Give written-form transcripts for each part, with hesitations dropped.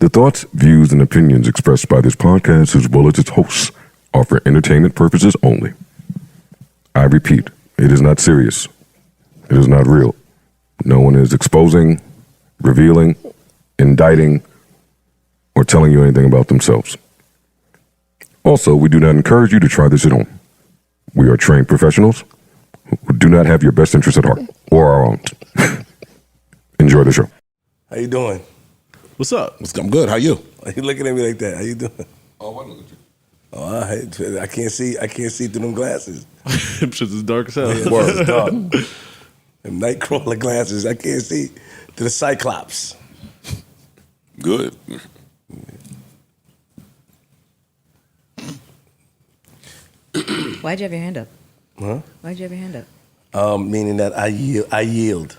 The thoughts, views, and opinions expressed by this podcast, as well as its hosts, are for entertainment purposes only. I repeat, it is not serious. It is not real. No one is exposing, revealing, indicting, or telling you anything about themselves. Also, we do not encourage you to try this at home. We are trained professionals who do not have your best interests at heart, or our own. Enjoy the show. How you doing? What's up? I'm good. How you? Why you looking at me like that? How you doing? Oh, I look at you. Oh, I can't see through them glasses. Shit is dark as hell. Yeah, it's dark. Them nightcrawler glasses. I can't see to the Cyclops. Good. Why'd you have your hand up? Huh? Why'd you have your hand up? Meaning that I yield.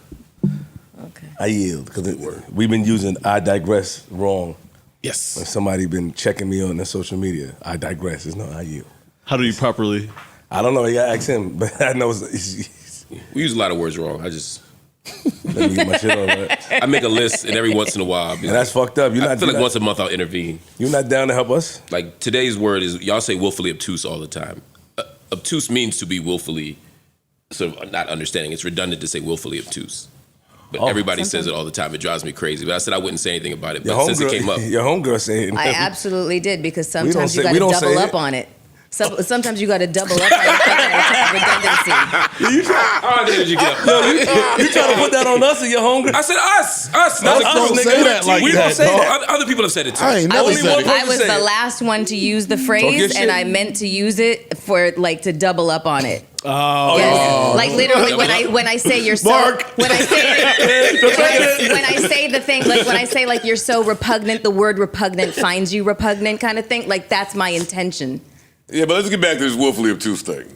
Okay. I yield because we've been using "I digress" wrong. Yes. When somebody been checking me on their social media, I digress. It's not I yield. How do you properly? I don't know. You gotta ask him, but I know We use a lot of words wrong. I just let me get my shit on. Right? I make a list, and every once in a while, I'll be And that's fucked up. I feel like once a month I'll intervene. You're not down to help us? Like today's word is y'all say willfully obtuse all the time. Obtuse means to be willfully sort of not understanding. It's redundant to say willfully obtuse. But everybody says it all the time. It drives me crazy. But I said I wouldn't say anything about it. But since it came up, your homegirl said it. I absolutely did because sometimes you say- got we to don't double say up it. on it. Sometimes you got to double up on redundancy. how did you get up? You trying to put that on us or your homegirl? I said us. Don't us, say nigga. that like We that, don't say dog. that. Other people have said it too. I ain't I never was, said it. I was say the it. last one to use the your phrase, shit. and I meant to use it for like to double up on it. Oh, Yes. Like literally when I say you're so Mark. when I say the thing like when I say like you're so repugnant, the word repugnant finds you repugnant kind of thing, like that's my intention. Yeah, but let's get back to this willfully obtuse thing.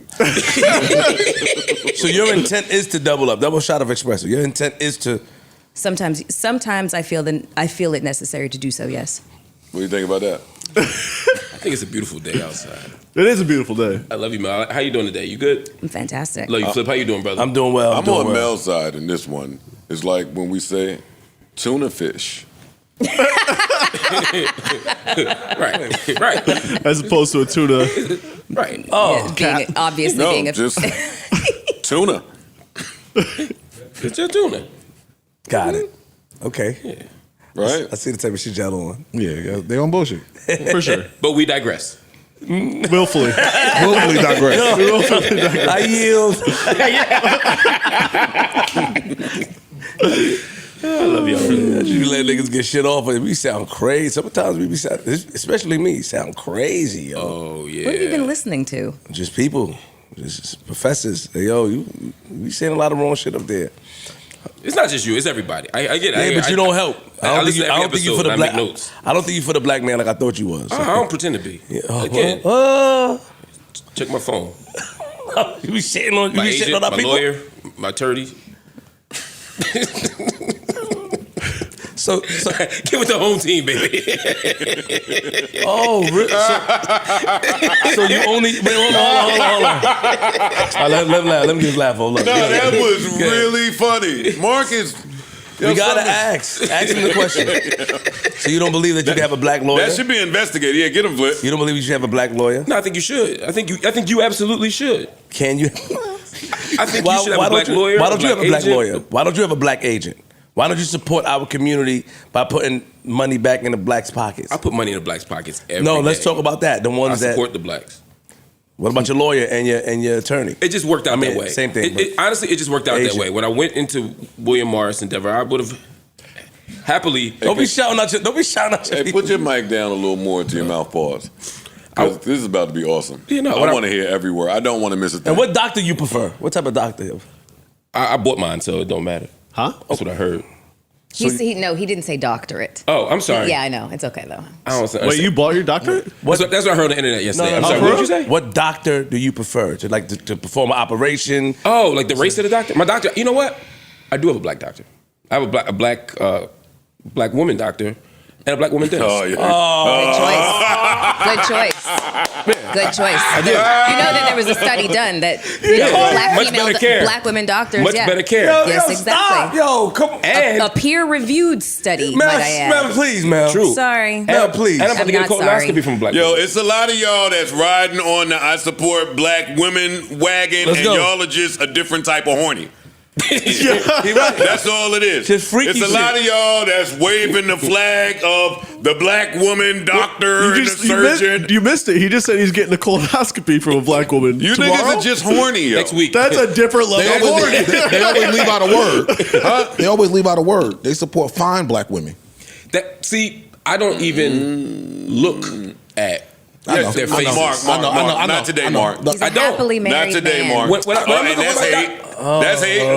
So your intent is to double up, double shot of espresso. Your intent is to. Sometimes I feel it necessary to do so, yes. What do you think about that? I think it's a beautiful day outside. It is a beautiful day. I love you, Mel. How you doing today? You good? I'm fantastic. Love you, Flip. How you doing, brother? I'm doing well. I'm doing on well. Mel's side in this one. It's like when we say tuna fish. right. As opposed to a tuna. Right. Oh, Being a just tuna. It's just tuna. got it. Okay. Right? I see the type of shit y'all on. Yeah, they on bullshit. For sure. But we digress. Willfully. Willfully digress. I yield. I love y'all. You let niggas get shit off, but we sound crazy. Sometimes we be sound, especially me, sound crazy, yo. Oh, yeah. What have you been listening to? Just people, just professors. Hey, yo, you saying a lot of wrong shit up there. It's not just you. It's everybody. I get it. Yeah, but you don't help. I don't think you for the black. Notes. I don't think you for the black man like I thought you was. I don't pretend to be. Yeah. Again, check my phone. You be shitting on My you be shitting agent, on our my people. lawyer, my attorney. So Get with the home team, baby. so you only wait, hold on. All right, let me just laugh. Hold up. No, that was really funny. Marcus. We gotta ask him the question. So you don't believe that you can have a black lawyer? That should be investigated. Yeah, get him, Flip. You don't believe you should have a black lawyer? No, I think you should. I think you absolutely should. Can you? I think you should have a black lawyer. Why don't you have a black agent. lawyer? Why don't you have a black agent? Why don't you support our community by putting money back in the blacks' pockets? I put money in the blacks' pockets every No, let's day. talk about that. The I ones that. support the blacks. What about your lawyer and your attorney? It just worked out that way. Same thing. Honestly, it just worked out that Agent. way. When I went into William Morris Endeavor, I would have happily. Don't be shouting out your. Hey, people. put your mic down a little more into your mouth. Pause. 'Cause this is about to be awesome. You know, I want to hear every word. I don't want to miss a thing. And what doctor you prefer? What type of doctor? I bought mine, so it don't matter. Huh? That's what I heard. He didn't say doctorate. Oh, I'm sorry. Yeah, I know. It's okay though. I don't Wait, you bought your doctorate? That's what I heard on the internet yesterday. I'm sorry. for What real? did you say? What doctor do you prefer to perform an operation? Oh, like the race of the doctor? My doctor, you know what? I do have a black doctor. I have a black woman doctor, And a black woman dance. Oh, yeah. Good choice. Good choice. You know that there was a study done that Much better care. black women doctors. Much better care. Yes, exactly. Yo, come on. And A peer-reviewed study, might I add. Mel, please, Mel. True. Sorry. Mel, please. And I'm about to get a I'm not sorry. colonoscopy from a black Yo, woman. it's a lot of y'all that's riding on the I support black women wagon, Let's and go. y'all are just a different type of horny. He right. That's all it is. Just freaky It's a shit. lot of y'all that's waving the flag of the black woman doctor and the surgeon. You missed it. He just said he's getting a colonoscopy from a black woman. You tomorrow? niggas are just horny, yo. Next week. That's a different They level of always, horny. they always leave out a word. They always leave out a word. They support fine black women. I don't even look at Yes, their faces. Mark, not today, Mark. He's a I don't. happily Not married today, man. Mark. When I And look that's at hate. That's hate. He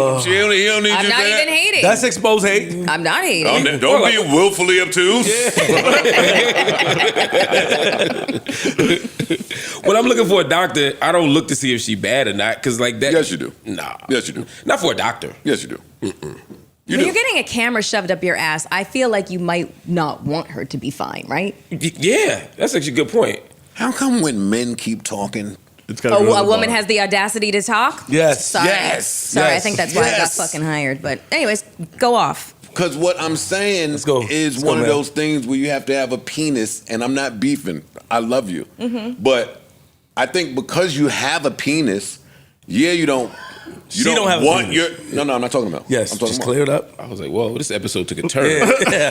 don't need I'm you to not say even that. hating. That's exposed hate. I'm not hating. Don't be willfully obtuse. When I'm looking for a doctor, I don't look to see if she bad or not, because like that. Yes, you do. Nah. Yes, you do. Not for a doctor. Yes, you do. You When do. you're getting a camera shoved up your ass, I feel like you might not want her to be fine, right? Yeah, that's actually a good point. How come when men keep talking? It's gotta go to A the woman bottom. has the audacity to talk? Yes. Sorry. Yes. Sorry, I Yes. think that's why I got Yes. fucking hired. But anyways, go off. Because what I'm saying Let's go. is Let's one go, of man. those things where you have to have a penis, and I'm not beefing. I love you. But I think because you have a penis, you don't She don't have a want penis. No, I'm not talking about. Yes, I'm talking just about. clear it up. I was like, whoa, this episode took a turn.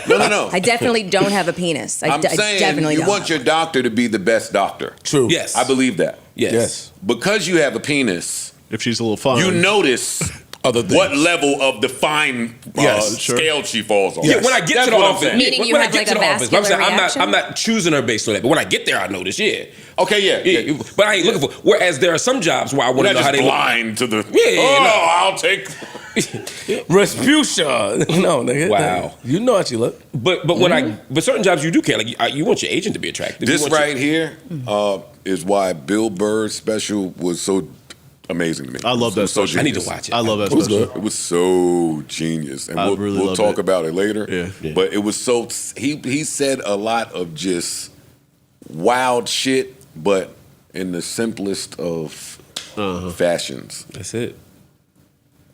No. I definitely don't have a penis. I'm I saying definitely you don't. want your doctor to be the best doctor. True. Yes. I believe that. Yes. Yes. Because you have a penis, If she's a little fine. you notice Other things. what level of the fine Yes, sure. scale she falls on. Yeah, when I get That's to the what I'm office, saying. Meaning you when I have get like to a the office, I'm vascular saying reaction? I'm not choosing her based on that. But when I get there, I notice, yeah. Okay, yeah. But I ain't looking for. Whereas there are some jobs where I want We're to know not how just they look. blind to the. Yeah, I'll take. Rasputia. No, nigga. Wow. You know how she look. But but certain jobs you do care. Like you want your agent to be attractive. This You want right here is why Bill Burr's special was so amazing to me. I love that It was so special. I need to genius. watch it. I love that was special. good. It was so genius, and I we'll, really we'll loved talk it. about it later. Yeah. But it was so he said a lot of just wild shit, but in the simplest of fashions. That's it.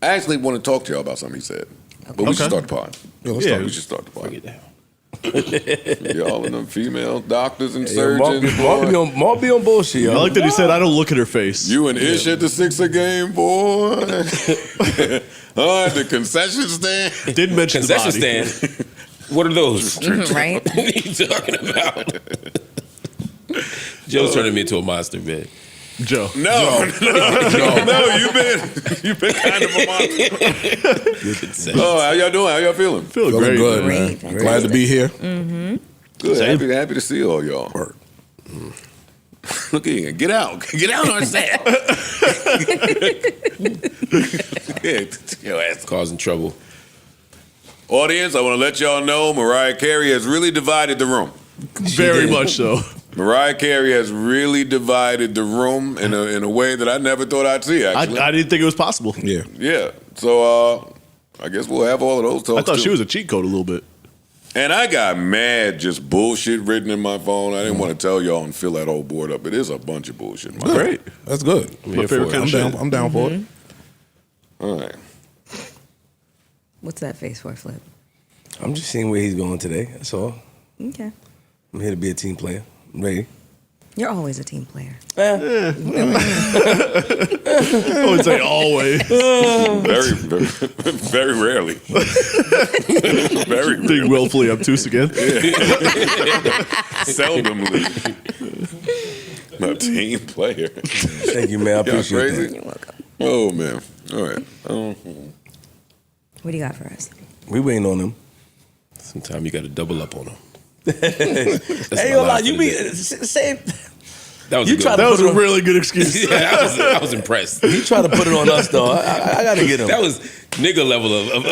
I actually want to talk to y'all about something he said, but we should Okay. start the pod. Yeah, let's Yeah. talk. We should start the pod. Get down. Y'all and them female doctors and Hey, yo, Mark surgeons. Mark be on bullshit, yo. I like that he said, I don't look at her face. You and Ish at the Sixer game, boy. The concession stand. Didn't mention the Concession body. stand. What are those? Right? What are you talking about? Joe's turning me into a monster, man. Joe. No, you've been kind of a monster. Oh, how y'all doing? How y'all feeling? Feeling Feeling great. good, Great. man. Glad to be here. Good. Same. Happy to see all y'all. Word. Look at you. Get out on set. Your ass. Causing trouble. Audience, I want to let y'all know Mariah Carey has really divided the room. Very much so. Mariah Carey has really divided the room in a way that I never thought I'd see, actually. I didn't think it was possible. Yeah. Yeah. So I guess we'll have all of those talks I thought too. she was a cheat code a little bit. And I got mad just bullshit written in my phone. I didn't want to tell y'all and fill that whole board up. It is a bunch of bullshit. in my phone. Great. That's good. My favorite kind I'm of down. shit. I'm down for it. All right. What's that face for, Flip? I'm just seeing where he's going today. That's all. Okay. I'm here to be a team player. I'm ready. You're always a team player. I would say always. Very, very, very rarely. Very Being rarely. willfully obtuse again. Seldomly. A team player. Thank you, man. I Y'all appreciate crazy? that. You're welcome. Oh, man. All right. What do you got for us? We waiting on him. Sometimes you got to double up on them. Hey, yo, lie, you be say That was You a good try one. to That was put it a on- really good excuse. Yeah, I was impressed. he try to put it on us though. I gotta get him. That was nigga level of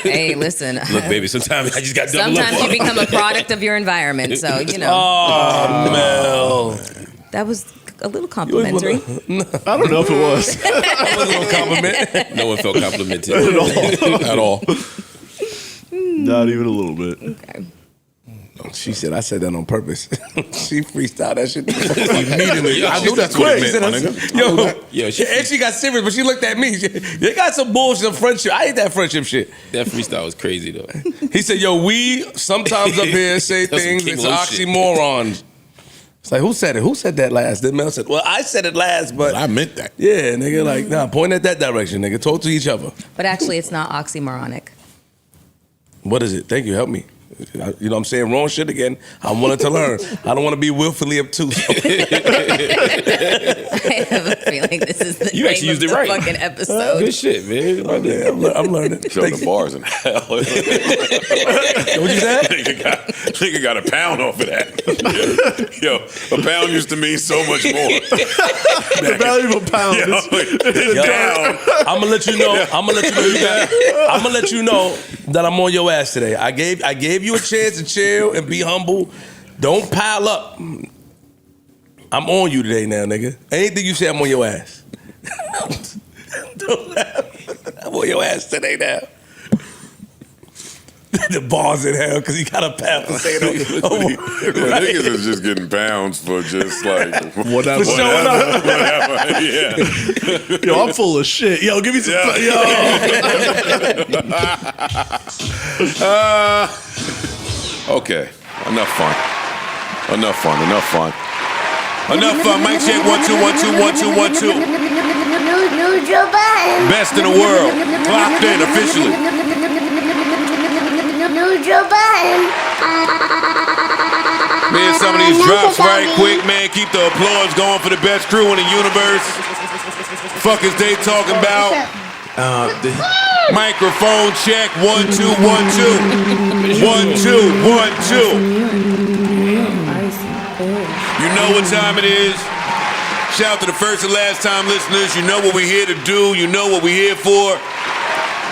Hey, listen. look, baby. Sometimes I just got double Sometimes up. you become a product of your environment. So, you know, Oh, Mel. that was a little complimentary. I don't know if it was. That was a little compliment. No one felt complimented. At all. Not even a little bit. Okay. She said, I said that on purpose. She freestyled that shit immediately. I knew that's what it meant, my nigga. Yo, and she got serious, but she looked at me. They got some bullshit of friendship. I hate that friendship shit. That freestyle was crazy though. He said, yo, we sometimes up here say That's some things, King it's Lo shit. oxymorons. It's like, who said it? Who said that last? Then Mel said, well, I said it last, but I meant that. yeah, nigga, like, nah, point at that direction, nigga. Talk to each other. But actually, it's not oxymoronic. What is it? Thank you, help me. You know what I'm saying? Wrong shit again. I'm willing to learn. I don't want to be willfully obtuse. I have a feeling this is the You name actually of used it the right. fucking episode. Good shit, man. I'm learning. Showing the bars in hell. What you said? Nigga got a pound off of that. Yo, a pound used to mean so much more. The value of a pound. Yo, it's down. I'm gonna let you know. I'm gonna let you know that I'm on your ass today. I gave you a chance to chill and be humble. Don't pile up. I'm on you today now, nigga. Anything you say, I'm on your ass. I'm on your ass today now. The bars in hell because he got a pound to say it. Niggas is just getting pounds for just like Whatever. For showing up. whatever. Yeah. Yo, I'm full of shit. Yo, give me some. Okay. Enough fun. Enough fun. Mic check. 1 2 1 2 1 2 1 2. Best in the world. Clocked in officially. Man, some of these drops right quick, man. Keep the applause going for the best crew in the universe. Fuck is they talking about? Microphone check. 1 2 1 2. 1 2 1 2. You know what time it is. Shout out to the first and last time listeners. You know what we're here to do. You know what we're here for.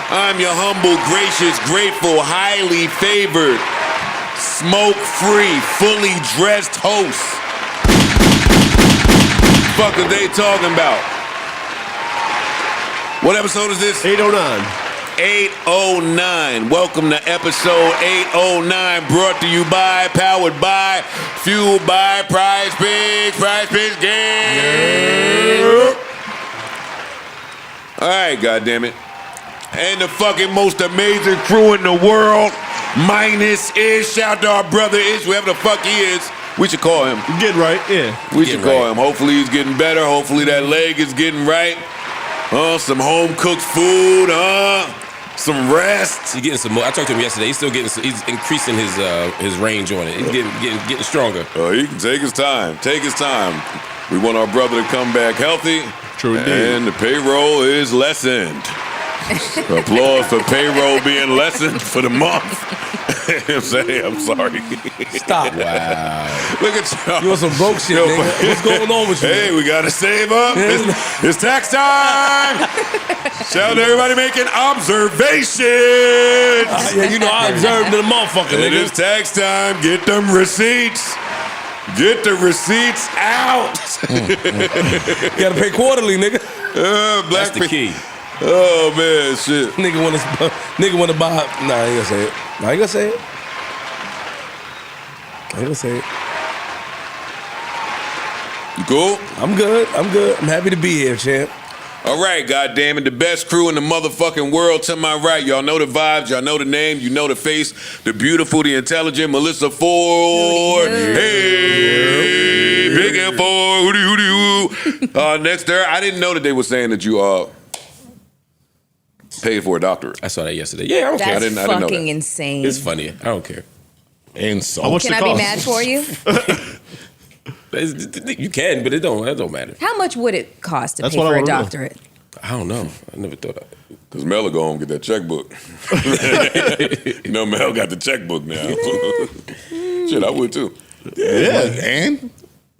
I'm your humble, gracious, grateful, highly favored, smoke-free, fully dressed host. Fuck are they talking about? What episode is this? 809. 809. Welcome to episode 809, brought to you by, powered by, fueled by Prize Picks. Prize Picks game. All right, goddammit. And the fucking most amazing crew in the world, minus Ish. Shout out to our brother Ish, whoever the fuck he is. We should call him. Get right, yeah. We should call him. Hopefully he's getting better. Hopefully that leg is getting right. Some home cooked food. Some rest. He's getting some more. I talked to him yesterday. He's still getting. He's increasing his range on it. He's getting stronger. He can take his time. Take his time. We want our brother to come back healthy. True indeed. And the payroll is lessened. Applause for payroll being lessened for the month. I'm saying, I'm sorry. Stop. Wow. Look at y'all. You want some broke shit, Yo, nigga? What's going on with you? Hey, we gotta save up. It's tax time. Shout out to everybody making observations. Yeah, you know I observed the motherfucker, It nigga. is tax time. Get them receipts. Get the receipts out. You gotta pay quarterly, nigga. That's the key. Oh man, shit. Nigga wanna buy. Nah, I ain't gonna say it. I ain't gonna say it. You cool? I'm good. I'm happy to be here, champ. All right, goddammit, the best crew in the motherfucking world. To my right, y'all know the vibes, y'all know the name, you know the face, the beautiful, the intelligent Melissa Ford. Hey, big F Ford. Next there, I didn't know that they were saying that you paid for a doctorate. I saw that yesterday. Yeah, I don't care. That's I didn't know fucking that. insane. It's funny. I don't care. And so. How much Can it I be cost? mad for you? You can, but it don't matter. How much would it cost to That's pay what I for a wanna know. doctorate? I don't know. I never thought of it. Because Mel will go home and get that checkbook. You know, Mel got the checkbook now. Shit, I would too. Yeah, and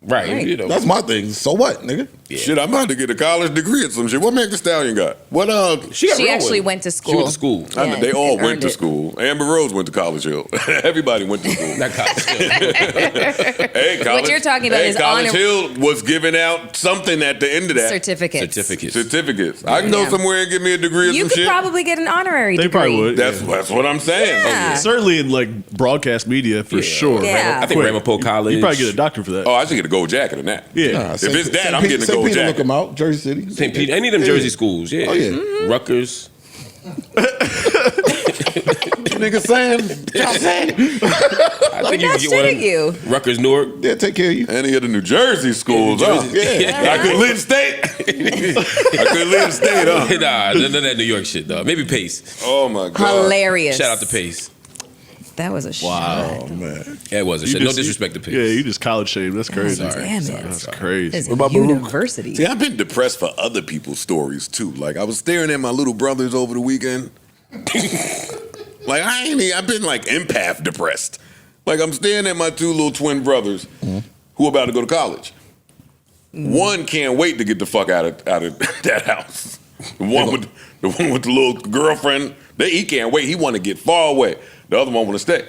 Right. You know. that's my thing. So what, nigga? Yeah. Shit, I'm about to get a college degree at some shit. What Meg Thee Stallion got? What She got She real actually one. went to school. She went to school. I know, they all and went earned to it. school. Amber Rose went to College Hill. Everybody went to school. Not college. Hey, college, you're talking about is College honor- Hill was giving out something at the end of that. Certificates. Certificates. I can go Yeah. somewhere and get me a degree or You some could shit. probably get an honorary They degree. probably would. That's what I'm saying. Yeah. Certainly in like broadcast media for sure. Yeah. I think Ramapo College. You probably get a doctor for that. Oh, I should get a gold jacket in that. Yeah. If it's that, I'm getting a gold Peter, look jacket. him out. Jersey City. St. Pete. Any of them Jersey schools. Yeah. Oh, yeah. Mm-hmm. Rutgers. Nigga saying, y'all saying. I We're think you not can get one. shitting you. Rutgers, Newark. They'll take care of you. Any of the New Jersey schools, Yeah, New huh? Jersey. Yeah. I could live state. I could live state, huh? Nah, none of that New York shit, though. Maybe Pace. Oh my god. Hilarious. Shout out to Pace. That was a shot. Oh, man. Yeah, it was a You shit. No just- disrespect to Pace. Yeah, you just college shame. That's crazy. Damn it. That's crazy. It's about Baruch? university. See, I've been depressed for other people's stories too. Like I was staring at my little brothers over the weekend. Like I've been like empath depressed. Like I'm staring at my two little twin brothers who are about to go to college. One can't wait to get the fuck out of that house. The one with the little girlfriend, he can't wait. He want to get far away. The other one want to stay.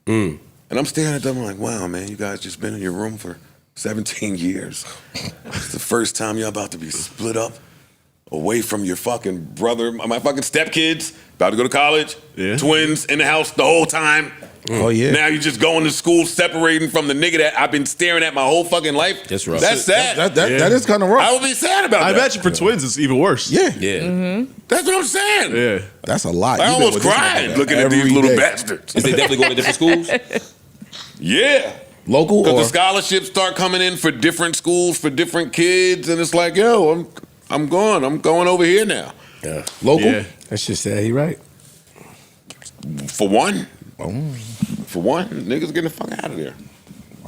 And I'm staring at them I'm like, wow, man, you guys just been in your room for 17 years. It's the first time you're about to be split up away from your fucking brother, my fucking stepkids, about to go to college, twins in the house the whole time. Oh, yeah. Now you're just going to school, separating from the nigga that I've been staring at my whole fucking life. That's rough. That's sad. That is kind of rough. I would be sad about I that. imagine for twins it's even worse. Yeah. Yeah. That's what I'm saying. Yeah. That's a lot. I You've been almost with this cried motherfucker looking at these every little day. bastards. Is they definitely going to different schools? Yeah. Local Because or the scholarships start coming in for different schools, for different kids, and it's like, yo, I'm going over here now. Yeah. local? Yeah. That shit sad. He right. For one. For one, niggas getting the fuck out of there.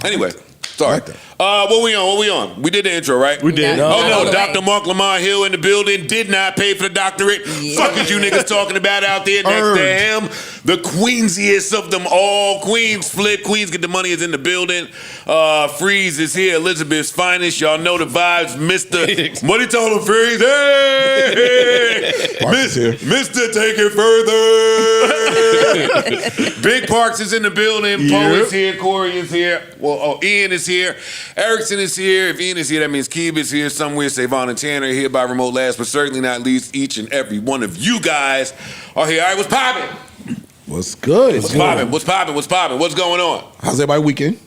Anyway, sorry. Like that. What we on? We did the intro, right? We did. No. Oh no, No. Dr. Mark Lamar Hill in the building did not pay for the doctorate. Yeah. Fuck is you niggas talking about out there next to him? The Queensiest of them all. Queens flip. Queens get the money is in the building. Freeze is here. Elizabeth's finest. Y'all know the vibes. Mr. What he told him, Freeze? Hey! Parks is here. Mr. Take It Further. Big Parks is in the building. Poe is here. Corey is here. Well, Ian is here. Erickson is here. If Ian is here, that means Keeb is here somewhere. Savon and Tanner are here by remote last, but certainly not least, each and every one of you guys are here. All right, what's poppin'? What's good? What's poppin'? What's poppin'? What's poppin'? What's going on? How's everybody weekend?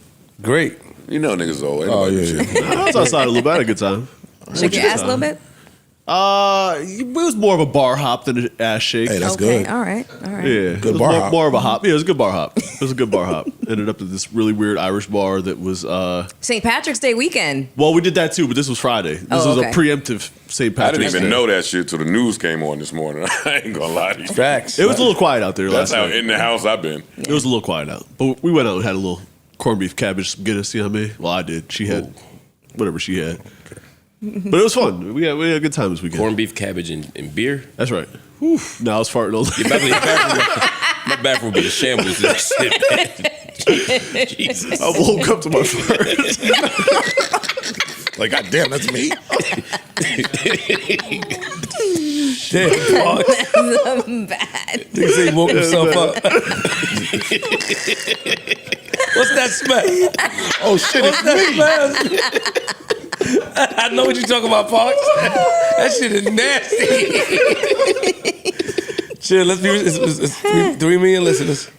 Great. You know niggas old. Oh, yeah. I was outside a little bit. I had a good time. Shake your ass a little bit? It was more of a bar hop than an ass shake. Hey, that's Okay, good. all right. Yeah, Good it was bar more, hop. more of a hop. Yeah, it was a good bar hop. It was a good bar hop. Ended up at this really weird Irish bar that was. St. Patrick's Day weekend. Well, we did that too, but this was Friday. This Oh, was okay. a preemptive St. I Patrick's didn't even Day. know that shit till the news came on this morning. I ain't gonna lie to you. Facts. It was a little quiet out there That's last how night. in the house I've been. It was a little quiet out, but we went out and had a little corned beef cabbage spaghetti. You know what I mean? Well, I did. She had whatever she had, but it was fun. We had a good time this weekend. Corned beef, cabbage, and beer. That's right. Whew. Now I was farting all Your my bathroom would be a shambles. This shit, man. Jesus. I woke up to my fart. Like, God damn, that's me. Damn, Parks. Bad. Nigga say he woke himself up. What's that smell? Oh, shit, What's it's me. that smell? I know what you're talking about, Parks. That shit is nasty. Chill, let's be. It's 3 million listeners.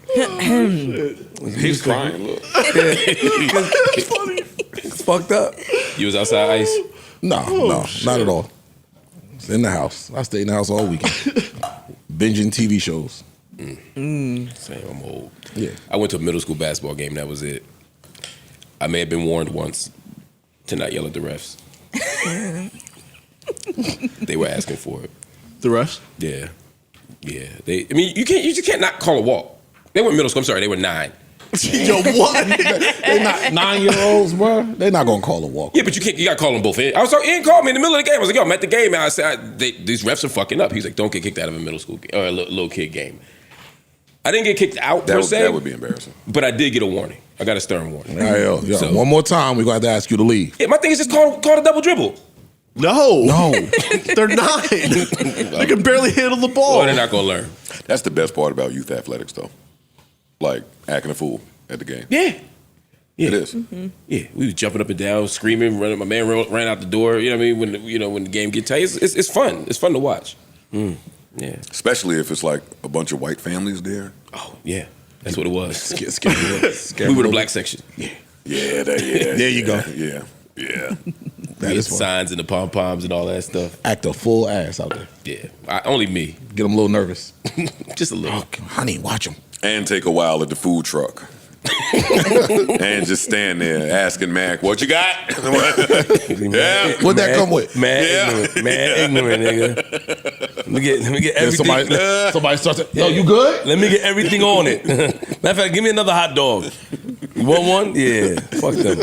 He's crying. Look. It's fucked up. You was outside ice. No, not at all. It's in the house. I stayed in the house all weekend. Binging TV shows. Same, I'm old. Yeah. I went to a middle school basketball game. That was it. I may have been warned once to not yell at the refs. They were asking for it. The refs? Yeah. Yeah. You just can't not call a walk. They weren't middle school. I'm sorry. They were 9. Yo, what? They not 9-year-olds, bro. They not gonna call a walk. Yeah, but you gotta call them both. I was Ian called me in the middle of the game. I was like, yo, I'm at the game, and I said, these refs are fucking up. He's like, don't get kicked out of a middle school or a little kid game. I didn't get kicked out per se. That would be embarrassing. But I did get a warning. I got a stern warning. All right, yo, So- one more time, we're gonna have to ask you to leave. Yeah, my thing is just call a double dribble. No. They're 9. They can barely handle the ball. Well, they're not gonna learn. That's the best part about youth athletics, though. Like acting a fool at the game. Yeah. It is. Mm-hmm. Yeah, we was jumping up and down, screaming, running. My man ran out the door. You know what I mean? When the game get tight, it's fun. It's fun to watch. Yeah. Especially if it's like a bunch of white families there. Oh yeah, that's what it was. Scary. We were the black section. Yeah. Yeah, there you go. Yeah. That We is had fun. signs and the pom poms and all that stuff. Act a full ass out there. Yeah, only me, Get them a little nervous. just a little. Honey, watch them. And take a while at the food truck. And just stand there asking Mac, what you got? Yeah. What'd that come with? Man, ignorant, nigga. Let me get Yeah, everything. somebody starts to, yo, you good? Let me get everything on it. Matter of fact, give me another hot dog. You want one? Yeah. Fuck them.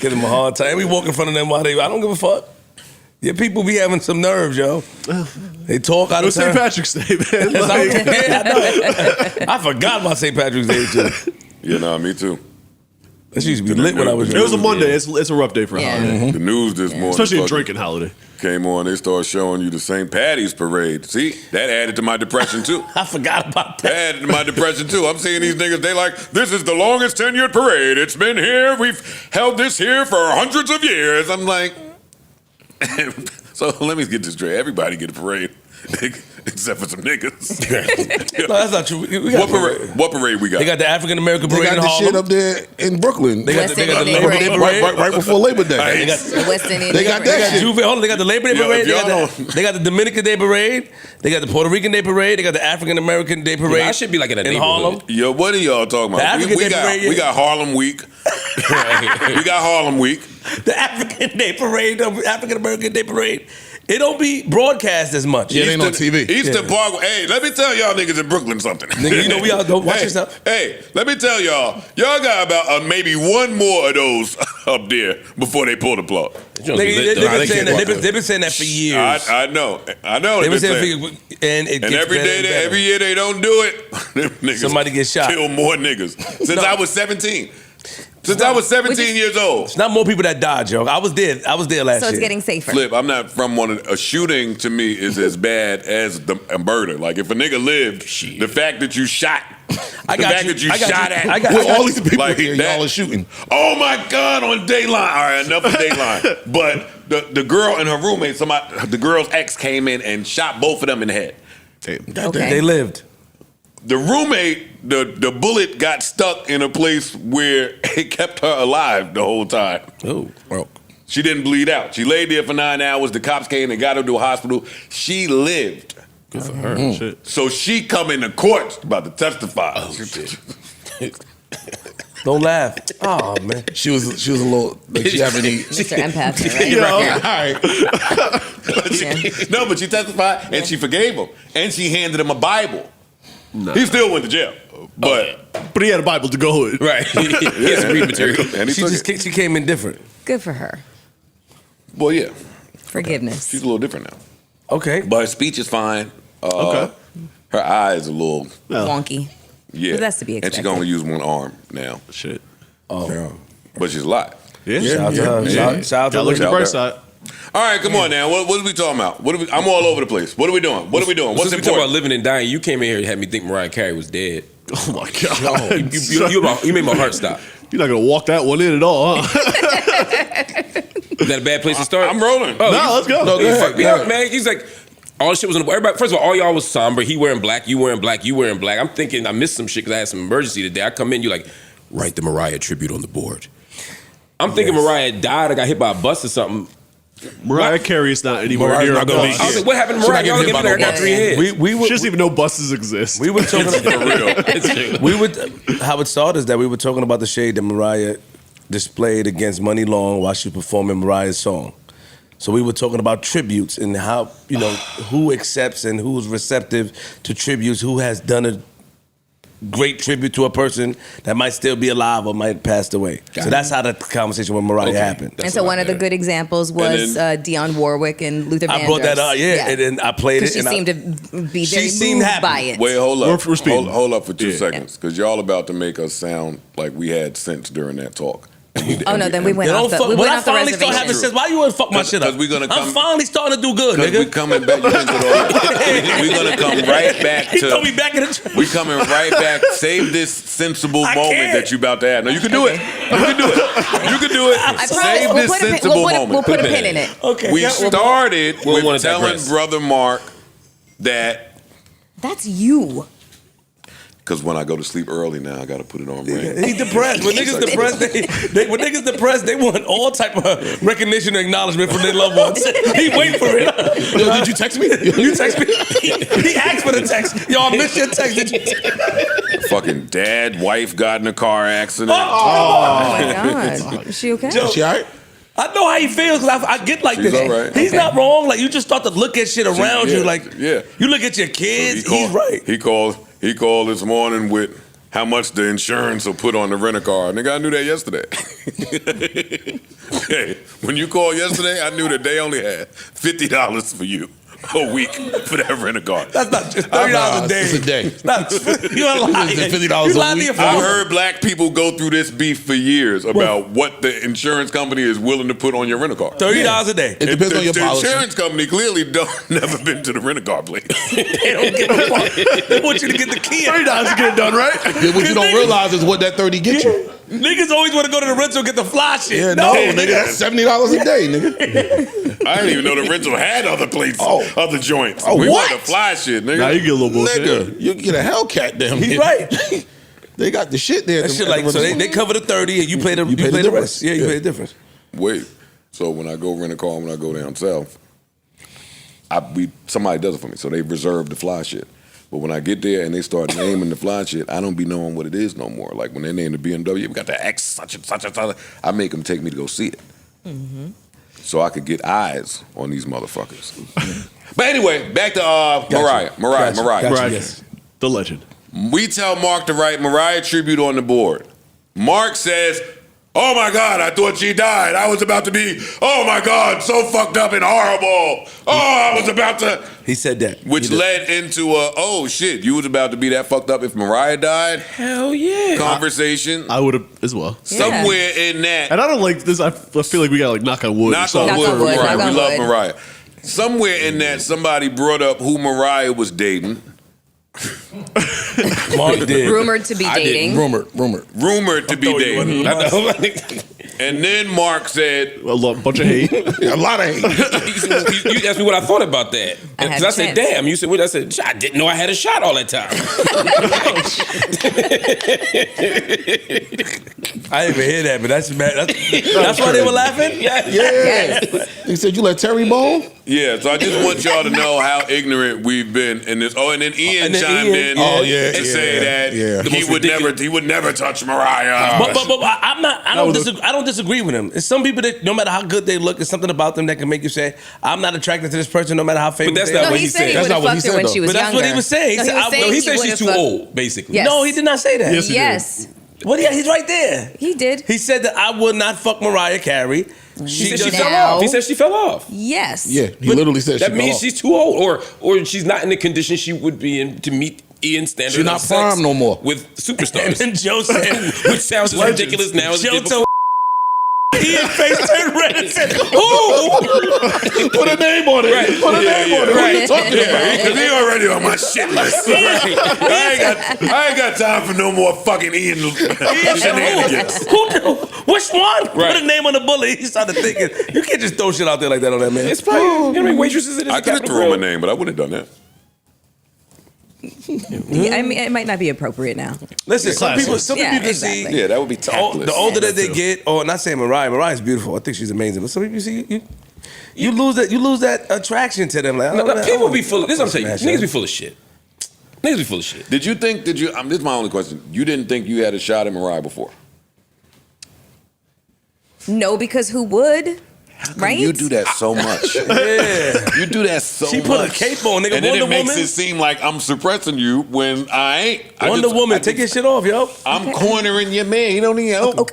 Give them a hard time. We walk in front of them while they. I don't give a fuck. Yeah, people be having some nerves, yo. They talk out It of was St. turn. Patrick's Day, man. Yeah, Like, I know. I forgot about St. Patrick's Day too. You know, me too. That used to be lit when I was it was a young. Monday. It's a rough day for a Yeah. holiday. The news this morning. Especially a fucking drinking holiday. Came on, they started showing you the St. Patty's parade. See, that added to my depression too. I forgot about that. That added to my depression too. I'm seeing these niggas, they like, this is the longest tenured parade. It's been here. We've held this here for hundreds of years. I'm like, so let me get this straight. Everybody get a parade. Except for some niggas. No, that's not true. We got What parade we got? They got the African American They parade got in the Harlem. shit up there in Brooklyn. They got the West Labor Indian Day parade. parade. right before Labor Day. They got The West Indian. They got that They got shit. Juve. Hold on, they got the Labor Day Yo, parade. if y'all They got the Dominican Day parade. They got the Puerto Rican Day parade. They got the African American Day parade. I should be like in a in neighborhood. Harlem. Yo, what are y'all talking The about? African Day parade, We got Harlem Week. We got Harlem Week. The African Day parade, the African American Day parade. It don't be broadcast as much. Yeah, it ain't on TV. Eastern Park. Hey, let me tell y'all niggas in Brooklyn something. Nigga, you know we out. Don't watch hey, yourself. Hey, let me tell y'all got about maybe one more of those up there before they pull the plug. Nigga, they've been saying that. They've been saying that for years. I know. They've They've been saying. saying, and it And gets every better day, and better. every year they don't do it. Them niggas Somebody gets shot. Kill more niggas since No. I was 17. Since I was 17 years old. It's not more people that died, Joe. I was there last So year. it's getting safer. Flip, I'm not from one of a shooting to me is as bad as a murder. Like if a nigga lived, the fact that you shot, I the got fact you. that you I got shot you. at, I got With you. all these people like here, that- y'all are shooting. Oh my God, on Dayline. All right, enough of Dayline. But the girl and her roommate, the girl's ex came in and shot both of them in the head. Okay. They lived. The roommate, the bullet got stuck in a place where it kept her alive the whole time. Oh. Well, She didn't bleed out. She laid there for 9 hours. The cops came and got her to a hospital. She lived. Good for her. Shit. So she come in the court about to testify. Oh shit. Don't laugh. Oh man. she was a little like she having any. Mr. Empath, right? Yo. All right. No, but she testified and she forgave him. And she handed him a Bible. He still went to jail. But But he had a Bible to go with. Right. He has some read material. And he took it. She came in different. Good for her. Well, yeah. Forgiveness. She's a little different now. Okay. But her speech is fine. Okay. Her eye is a little, Wonky. yeah. But that's to be And she expected. can only use one arm now. Shit. Yeah. But she's alive. Yeah. Shout out to her. Yeah. Shout out to Gotta look at the Shout bright out. side. All right, come on now. What are we talking about? I'm all over the place. What are we doing? What are we doing? What's Since we talk about important? living and dying, you came in here and had me think Mariah Carey was dead. Oh my God. You made my heart stop. You're not gonna walk that one in at all, huh? Is that a bad place to start? I'm rolling. Oh, No, let's go. No, go Hey, ahead, fuck me go up, ahead. man. He's like, all the shit was in the. Everybody, first of all y'all was somber. He wearing black, you wearing black, you wearing black. I'm thinking I missed some shit because I had some emergency today. I come in, you like, write the Mariah tribute on the board. I'm thinking Mariah died or got hit by a bus or something. Mariah Carey is not anywhere Mariah's near not a gonna bus. be I was like, what happened to She's Mariah? not Y'all getting looking hit at me by like I got no 3 heads. We She doesn't even know buses exist. we were talking For real. we would how it started is that we were talking about the shade that Mariah displayed against Money Long while she was performing Mariah's song. So we were talking about tributes and how, who accepts and who's receptive to tributes, who has done a great tribute to a person that might still be alive or might have passed away. So that's how the conversation with Mariah happened. And so one of the good examples was Dionne Warwick and Luther Vandross. I brought that up, and then I played it. Because she and seemed to be very seemed moved happy. by it. Wait, hold up. We're speeding. Hold up for 2 Yeah. seconds, because y'all about to make us sound like we had sense during that talk. Oh no, then we went off the. We When went I off the finally start having reservation. sex, why you wouldn't fuck my shit up? Because we gonna I'm come- finally starting to do good, Because we nigga. coming back. We're gonna come right back He throw me to. back in the We coming right back. Save this sensible I moment can't. that you about to have. No, you can do it. You can do it. You can do it. I Save promise. this sensible moment. We'll put a pin in it. Okay. We yeah, started We'll with wanna telling digress. Brother Mark that That's you. because when I go to sleep early now, I got to put it on rant. He's depressed. When niggas depressed, when niggas depressed, they want all type of recognition and acknowledgement from their loved ones. He waiting for it. Yo, did you text me? You text me. He asked for the text. Yo, I missed your text. Did you Fucking dad, wife got in a car accident. Oh my god. Is she okay? She all right? I know how he feels because I get like She's this. all right. He's not wrong. Like you just start to look at shit around Yeah, you. Like yeah. you look at your kids. He's right. He called this morning with how much the insurance will put on the rent a car. Nigga, I knew that yesterday. Hey, when you called yesterday, I knew that they only had $50 for you a week for that rent a car. That's not just $30 a day. It's a day. You're lying. It's $50 You a lying to week. your I phone. heard black people go through this beef for years about what the insurance company is willing to put on your rent a car. $30 a day. It depends the, on your the policy. insurance company clearly never been to the rent a car place. They don't give a fuck. They want you to get the key. $30 to get it done, right? Yeah, what you don't realize is what that 30 get you. Niggas always want to go to the rental and get the fly shit. Yeah, no, nigga, that's $70 a day, nigga. I didn't even know the rental had other places, other joints. Oh, we what? want the fly shit, nigga. Now you get a little bullshit. Nigga, you get a Hellcat, damn. He's near. right. They got the shit there. That shit like so they cover the 30 and you pay the You pay the the difference. rest. Yeah, you Yeah. pay the difference. Wait, so when I go rent a car, when I go down south, somebody does it for me. So they reserve the fly shit. But when I get there and they start naming the fly shit, I don't be knowing what it is no more. Like when they name the BMW, we got the X such and such and such. I make them take me to go see it. Mm-hmm. So I could get eyes on these motherfuckers. But anyway, back to Mariah. Gotcha. Right. Yes. The legend. We tell Mark to write Mariah tribute on the board. Mark says, "Oh my God, I thought she died. I was about to be, oh my God, so fucked up and horrible. Oh, I was about to." He said that. Which He did. led into oh shit, you was about to be that fucked up if Mariah died? Hell yeah. Conversation. I would have as well. Somewhere in that, And I don't like this. I feel like we got to like knock on wood. knock or on something. wood, on wood, Mariah. knock We on love wood. Mariah. Somewhere in that, somebody brought up who Mariah was dating. Mark did. Rumored to be I didn't. dating. Rumored to be throwing you dating. under And then Mark said, A bunch of hate. A lot of hate. You asked me what I thought about that. I had Because I said, chance. damn. You said, what? I said, I didn't know I had a shot all that time. I didn't even hear that, but that's bad. That's why they were laughing? Yeah. Yeah. He said, you let Terry bone? yeah, so I just want y'all to know how ignorant we've been in this. Oh, and then Ian And then chimed Ian- in Oh, yeah, and yeah, say that yeah. The he would never touch Mariah. But I'm not. I don't disagree with him. It's some people that no matter how good they look, it's something about them that can make you say, "I'm not attracted to this person, no matter how famous." But that's they not are. No, what he he said said. he That's would have not what he fucked her said, when though. she was But that's younger. what he was saying. He No, said, he was I- saying no, He said she's would've too fucked- old, basically. Yes. No, he did not say that. Yes, he did. Yes, What? Yeah, he's right there. he did. He said that I would not fuck Mariah Carey. He said just- she fell Now- off. He said she fell off. Yes. Yeah, he literally said That she means fell she's too old, or she's not in the condition she would be in to meet Ian's standard. She's not of sex prime no more. with And superstars, then Joe said, which sounds as ridiculous now as it Joe did before. told Ian face turned red and said, "Ooh." Put a name on it. Right. Put a name on it. What are you talking about? Yeah, because he already on my shit list. I ain't got time for no more fucking Ian shenanigans. Which one? Right. Put a name on the bullet. He started thinking, you can't just throw shit out there like that on that man. It's probably you know how many waitresses it is. I at could have Capitol thrown him a Grill? name, but I wouldn't have done that. Yeah, I mean, it might not be appropriate now. Listen, some people Yeah, you can exactly. see. Yeah, that would be tactless. The older that they get, or not saying Mariah's beautiful. I think she's amazing. But some people you see, you lose that attraction to them. Like, No, oh, man, people oh, be full. This is what I'm saying. smash Niggas that. be full of shit. Niggas be full of shit. Did you think? This is my only question. You didn't think you had a shot at Mariah before? No, because who would? Right? You do that so much. Yeah. You do that so much. She put a cape on, nigga. And then Wonder it makes Woman. it seem like I'm suppressing you when I ain't. Wonder Woman, take your shit off, yo. I'm cornering your man. He don't need help.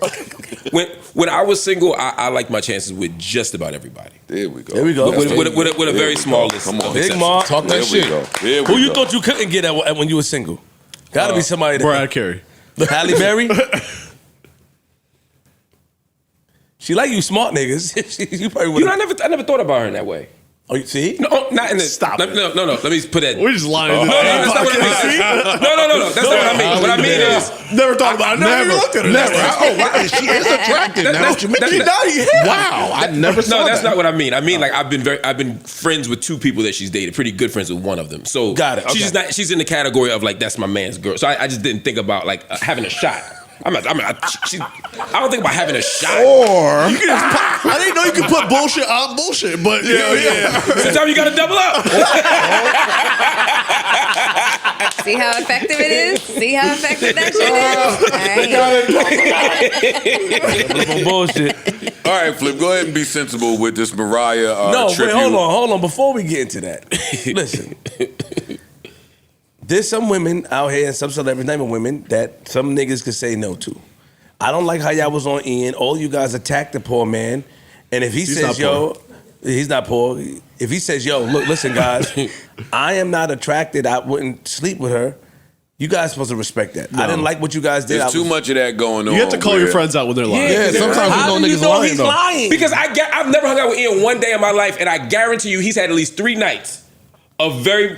When I was single, I liked my chances with just about everybody. There we go. There we go. With a very small list. Come on. of Big exceptions. Mark. Talk that There we shit. go. There Who we you go. thought you couldn't get at when you were single? Gotta be somebody that. Mariah Carey. Halle Berry? She like you smart niggas. You probably You know, I never thought about her in that way. Oh, you see? No, not in the. Stop No, it. no. Let me put that. We're just lying. No, that's not what I mean. No. That's not what I mean. What I mean is. Never thought about it. Never looked at her. Never. Oh, wow. She is attractive. Now that you mention it. Wow. I never saw No, that's that. not what I mean. I mean, like I've been friends with 2 people that she's dated. Pretty good friends with one of them. So Got it. She's Okay. not. She's in the category of like that's my man's girl. So I just didn't think about like having a shot. I don't think about having a shot. Or I didn't know you could put bullshit on bullshit, but yeah. Sometimes you gotta double up. See how effective it is? See how effective that shit is? Bullshit. All right, Flip, go ahead and be sensible with this Mariah No, tribute. wait, hold on. Before we get into that, listen. There's some women out here and some celebrity type of women that some niggas could say no to. I don't like how y'all was on Ian. All you guys attacked the poor man. And if he says, yo, he's not poor. If he says, yo, look, listen, guys, I am not attracted. I wouldn't sleep with her. You guys supposed to respect that. I didn't like what you guys did. There's too much of that going on. You have to call your friends out when they're lying. yeah, sometimes How you know do you niggas know lying he's though. lying? Because I've never hung out with Ian one day in my life, and I guarantee you he's had at least 3 nights of very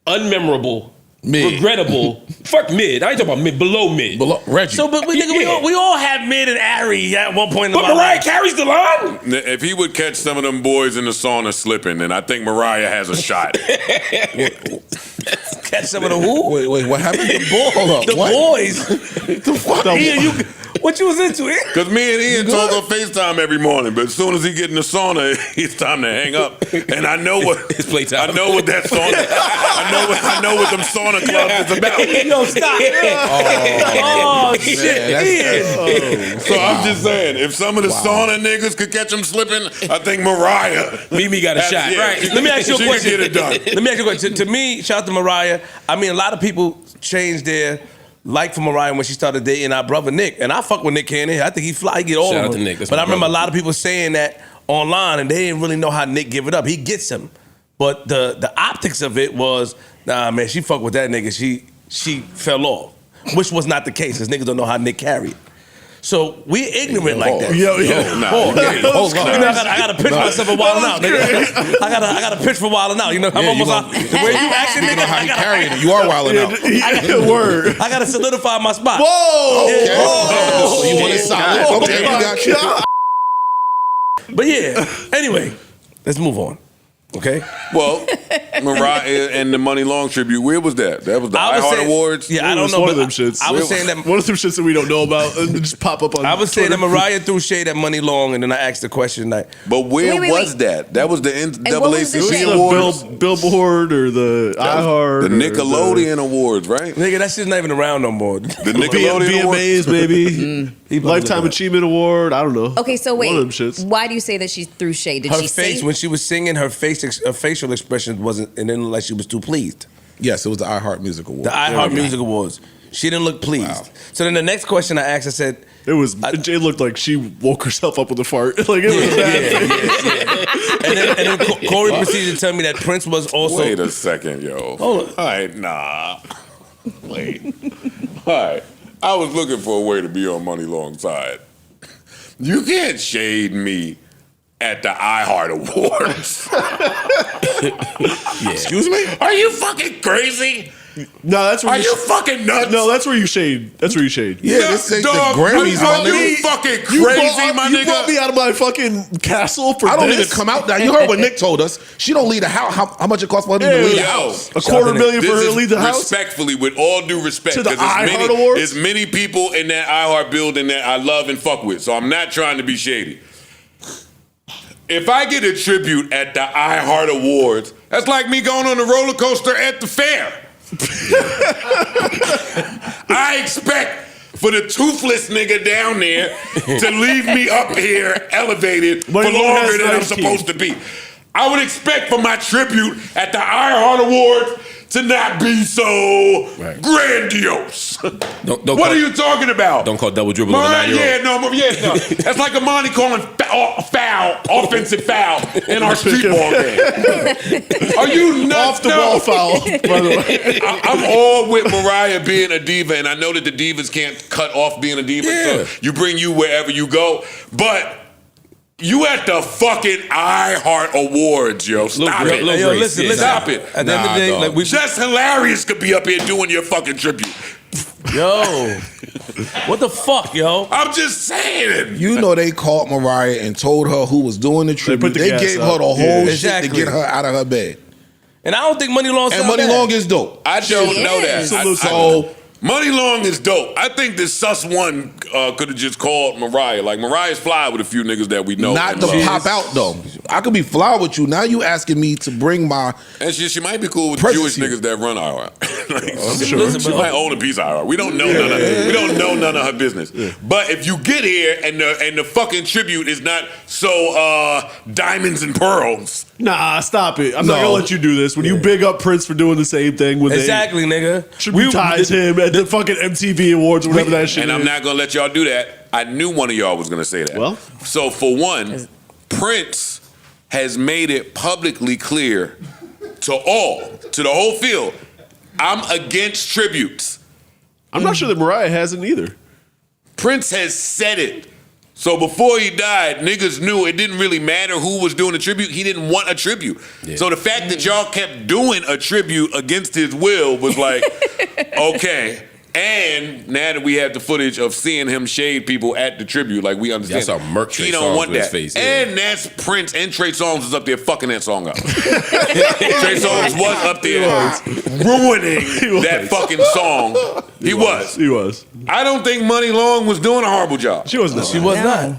unmemorable, Mid. regrettable, fuck mid. I ain't talking about mid, below mid. Below, Reggie. So, but nigga, we all had mid and Ari at one point in But our Mariah life. Carey's the line. If he would catch some of them boys in the sauna slipping, then I think Mariah has a shot. Catch some of the who? Wait, what happened? The ball. Hold up. The What? boys. The fuck? Ian, what you was into, Ian? Because me and Ian talk on FaceTime every morning, but as soon as he get in the sauna, it's time to hang up. And I know what It's playtime. I know what that sauna. I know what them sauna clubs is about. Yo, stop. Oh, shit. Ian. So I'm just saying, if some of the sauna niggas could catch him slipping, I think Mariah. Mimi got a shot, Yeah, right? Let me ask you a she question. Can get it done. Let me ask you a question. To me, shout out to Mariah. I mean, a lot of people changed their like for Mariah when she started dating our brother Nick. And I fuck with Nick Cannon. I think he fly, he get all Shout of out them. to Nick. That's But my I remember brother. a lot of people saying that online, and they didn't really know how Nick give it up. He gets him. But the optics of it was, nah, man, she fuck with that nigga. She fell off, which was not the case, because niggas don't know how Nick carried. So we ignorant like that. Yo. Hold on. You know, I gotta pitch myself for wilding out, nigga. I gotta pitch for wilding out. You know, I'm Yeah, you almost out. The way you acting, You nigga, know how I he gotta, carrying it. You are wilding out. Word. I gotta solidify my spot. Whoa. Okay. Whoa. So you want it solid? Okay, we got you. But yeah, anyway, let's move on. Okay? Well, Mariah and the Money Long tribute, where was that? That was the I was iHeart saying- Awards? Yeah, I It don't was know. one but of them shits. I was saying that. One of them shits that we don't know about and just pop up on I was saying that Twitter. Mariah threw shade at Money Long, and then I asked the question like, But where Wait. was that? That was the what was the NAACP shade? The Awards? Billboard or the iHeart. The or Nickelodeon Awards, right? nigga, that shit's not even around no more. The Nickelodeon Awards? BMAs, baby. Lifetime Achievement Award. I don't know. Okay, so wait. One of them shits. Why do you say that she threw shade? Did Her she face say? when she was singing, her facial expression wasn't, and then like she was too pleased. Yes, it was the iHeart Music Award. The iHeart Music Awards. She didn't look pleased. Wow. So then the next question I asked, I said, It was. It looked like she woke herself up with a fart. Like it was bad. and then Corey proceeded to tell me that Prince was also. Wait a second, yo. Hold on. All right, nah. Wait. All right. I was looking for a way to be on Money Long's side. You can't shade me at the iHeart Awards. Excuse me? Are you fucking crazy? No, that's where Are you fucking nuts? No, that's where you shade. That's where you shade. Yeah, this ain't the Dog, Grammys, are my you nigga. fucking You crazy, my you brought nigga? me out of my fucking castle for I don't this? even come out there. You heard what Nick told us. She don't leave the house. How much it costs for her to Yeah, leave the yo. house? A $250,000 for her to leave the house. Respectfully, with all due respect, To the 'cause iHeart Awards? there's many people in that iHeart building that I love and fuck with, so I'm not trying to be shady. If I get a tribute at the iHeart Awards, that's like me going on the roller coaster at the fair. I expect for the toothless nigga down there to leave me up here elevated for Money Long longer has than I'm Nike. supposed to be. I would expect for my tribute at the iHeart Awards to not be so grandiose. Don't What call, are you talking about? Don't call double dribble on a Mariah, 9-year-old. no. That's like Amani calling foul, offensive foul in our street ball game. Are you nuts? Off the ball foul, by the way. I'm all with Mariah being a diva, and I know that the divas can't cut off being a diva, so you bring you wherever you go. But You at the fucking iHeart Awards, yo. Stop it. Yo, listen. Stop it. At the end of the day, like we Just Hilarious could be up here doing your fucking tribute. Yo, what the fuck, yo? I'm just saying. You know they called Mariah and told her who was doing the tribute. They gas gave up. her the whole shit Exactly. to get her out of her bed. And I don't think Money Long And sound Money bad. Long is dope. I don't know that. So Money Long is dope. I think this sus one could have just called Mariah. Like Mariah's fly with a few niggas that we know. not and to love. pop out though. I could be fly with you. Now you asking me to bring my And she might be cool with Presence Jewish here. niggas that run iHeart. Listen, She but- might own a piece of iHeart. We don't know none of we don't know none of her business. But if you get here and the fucking tribute is not so diamonds and pearls. Nah, stop it. I'm not No. gonna let you do this. When you big up Prince for doing the same thing with Exactly, nigga. tributize him at the fucking MTV Awards or whatever that shit And is. I'm not gonna let y'all do that. I knew one of y'all was gonna say that. Well. So for one, Prince has made it publicly clear to the whole field, I'm against tributes. I'm not sure that Mariah hasn't either. Prince has said it. So before he died, niggas knew it didn't really matter who was doing the tribute. He didn't want a tribute. Yeah. So the fact that y'all kept doing a tribute against his will was like, okay. And now that we have the footage of seeing him shade people at the tribute, like we understand. That's how murk Trey He don't Songz want with that. his face, yeah. And that's Prince and Trey Songz is up there fucking that song up. Trey Songz was up there ruining that fucking song. He was. He was. I don't think Money Long was doing a horrible job. She was not. She was not.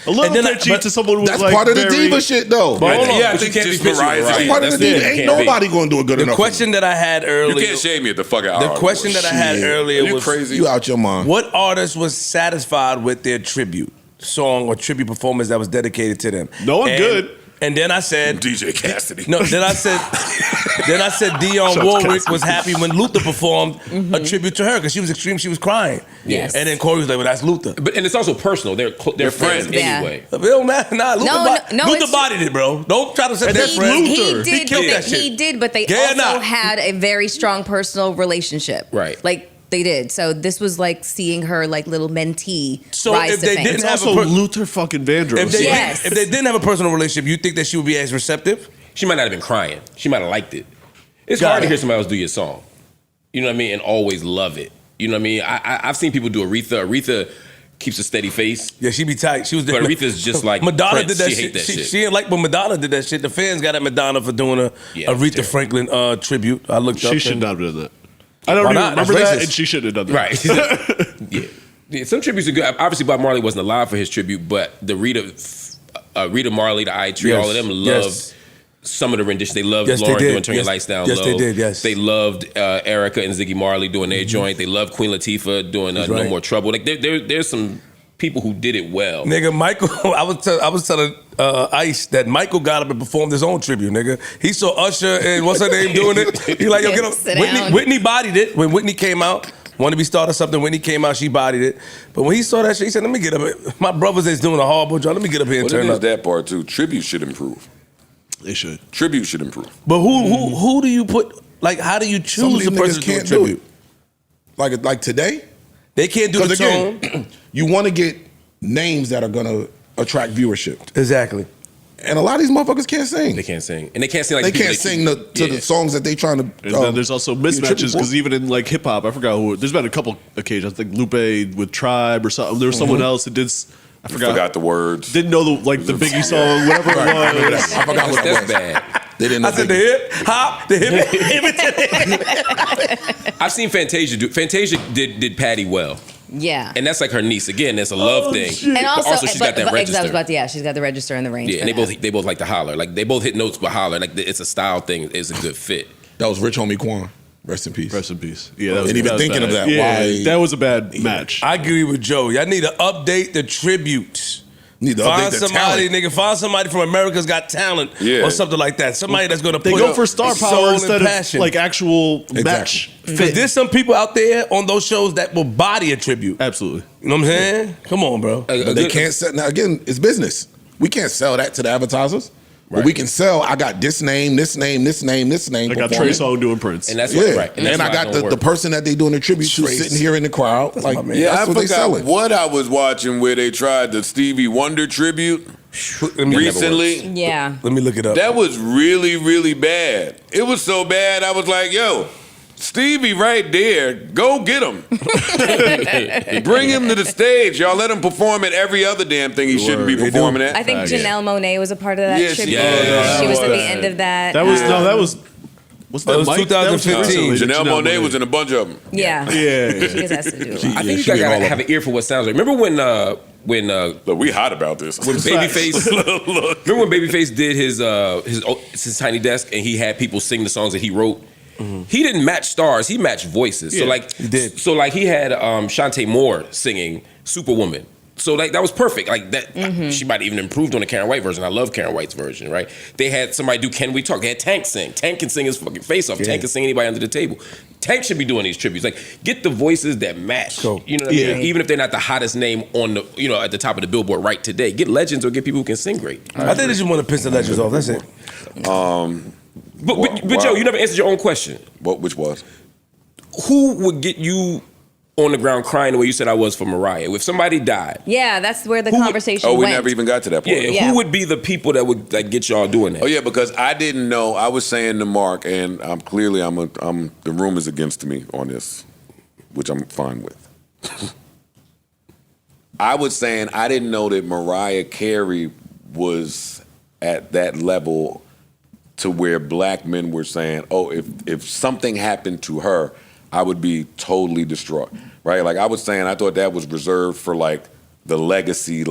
A little And then I- pitchy but to someone who was that's like part of the very- diva shit though. But hold on. Yeah, I But think you can't just be pitching Mariah's Mariah. That's part of the That's diva. it. Ain't Can't be. nobody gonna do it good The enough. question that I had You earlier. can't shame me at the fucking The hour. question that I had Shit. earlier Are you was crazy? You out your mind. what artist was satisfied with their tribute song or tribute performance that was dedicated to them? No one good. And then I said, DJ Cassidy. no. Then I said Dionne Warwick was happy when Luther performed a tribute to her because she was extreme. She was crying. Yes. And then Corey was like, "Well, that's Luther." But and it's also personal. They're friends friends. Yeah. anyway. It don't matter. Nah, Luther, No, Luther it's- bodied it, bro. Don't try to say And that that's friend. He Luther. did, He killed but that shit. he did, but they Gay or also not. had a very strong personal relationship. Right. Like they did. So this was like seeing her like little mentee So rise if to they fame. didn't It's have also a Luther fucking Vandross. If they, Yes. if they didn't have a personal relationship, you think that she would be as receptive? She might not have been crying. She might have liked it. It's Got hard it. to hear somebody else do your song. You know what I mean? And always love it. You know what I mean? I've seen people do Aretha. Aretha keeps a steady face. Yeah, she be tight. She was But Aretha's just like Madonna Prince. did that She shit. hate that she, shit. she didn't like when Madonna did that shit. The fans got at Madonna for doing a Yeah, Aretha terrible. Franklin tribute. I looked up. She should and- not have done that. I don't Why even not? That's remember that, racist. and she shouldn't have done that. Right. Yeah. Some tributes are good. Obviously, Bob Marley wasn't alive for his tribute, but the Rita Marley, the I Tree, Yes. all of them loved Yes. some of the renditions. They loved Yes, they Lauren did. doing Turn Your Yes. Lights Down Yes, Low. they did, yes. They loved Erica and Ziggy Marley doing their joint. They loved Queen Latifah doing No right. More Trouble. Like there's some people who did it well. Nigga, Michael, I was telling Ice that Michael got up and performed his own tribute, nigga. He saw Usher and what's her name doing it. He like, yo, get up. Sit down. Whitney bodied it. When Whitney came out, Wanted to Be Started something, Whitney came out, she bodied it. But when he saw that shit, he said, let me get up. My brothers is doing a horrible job. Let me get up here and Well, it turn is up. that part too. Tribute should improve. They should. Tribute should improve. But who do you put, like, how do you Some of choose these the person niggas to do a can't do tribute? it. Like today, They can't do the because tone. again, you want to get names that are gonna attract viewership, Exactly. and a lot of these motherfuckers can't sing. They can't sing, and they can't sing like They the people can't sing to Yeah. the songs that they trying to. And then there's also be a tribute mismatches for. because even in like hip hop, I forgot who. There's been a couple occasions. I think Lupe with Tribe or something. There was someone else that did. I Forgot the words. Didn't know the Biggie song, whatever it was. I forgot what it That's was. bad. They didn't know. I said the Biggie. hip hop, the hip. I've seen Fantasia do. Fantasia did Patty well, Yeah. and that's like her niece. Again, that's a love thing. And But also, she's got that I was register. about to, she's got the register and the range. Yeah, for and that. they both like to holler. Like they both hit notes but holler. Like it's a style thing. It's a good fit. That was Rich Homie Quan. Rest in peace. Rest in peace. Yeah, that was, Ain't even that was thinking of bad. that. Yeah, Why- that was a bad match. I agree with Joe. Y'all need to update the tributes. Need to Find update the somebody, talent. nigga. Find somebody from America's Got Talent Yeah. or something like that. Somebody that's gonna They put go up for star soul power and instead of passion. like actual match. Because there's some people out there on those shows that will body a tribute. Absolutely. You know what I'm saying? Come on, bro. But they can't sell. Now again, it's business. We can't sell that to the advertisers. But we can sell. I got this name, this name, this name, this name. I got Trey performing. Song doing Prince. And that's Yeah, what, right. and, that's I why it got don't the work. person that they doing the tribute to Trace. sitting here in the crowd. Like, my man. Yeah, that's I what they forgot selling. what I was watching where they tried the Stevie Wonder tribute. recently. Yeah. Let me look it up. That was really, really bad. It was so bad, I was like, yo, Stevie right there, go get him. Bring him to the stage. Y'all let him perform at every other damn thing he shouldn't be performing at. I think Janelle Monáe was a part of that Yeah, tribute. she She was at was. the end of that. That was no, that was. What's that? That was Mike? 2015. Janelle Monáe was in a bunch of them. Yeah. Yeah. She just has to do a lot. I think you gotta have an ear for what sounds right. Remember when Look, we hot about this. Babyface remember when Babyface did his Tiny Desk and he had people sing the songs that he wrote? He didn't match stars, he matched voices. So Yeah, like he did. So like he had Shantae Moore singing Superwoman. So like that was perfect. Like that she might have even improved on the Karen White version. I love Karen White's version, right? They had somebody do Can We Talk? They had Tank sing. Tank can sing his fucking face off. Tank can sing anybody under the table. Tank should be doing these tributes. Like get the voices that match. So, you know what I mean? Even if they're not the hottest name on the at the top of the Billboard right today. Get legends or get people who can sing great. I think they just want to piss the legends off. That's it. But Joe, you never answered your own question. Which was? Who would get you on the ground crying the way you said I was for Mariah? If somebody died, Yeah, that's where the Who would- conversation Oh, we went. never even got to that point. yeah, who would be the people that would like get y'all doing that? Oh yeah, because I didn't know. I was saying to Mark, and I'm the room is against me on this, which I'm fine with. I was saying I didn't know that Mariah Carey was at that level to where black men were saying, "Oh, if something happened to her, I would be totally distraught." Right? Like I was saying, I thought that was reserved for like the legacy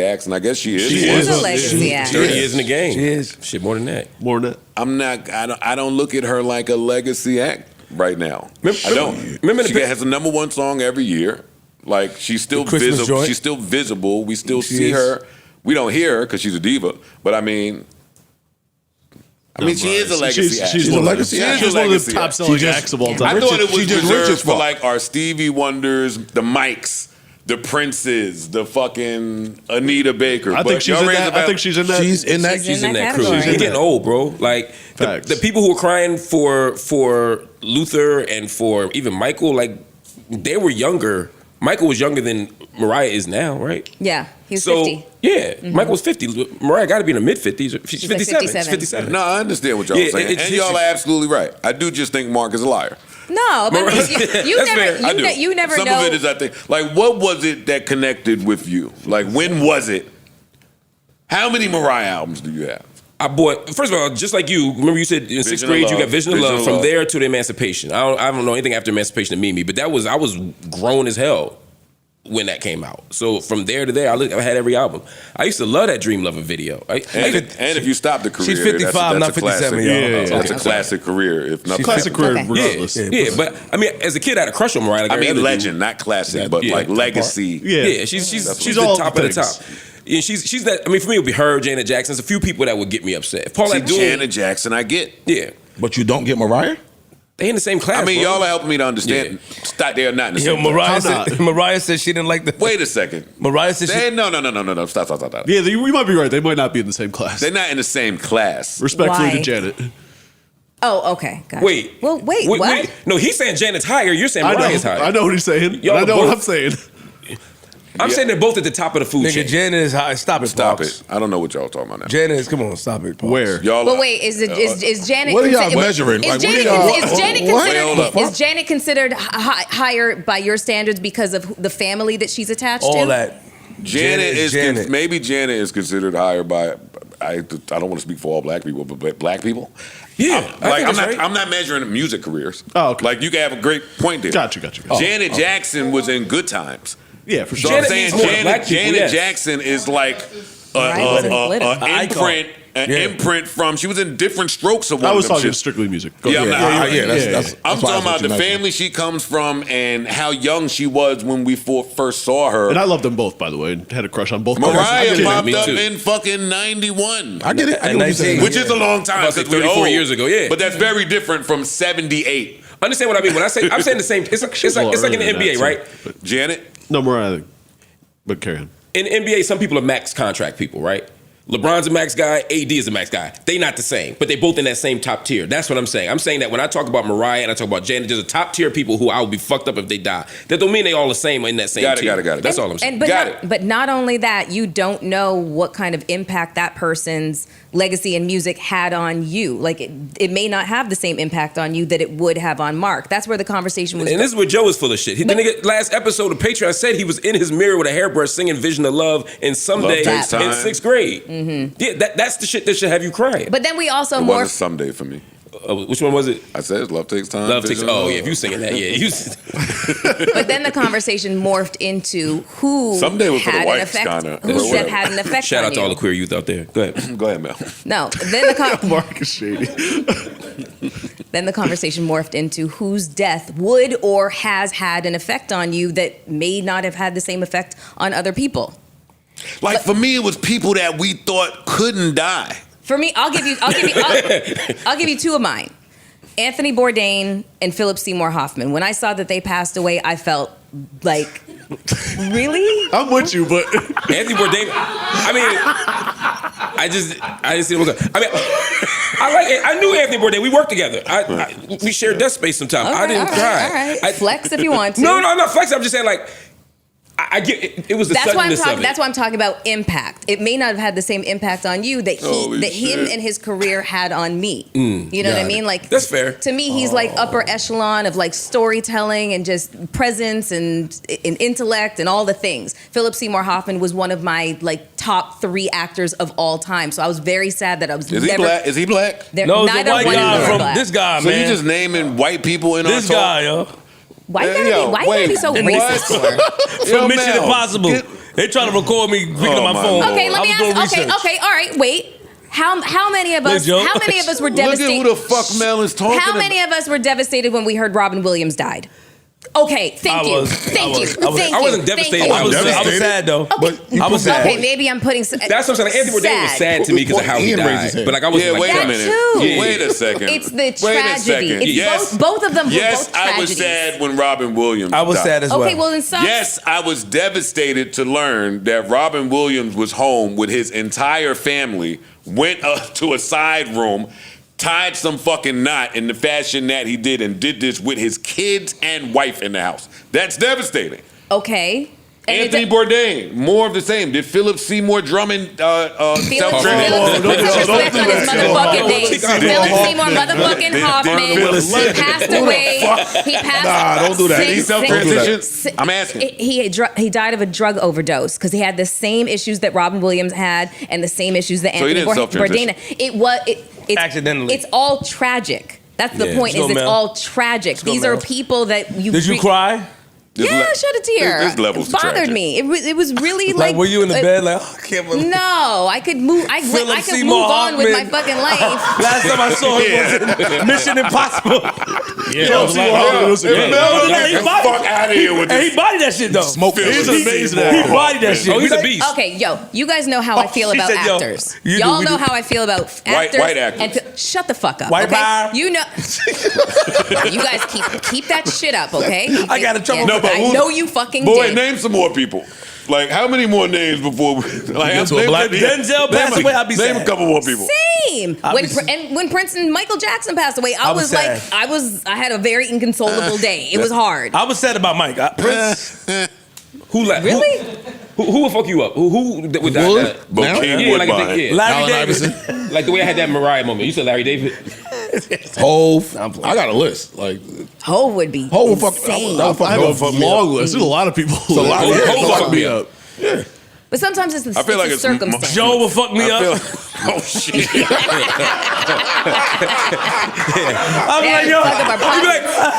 acts, and I guess she is. She is a legacy act. 30 years in the game. She is. Shit, more than that. More than that. I don't look at her like a legacy act right now. I don't. Remember She has a number one song every year. Like she's still The Christmas visible. joint. She's still visible. We still She see is. her. We don't hear her because she's a diva. But I mean, she is a legacy act. She's She's one a of legacy the- act. She's one of Legacy the top act. selling She just- acts of all I time. thought it She was just rich reserved as for fuck. like our Stevie Wonders, the Mikes, the Princes, the fucking Anita Baker. I think she's in that. I think she's in that. She's in that. She's in that crew. category. She's getting old, bro. Like Facts. the people who were crying for Luther and for even Michael, like they were younger. Michael was younger than Mariah is now, right? Yeah, he was So 50. yeah, Michael was 50. Mariah got to be in the mid 50s. She's like 57. 57. She's 57. No, I understand what y'all Yeah, are saying, it's- and y'all are absolutely right. I do just think Mark is a liar. No, but Mariah- you That's never, fair. I do. you never Some know. of it is, I think, like, what was it that connected with you? Like, when was it? How many Mariah albums do you have? I bought, first of all, just like you, remember you said in sixth Vision of grade you Love. got Vision of Vision Love. of From Love. there to the Emancipation. I don't know anything after Emancipation of Mimi, but I was grown as hell when that came out. So from there to there, I had every album. I used to love that Dream Lover video. And if you stop the career, She's 55, that's not a classic. 57, y'all. Yeah, That's okay. a classic career. If not Classic career, Okay. regardless. Yeah, but I mean, as a kid, I had a crush on Mariah. Like I every mean, other legend, dude. not classic, but Yeah. like legacy. Yeah. She's all the top of the things. top. Yeah, she's that. I mean, for me, it would be her, Janet Jackson. There's a few people that would get me upset. If Paul See, Abdul, Janet Jackson, I get. yeah, But you don't get Mariah? they in the same class. I mean, bro. y'all are helping me to understand. Stop, they are not in the Yo, same class. Mariah said she didn't like the. Wait a second. Mariah said she. No. Stop. Yeah, you might be right. They might not be in the same class. They're not in the same class. Respectfully Why? to Janet. Oh, okay. Gotcha. Wait. Well, wait. What? No, he's saying Janet's higher. You're saying Mariah's higher. I know what he's saying. Y'all I know both- what I'm saying. I'm saying they're both at the top of the food Nigga, chain. Janet is high. Stop it, Stop Pops. it. I don't know what y'all talking about now. Janet is. Come on, stop it. Pops. Where? Y'all. But wait, is Janet? What are y'all consi- measuring? Is Like, Janet, what are y'all- is Janet what? Wait, hold considered? up. Is Janet considered higher by your standards because of the family that she's attached to? All that. Janet is Janet. maybe Janet is considered higher by. I don't want to speak for all black people, but black people. Yeah, I Like think I'm that's not. right. I'm not measuring music careers. Oh, okay. Like you can have a great point there. Got you. Janet Jackson was in Good Times. Yeah, for So sure. I'm Janet saying needs more black people, Janet yes. Jackson is like Right, wasn't political. an imprint from. She was in Different Strokes of one I was of them talking shits. strictly music. Go Yeah, ahead. I'm not- That's I'm why I talking about what you the mentioned. family she comes from and how young she was when we first saw her. And I love them both, by the way. And had a crush on both. I Mariah get it. popped me up too. in fucking 91. I get it. I get what you're saying. Which is a long time. I was about to say 'cause we 34 old. years ago, yeah. But that's very different from 78. Understand what I mean? When I say I'm saying the same. It's like in the NBA, right? Janet? No, Mariah. But carry on. In the NBA, some people are max contract people, right? LeBron's a max guy, AD is a max guy. They not the same, but they both in that same top tier. That's what I'm saying. I'm saying that when I talk about Mariah and I talk about Janet, there's a top tier of people who I would be fucked up if they die. That don't mean they all the same in that same tier. Got it. That's all I'm saying. But not only that, you don't know what kind of impact that person's legacy and music had on you. Like it may not have the same impact on you that it would have on Mark. That's where the conversation was. And this is where Joe is full of shit. The nigga last episode of Patreon said he was in his mirror with a hairbrush singing "Vision of Love" and Someday in 6th grade. Mm-hmm. Yeah, that's the shit that should have you crying. But then we also It wasn't Someday for me. Which one was it? I said Love Takes Time. Love Takes. Oh yeah, if you singing that, yeah. But then the conversation morphed into who Someday was for the had an whites, effect. kinda. Who said had an effect Shout on out to you. all the queer youth out there. Go ahead. Go ahead, Mel. No, then the Mark is shady. then the conversation morphed into whose death would or has had an effect on you that may not have had the same effect on other people. Like for me, it was people that we thought couldn't die. For me, I'll give you two of mine. Anthony Bourdain and Philip Seymour Hoffman. When I saw that they passed away, I felt like, really? I'm with you, but Anthony Bourdain. I mean, I didn't see him. I mean, I knew Anthony Bourdain. We worked together. We shared desk space sometimes. I didn't cry. All right. Flex if you want to. No, I'm not flexing. I'm just saying, like, I get it. It was the suddenness of it. That's why I'm talking about impact. It may not have had the same impact on you that him and his career had on me. You know what I mean? Like that's fair. To me, he's like upper echelon of like storytelling and just presence and intellect and all the things. Philip Seymour Hoffman was one of my like top 3 actors of all time. So I was very sad that I was Is he black? Is he black? No, it's a white guy from this guy, So man. you just naming white people in this our talk? guy, yo. Why you gotta be so racist for? From Mission Impossible. They trying to record me picking up my phone. Okay, let me ask. Okay, all right, wait. How many of us? How many of us were devastated? Look at who the fuck Mel is talking How many of us were devastated when we heard Robin Williams died? Okay, thank you. I wasn't devastated. I was sad though. Okay. I was sad. Okay, maybe I'm putting. That's what I'm saying. Like, Anthony Bourdain was sad to me because of how he died. But like I wasn't like, wait a minute. Too. Wait a second. It's the tragedy. It's both of them. Yes, both tragedies. I was sad when Robin Williams I was died. sad as well. Okay, well in some. Yes, I was devastated to learn that Robin Williams was home with his entire family, went to a side room, tied some fucking knot in the fashion that he did, and did this with his kids and wife in the house. That's devastating. Okay. Anthony Bourdain, more of the same. Did Philip Seymour Drummond self-translate? Don't disrespect on his motherfucking name. Philip Seymour motherfucking Hoffman. He passed away. He passed. Nah, don't do that. He self-transitioned. I'm asking. He died of a drug overdose because he had the same issues that Robin Williams had and the same issues that Anthony Bourdain. It's accidentally. It's all tragic. That's the point. Is it's all tragic. These are people that you. Did you cry? Yeah, I shed a tear. There's levels it bothered tragic. me. It was really like. Were you in the bed like, oh, I can't believe it. No, I could move. I could move on with my fucking life. Last time I saw him was in Mission Impossible. Yeah, Fuck out of here with this. He bodied that shit though. He's amazing. He bodied that shit. Oh, he's a beast. Okay, yo, you guys know how I feel she about said, yo, actors. you do, Y'all we know do. how I feel about actors. White actors. And shut the fuck up. White okay? power. You know. You guys keep that shit up, okay? I got in trouble. Yeah, No, but I know you fucking Boy, did. name some more people. Like, how many more names before we... Like, Denzel passed away, I'd be Name sad. a couple more people. Same. When Prince and Michael Jackson passed away, I was like, sad. I had a very inconsolable day. It was hard. I was sad about Mike. Prince. Who left? Really? Who would fuck you up? Who would Wood? But King Yeah, like Woodbine. yeah. Larry Allen Davis. Iverson. Like the way I had that Mariah moment. You said Larry David. Hove. I got a list. Like Hove would be Hove would fuck. insane. I would fuck I have Hove a fuck me up. long list. There's a lot of people. a lot of Who people. fuck me up. But sometimes it's the, I feel like it's it's the circumstance. Joe will fuck me up. Oh, shit. I'm like, yo,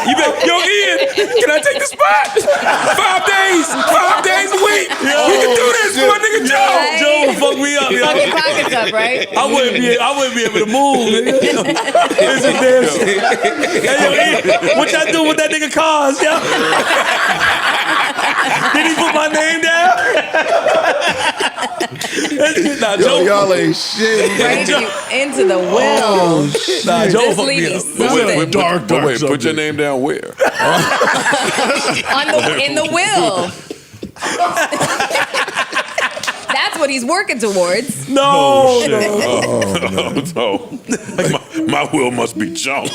you be like, yo, Ian, can I take the spot? 5 days a week. We can do this for my nigga Joe. Right. Joe will fuck me up, Fuck your yo. pockets up, right? I wouldn't be able to move. Nigga. It's a damn shit. Hey, yo, Ian, what y'all do with that nigga cars, yo? Did he put my name down? Nah, Yo, Joe, y'all ain't shit. Right into the well. nah, Joe This fuck me lady up. something. Dark. But wait, put your subject. name down where? In the will. That's what he's working towards. No. No. My will must be jumped.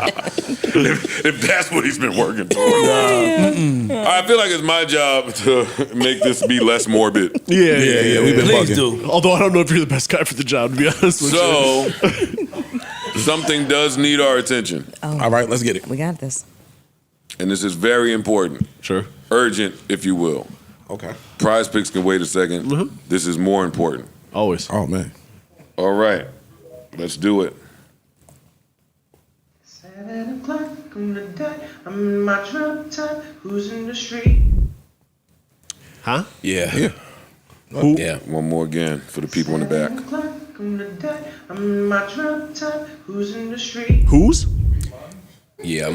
if that's what he's been working toward. I feel like it's my job to make this be less morbid. Yeah. We've been Please bugging. do. Although I don't know if you're the best guy for the job, to be honest with you. So, something does need our attention. All right, let's get it. We got this. And this is very important. Sure. Urgent, if you will. Okay. Prize picks can wait a second. This is more important. Always. Oh man. All right. Let's do it. 7 o'clock on the dot. I'm in my drop top. Who's in the street? Huh? Yeah. Yeah. Yeah. One more again for the people in the back. 7 o'clock on the dot. I'm in my drop top. Who's in the street? Who's? Yeah.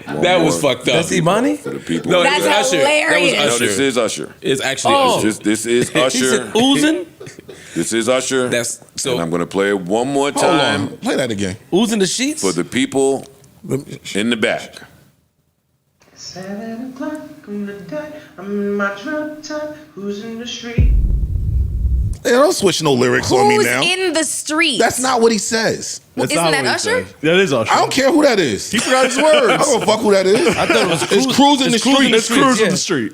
One That more was fucked up. That's Imani? for the people. No, in the That's back. Usher. hilarious. That No, was this Usher. is Usher. It's actually Oh. Usher. This is He Usher. said oozing? This is Usher. That's so. And I'm going to play it one more Hold time on. Play that again. Oozing the sheets? for the people in the back. 7 o'clock on the dot. I'm in my drop top. Who's in the street? Hey, don't switch no lyrics on me Who's now. in the street? That's not what he says. Well, That's isn't not that what he Usher? said. That is Usher. I don't care who that is. He forgot his I words. don't give a fuck who that is. I thought it was It's cruising the street. It's cruising yeah. the street.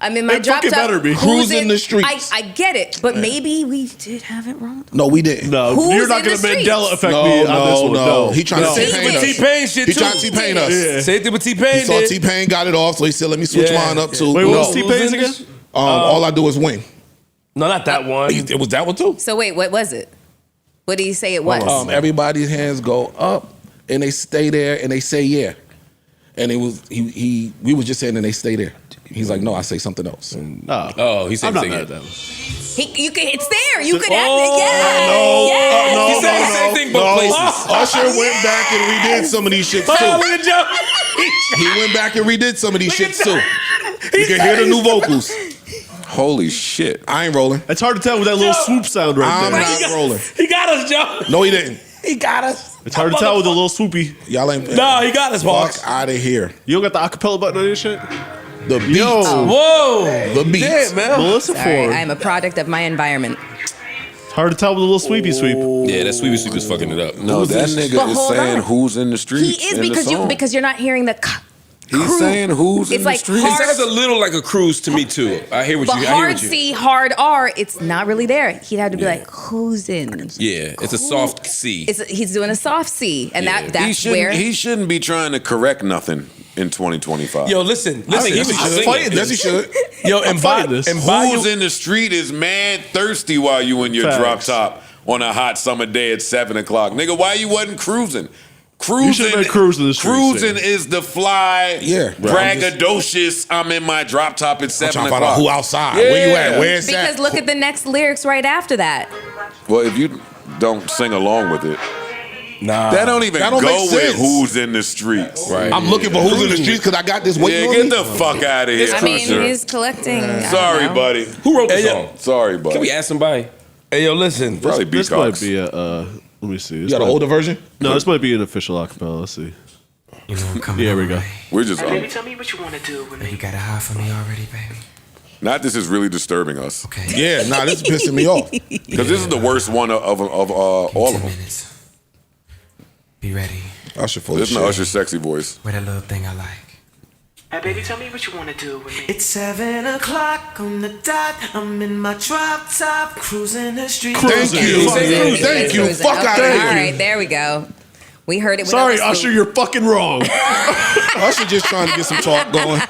I'm in my It drop fucking top. better be. Who's Cruising the streets. I get it, but maybe we did have it wrong. No, we didn't. No, Who's you're not in going the to Mandela streets? affect No, me on this one. no. He trying to Same T-Pain with us. T-Pain shit He too. trying to T-Pain us. Yeah. Same thing with He T-Pain saw did. T-Pain got it off, so he said, let me switch Yeah. mine up too. Wait, what was No. T-Pain's again? All I do is win. No, not that one. It was that one too. So wait, what was it? What did he say it was? Everybody's hands go up and they stay there and they say yeah. And it was we was just saying and they stay there. He's like, no, I say something else. Oh, he said I'm not sing mad it. at that one. It's there. You could have No, He said the same thing both places. Usher went back and redid some of these shits Oh, too. look at Joe. He went back and redid some of these shits too. You can hear the new vocals. Holy shit. I ain't rolling. It's hard to tell with that little swoop sound right I'm there. not rolling. He got us, Joe. No, he didn't. He got us. It's hard to tell with the little swoopy. Y'all ain't. No, he got us, Fuck Hawks. out of here. You don't got the acapella button on your shit? The beats. Whoa. The beats. Damn, man. Melissa Sorry, Ford. I'm a product of my environment. It's hard to tell with a little sweepy sweep. Yeah, that sweepy sweep is fucking it up. No, that nigga But is hold saying on. who's in the streets. He is in the because song. because you're not hearing the. He's saying who's in It's the like streets. It hard- sounds a little like a cruise to me too. I hear what But you. I hear hard what you. C, hard R, it's not really there. He'd have to be like, who's in? Yeah, it's a soft C. He's doing a soft C, and Yeah. that's where. He shouldn't be trying to correct nothing in 2025. Yo, listen. I think he Listen. was just Fight singing. it. Yes, he should. Yo, and by fighting this. Who's in the street is mad thirsty while you in your Facts. drop top on a hot summer day at 7 o'clock. Nigga, why you wasn't cruising? You should've been cruising the streets, Cruising yeah. is the fly, Yeah, bro, braggadocious. I'm in my drop top at 7 Trying to find o'clock. out who outside. Where you at? Yeah. Where's because that? look at the next lyrics right after that. Well, if you don't sing along with it, Nah. that don't even That don't go make with sense. who's in the streets. Right. I'm looking for who's in the streets because I got this Yeah, waiting on get me. the fuck out of here. I mean, Cruiser. he's collecting. I don't Sorry, know. buddy. Who wrote the Hey, yo. song? Sorry, buddy. Can we ask somebody? Hey, yo, listen. Probably This Beatcox. might be a. Let me see. You got an older version? No, this might be an official acapella. Let's see. You know I'm coming. Yeah, here we go. We're just Baby, tell me what you want to do with You me. got a high for me already, baby. not. This is really disturbing us Okay. Yeah, nah, this is pissing me off. because this is the worst one of all of 10 them. minutes. Be ready. Usher full This of is shit. Usher's sexy voice. With that little thing I like. Hey, baby, tell me what you want to do with me. It's 7 o'clock on the dot. I'm in my drop top, cruising the street. Thank you. Thank you. Cruising. Fuck Okay, out of all here. right, there we go. We heard it. Sorry, without the Usher, swoop. you're fucking wrong. Usher just trying to get some talk going.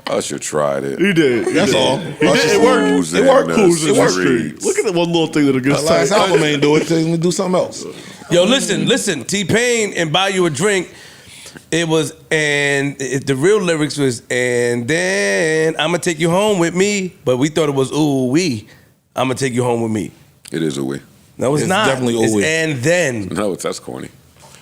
Usher tried it. You did. That's all. It worked. Who's It in worked. the Who's in the streets? street? Look at the one little thing that a good Last time. album ain't do it. So let me do something else. Yo, listen. T-Pain and Buy You a Drink. It was, the real lyrics was, and then I'ma take you home with me. But we thought it was, ooh, I'ma take you home with me. It is a way. No, it's not. definitely It's ooh wee. and then. No, that's corny.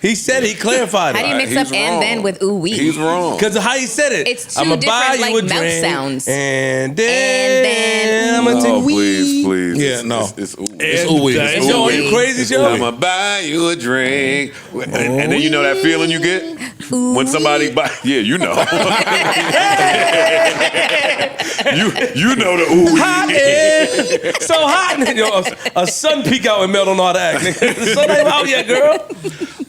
He said he clarified How do you it. mix He's up and wrong. then with ooh wee? He's wrong. Because of how he said it. It's two I'ma different, buy you like, a mouth drink, sounds. And then And then I'ma take Oh, wee. please. Yeah, no. It's ooh. It's ooh wee. And- Yo, are you crazy, Joe? I'ma buy you a drink. And then you know that feeling you get? When somebody buy, yeah, you know. you know the ooh. Hot in. So hot. Yo, a sun peek out and Mel don't know how to act. The sun ain't out yet, girl.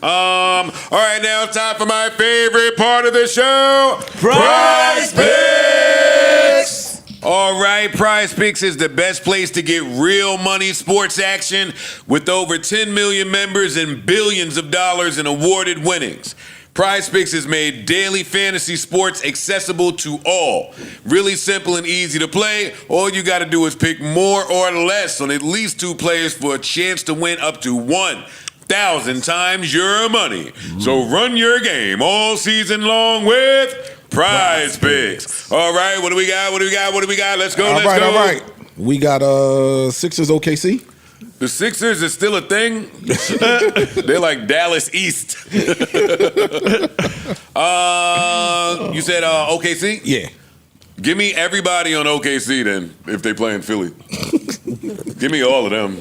All right, now it's time for my favorite part of the show. Prize Picks. All right, Prize Picks is the best place to get real money sports action with over 10 million members and billions of dollars in awarded winnings. Prize Picks has made daily fantasy sports accessible to all. Really simple and easy to play. All you got to do is pick more or less on at least 2 players for a chance to win up to 1,000 times your money. So run your game all season long with Prize Picks. All right, what do we got? Let's go, All right. We got Sixers OKC. The Sixers is still a thing. They're like Dallas East. You said OKC? Yeah. Give me everybody on OKC then, if they play in Philly. Give me all of them.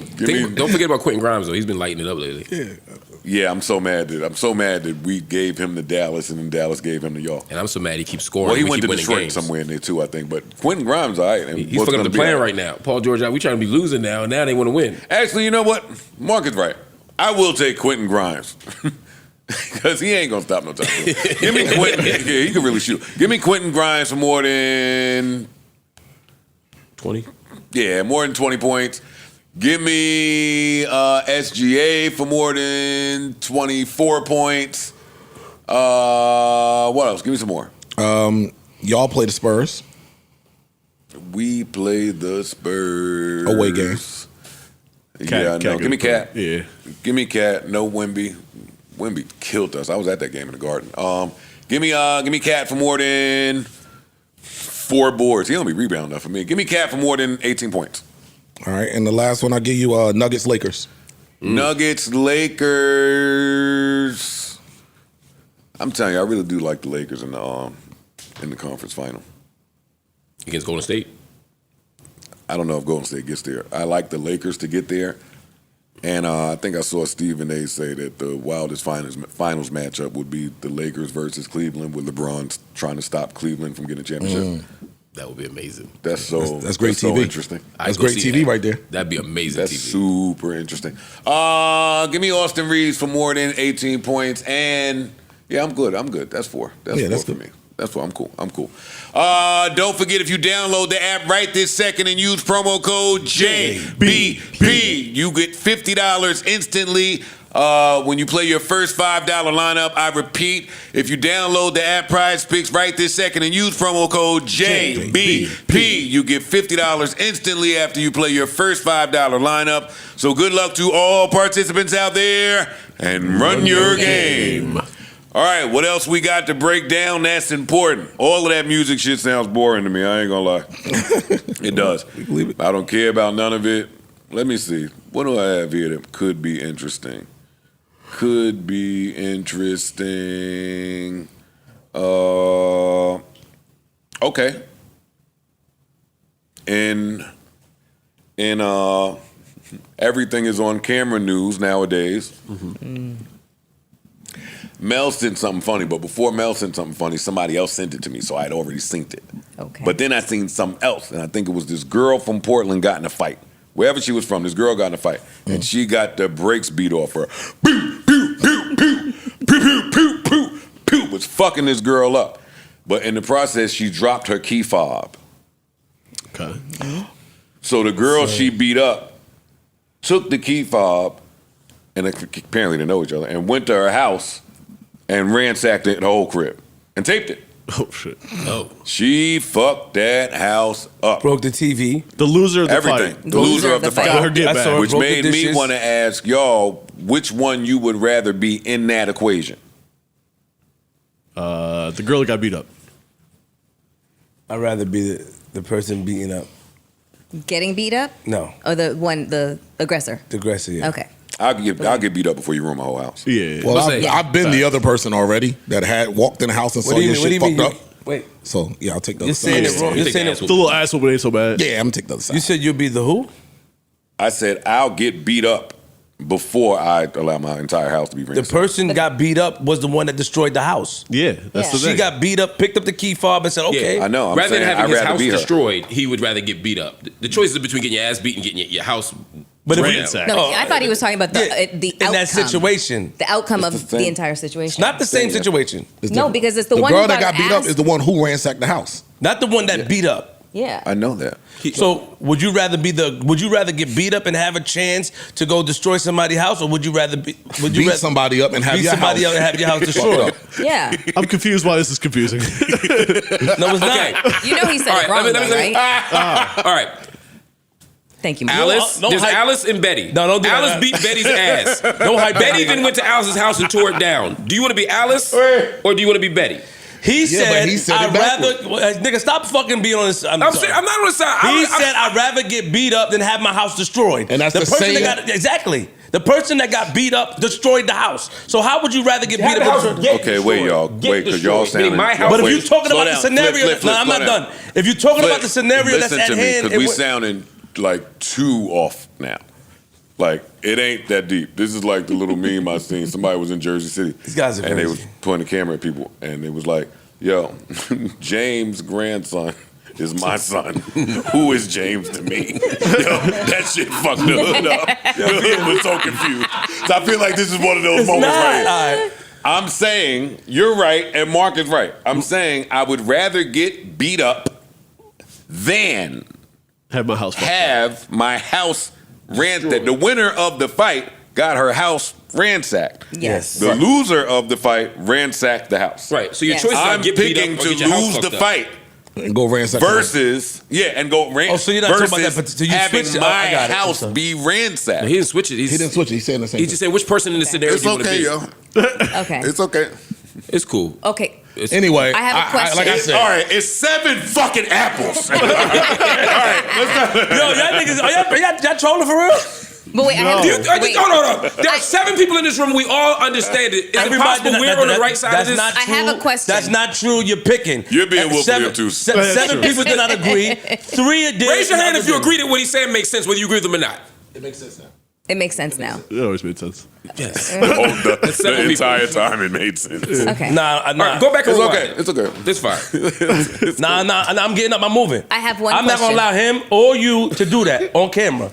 Don't forget about Quentin Grimes though. He's been lighting it up lately. Yeah, I'm so mad that we gave him to Dallas and then Dallas gave him to y'all. And I'm so mad he keeps scoring. Well, he went to winning Detroit games. somewhere in there too, I think. But Quentin Grimes, all right. He's fucking up the plan right now. Paul George, we trying to be losing now, and now they want to win. Actually, you know what? Mark is right. I will take Quentin Grimes. Because he ain't going to stop no time. Give me Quentin. Yeah, he can really shoot. Give me Quentin Grimes for more than 20. Yeah, more than 20 points. Give me SGA for more than 24 points. What else? Give me some more. Y'all play the Spurs. We play the Spurs. Away game. Cat, no. Give me Cat. Yeah. Give me Cat. No Wemby. Wemby killed us. I was at that game in the Garden. Give me Cat for more than 4 boards. He don't be rebounding enough for me. Give me Cat for more than 18 points. All right, and the last one I'll give you Nuggets Lakers. Nuggets Lakers. I'm telling you, I really do like the Lakers in the conference final. Against Golden State? I don't know if Golden State gets there. I like the Lakers to get there. And I think I saw Stephen A. say that the wildest finals matchup would be the Lakers versus Cleveland, with LeBron trying to stop Cleveland from getting a championship. That would be amazing. That's great TV. So interesting. That's great TV right there. That'd be amazing. That's TV. super interesting. Give me Austin Reeves for more than 18 points. And yeah, I'm good. That's 4. That's 4 for me. That's 4. I'm cool. Don't forget, if you download the app right this second and use promo code JBP, you get $50 instantly. When you play your first $5 lineup. I repeat, if you download the app Prize Picks right this second and use promo code JBP, you get $50 instantly after you play your first $5 lineup. So good luck to all participants out there, and run your game. All right, what else we got to break down that's important? All of that music shit sounds boring to me, I ain't gonna lie. It does. I don't care about none of it. Let me see. What do I have here that could be interesting? Okay. In everything is on camera news nowadays. Mm-hmm. Mel sent something funny, but before Mel sent something funny, somebody else sent it to me, so I'd already synced it. Okay. But then I seen something else, and I think it was this girl from Portland got in a fight. Wherever she was from, this girl got in a fight, and she got the brakes beat off her. Pew, pew, pew, pew, pew, pew, pew, pew, pew, was fucking this girl up. But in the process, she dropped her key fob. Okay. So the girl she beat up took the key fob, and apparently they know each other, and went to her house and ransacked the whole crib and taped it. Oh, shit. Oh. She fucked that house up. Broke the TV. The loser of the Everything. fight. The loser of the fight. Got her get back. Which made me want to ask y'all which one you would rather be in that equation. The girl that got beat up. I'd rather be the person beating up. Getting beat up? No. Or the aggressor? The aggressor, yeah. Okay. I'll get beat up before you ruin my whole house. Yeah. Well, I've been the other person already that had walked in the house and saw your shit fucked up. Wait. So, yeah, I'll take the You're other side. saying it wrong. You're saying it. The little ass whooping ain't so bad. Yeah, I'm going to take the other side. You said you'll be the who? I said I'll get beat up before I allow my entire house to be The ransacked. person got beat up was the one that destroyed the house. Yeah, that's the She thing. got beat up, picked up the key fob, and said, "Okay." Yeah. I know. I'm rather saying than having I'd his rather house be her. destroyed, he would rather get beat up. The choice is between getting your ass beat and getting your house But if we- ransacked. No, I thought he was talking about the in outcome. that situation, The outcome It's of the same. the entire situation. not the same situation. It's No, different. because it's the one girl who that got got beat up asked- is the one who ransacked the house. Not the one that beat up. Yeah. I know that. So would you rather get beat up and have a chance to go destroy somebody's house, or would you rather beat somebody up and have beat your somebody house up and have your house destroyed? Yeah. I'm confused why this is confusing. No, it's not. You know he said All it right, wrong, let me- though, right? All right, Thank you, Mike. Alice. No, There's hype. Alice and Betty. No, don't do Alice that. beat Betty's ass. No hype. Betty then went to Alice's house and tore it down. Do you want to be Alice or do you want to be Betty? He Yeah, said, but he said it I'd rather, nigga, stop fucking being on this. I'm sorry. I'm not on the side. He said, I'd rather get beat up than have my house destroyed. And that's the person same- that got, exactly. The person that got beat up destroyed the house. So how would you rather get beat up? Okay, wait, y'all. Wait, because y'all sounding. my house. But if wait, you're talking slow about the down. scenario, Flip, no, I'm slow not down. done. If you're talking Flip, about the scenario that's listen at to me, hand, because we sounding like too off now. Like, it ain't that deep. This is like the little meme I seen. Somebody was in Jersey City. These guys are and they crazy. was pointing the camera at people, and it was like, yo, James' grandson is my son. Who is James to me? Yo, that shit fucked the hood up. The hood was so confused. So I feel like this is one of those moments right here. I'm saying, you're right, and Mark is right. I'm saying I would rather get beat up than Have my house. have my house ransacked. The winner of the fight got her house ransacked. Yes. The loser of the fight ransacked the house. Right. So your Yes. choice is I'm get beat picking up or to get your house lose the fucked up. fight and go ransack versus and go ransack. Oh, so you're not talking about that, versus but you having switched it. my Oh, I got it. house Okay. be ransacked. He didn't switch it. He didn't switch it. He's saying the same He thing. just said which person in the scenario It's do you want to okay, be. yo. Okay. It's okay. It's cool. Okay. Anyway, I have a question. like I said, All right, it's 7 fucking apples. All right, let's not. Yo, y'all niggas, y'all trolling for real? But wait, I have wait. No. There are 7 people in this room. We all understand it. Is it possible we're on the right side of this? Not I true. have a question. That's not true. You're picking. You're being willfully Seven- obtuse. Seven people did not agree. 3 did. Raise your hand if you agree. agree that what he's saying makes sense, whether you agree with him or not. it makes sense now. It makes sense now. It always made sense. Yes. The seven entire time it made sense. Okay. Nah. All right, go back and It's rewind okay. it. It's okay. This fine. Nah, I'm getting up. I'm moving. I have one I'm not question. gonna allow him or you to do that on camera.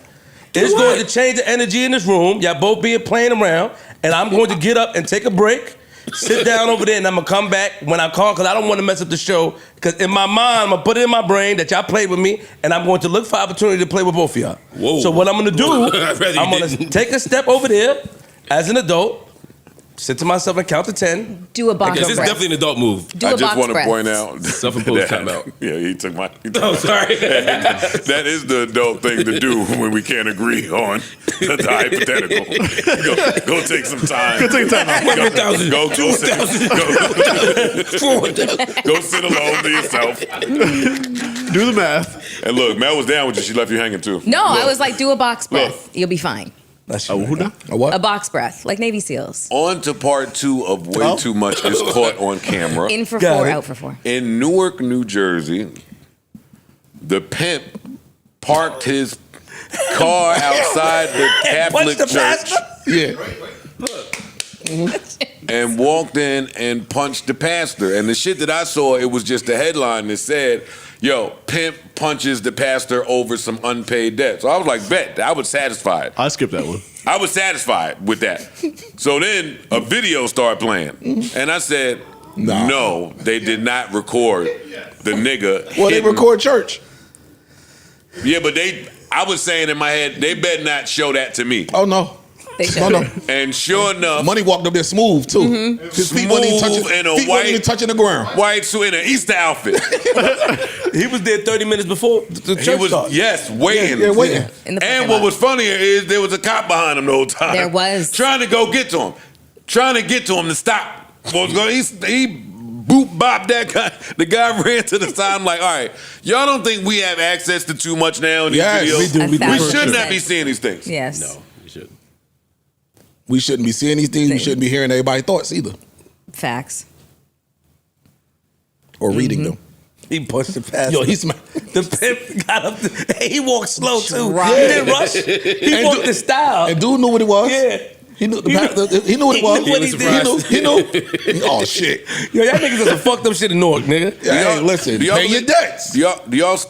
It's going to change the energy in this room. Y'all both being playing around, and I'm going to get up and take a break, sit down over there, and I'm gonna come back when I call because I don't want to mess up the show. Because in my mind, I'm gonna put it in my brain that y'all played with me, and I'm going to look for opportunity to play with both of y'all. Whoa. So what I'm gonna do, I'd rather you I'm gonna didn't. take a step over there as an adult, sit to myself and count to 10. Do a box This is breath. definitely an adult move. Do I a just box want to breath. point out Self-imposed that- timeout. Yeah, he took my. Oh, sorry. That is the adult thing to do when we can't agree on the hypothetical. Go take some time. Go take time. Go sit alone to yourself. Do the math. And look, Mel was down with you. She left you hanging too. No, I was like, do a box breath. You'll be fine. Who now? A what? A box breath, like Navy SEALs. On to part 2 of Way Too Much is caught on camera. In for Got 4, it. out for 4. In Newark, New Jersey, the pimp parked his car outside the Catholic Punch the church pastor. Yeah. and walked in and punched the pastor. And the shit that I saw, it was just a headline that said, yo, pimp punches the pastor over some unpaid debt. So I was like, bet, I was satisfied. I skipped that one. I was satisfied with that. So then a video started playing. And I said, Nah. no, they did not record the nigga. Well, they hitting- record church. Yeah, but I was saying in my head, they better not show that to me. Oh no. They No, should. no. And sure enough, Money walked up there smooth too. His feet wasn't even touching. Smooth in a feet wasn't even touching the ground. white suit in an Easter outfit. He was there 30 minutes before the He church was, started. yes, waiting. Yeah, waiting. In the And parking what lot. was funnier is there was a cop behind him the whole time. There was. Trying to go get to him. Trying to get to him to stop. What was going, he boop bop that guy. The guy ran to the side. I'm like, all right, y'all don't think we have access to too much now in these Yes, videos? we do. We do. 1,000%. We should not be seeing these things. Yes. No, you should. We shouldn't be seeing these things. We shouldn't be hearing everybody's thoughts either, Facts. or reading them. He punched the pastor. Yo, he smacked. The pimp got up. He walked slow too. Right. He didn't rush. He walked in style. And dude knew what it was. Yeah. He knew he knew what it was. He knew what he did. He knew. Oh shit. Yo, y'all niggas done some fucked up shit in Newark, nigga. Yeah, hey, listen, pay your debts.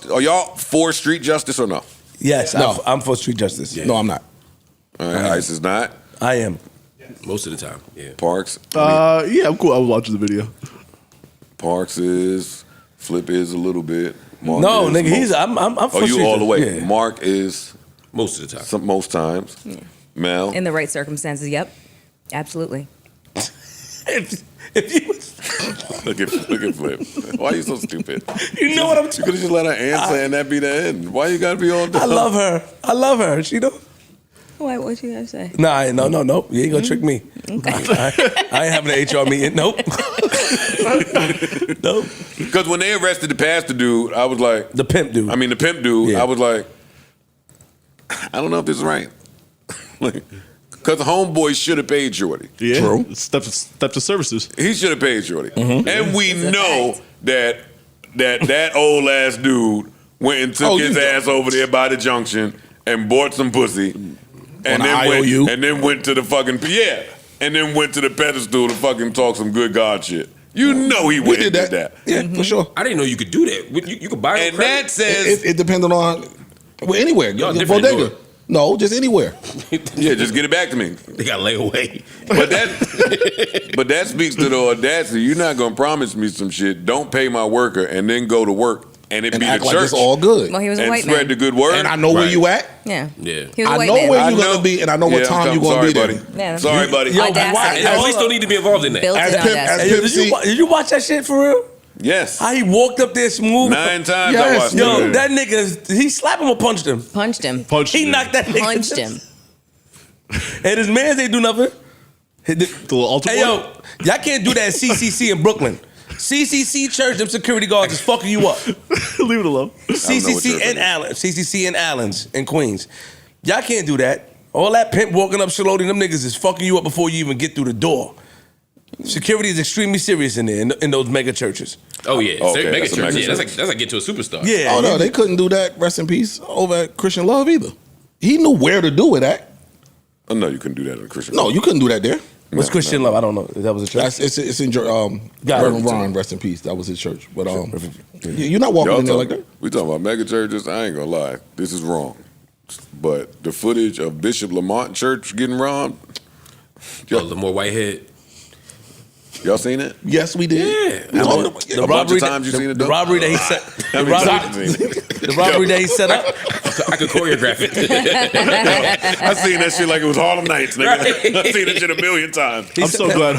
Are y'all for street justice or no? Yes, No. I'm for street justice. No, I'm not. All right, Ice is not. I am. Most of the time, yeah. Parks. Yeah, I'm cool. I was watching the video. Parks is. Flip is a little bit. Mark No, is nigga, most. he's. I'm for Oh, you street all the way. justice. Yeah. Mark is Most of the time. most times. Mel. In the right circumstances, yep. Absolutely. If you was, Look at Flip. Why are you so stupid? you know what I'm You talking could have just let her answer and that be the end. Why you gotta be all dumb? I love her. She know. Wait, what you gotta say? Nah, no. You ain't gonna trick me. I ain't having an HR meeting. Nope. Nope. Because when they arrested the pastor dude, I was like, The pimp dude. I mean the pimp dude, Yeah. I was like, I don't know if this is right. Because homeboy should have paid Shorty. Yeah. True. Steps of services. He should have paid Shorty. Mm-hmm. And we That's a know fact. that old ass dude went and took Oh, his you know. ass over there by the junction and bought some pussy. And On then the went IOU? and then went to the fucking and then went to the pedestal to fucking talk some good God shit. You know he went and did that. Yeah, for sure. I didn't know you could do that. You could buy And credit. that says It depended on anywhere. Y'all different in Bodega. Newark. No, just anywhere. yeah, just get it back to me. They got layaway. But that speaks to the audacity. You're not gonna promise me some shit. Don't pay my worker and then go to work and it And be act the like church it's all good. Well, he was a and white spread man. the good word. And I know where Right. you at. Yeah. Yeah. He was a I white know man. where I you're know. gonna be, and I know what Yeah, time I'm you're gonna sorry, be buddy. there. Yeah. Sorry, buddy. Yo, Audacity. And police don't need to be involved in that. Built As in pimp- audacity. as Hey, pimp- did you watch that shit for real? Yes. How he walked up there smooth? 9 times I Yes. watched Yo, it. that nigga, he slapped him or punched him? Punched him. He knocked that nigga. Punched him. And his mans ain't do nothing. The little altar Hey, boy? yo, y'all can't do that at CCC in Brooklyn. CCC Church, them security guards is fucking you up. Leave it alone. CCC church and it is. Allen, CCC and Allen's in Queens. Y'all can't do that. All that pimp walking up Shaloti, them niggas is fucking you up before you even get through the door. Security is extremely serious in there, in those mega churches. Oh yeah, Okay, mega that's a church. mega Yeah, church. that's like get to a superstar. Yeah. Oh no, they couldn't do that. Rest in peace over at Christian Love either. He knew where to do it at. Oh, no, you couldn't do that in a Christian. No, you couldn't do that there. What's Christian Love? I don't know. That was a church. It's in Got it. Reverend Ron, rest in peace. That was his church. But you're not walking Y'all in there like that. we talking about mega churches. I ain't gonna lie, this is wrong. But the footage of Bishop Lamont Church getting robbed, Yo, Lamar Whitehead. y'all seen it? Yes, we did. Yeah. The A bunch of times you seen it, the though? robbery that he set. How The many robbery, times you seen it? the robbery that he set up. I could choreograph it. I seen that shit like it was Harlem Nights, nigga. Right. I seen that shit a million times. I'm so glad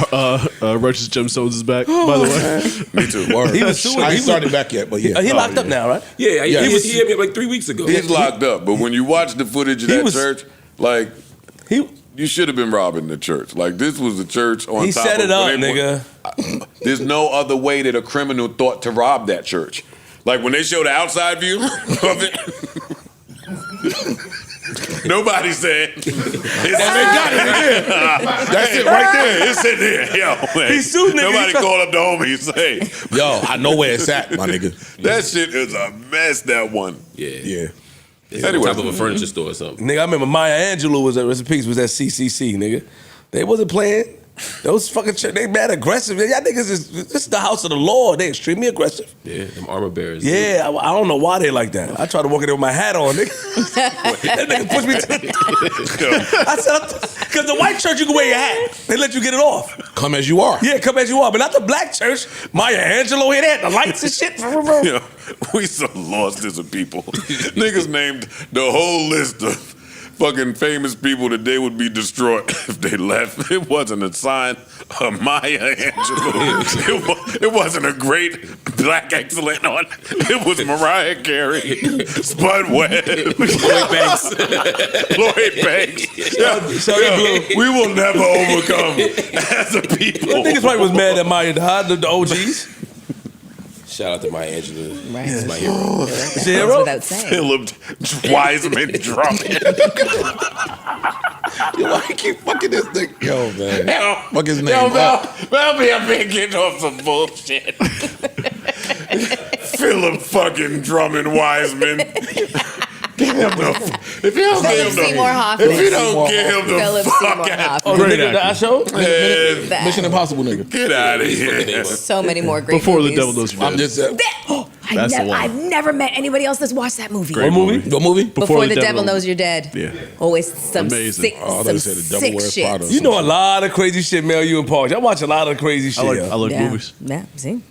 Righteous Gemstones is back, by the way. Me too. Word. He was suing. I He ain't started back yet, but yeah. He locked up now, right? Yeah, Yes. he hit me up like 3 weeks ago. He's locked up, but when you watch the footage of He that was- church, like He you should have been robbing the church. Like this was the church on he top set of it up, when they- nigga. There's no other way that a criminal thought to rob that church. Like when they show the outside view of it. Nobody said. They got it again. That's it right there. It's in there. Yo, man. He sued niggas. Nobody He try- called up the homies. Say, Yo, I know where it's at, my nigga. that shit is a mess. That one. Yeah. Yeah. It's Anyway. on top of a furniture store or something. Nigga, I remember Maya Angelou was at rest in peace, was at CCC, nigga. They wasn't playing. Those fucking they mad aggressive. Y'all niggas this is the house of the Lord. They extremely aggressive. Yeah, them armor bearers. Yeah, I don't know why they like that. I tried to walk in there with my hat on, nigga. That nigga pushed me to the I said, because the white church, you can wear your hat. They let you get it off. Come as you are. Yeah, come as you are. But not the black church. Maya Angelou here, they had the lights and shit. Yo, we so lost as a people. Niggas named the whole list of fucking famous people that they would be destroyed if they left. It wasn't a sign of Maya Angelou. It wasn't a great black excellent on. It was Mariah Carey, Spud Webb, Lloyd Banks. Lloyd Banks. So they blew. We will never overcome as a people. I think it's probably was mad that Maya died, the OGs. Shout out to Maya Angelou. Right. He's my hero. Is he a hero? Without saying. Philip Wiseman drumming. Yo, why you keep fucking this thing? Yo, man. Yo, Fuck his name. Yo, Mel be up here getting off some bullshit. Philip fucking Drummond Wiseman. Give him the. If you don't Philip give him the. Seymour Hoffman. If you don't give him the Philip fuck Seymour out. Hoffman. Oh, the nigga that I showed? Man, Mission Impossible nigga. get out of here. So many more great Before movies. the devil knows you're I'm dead. just That's the one. I've never met anybody else that's watched that movie. Great movie. what movie? Before the devil knows you're dead. Yeah. Always some Amazing. sick, Oh, I thought some you said the devil sick wears shit. Prada. You know a lot of crazy shit, Mel, you and Paul. Y'all watch a lot of crazy shit. I yo. like Yeah. movies. Yeah, see?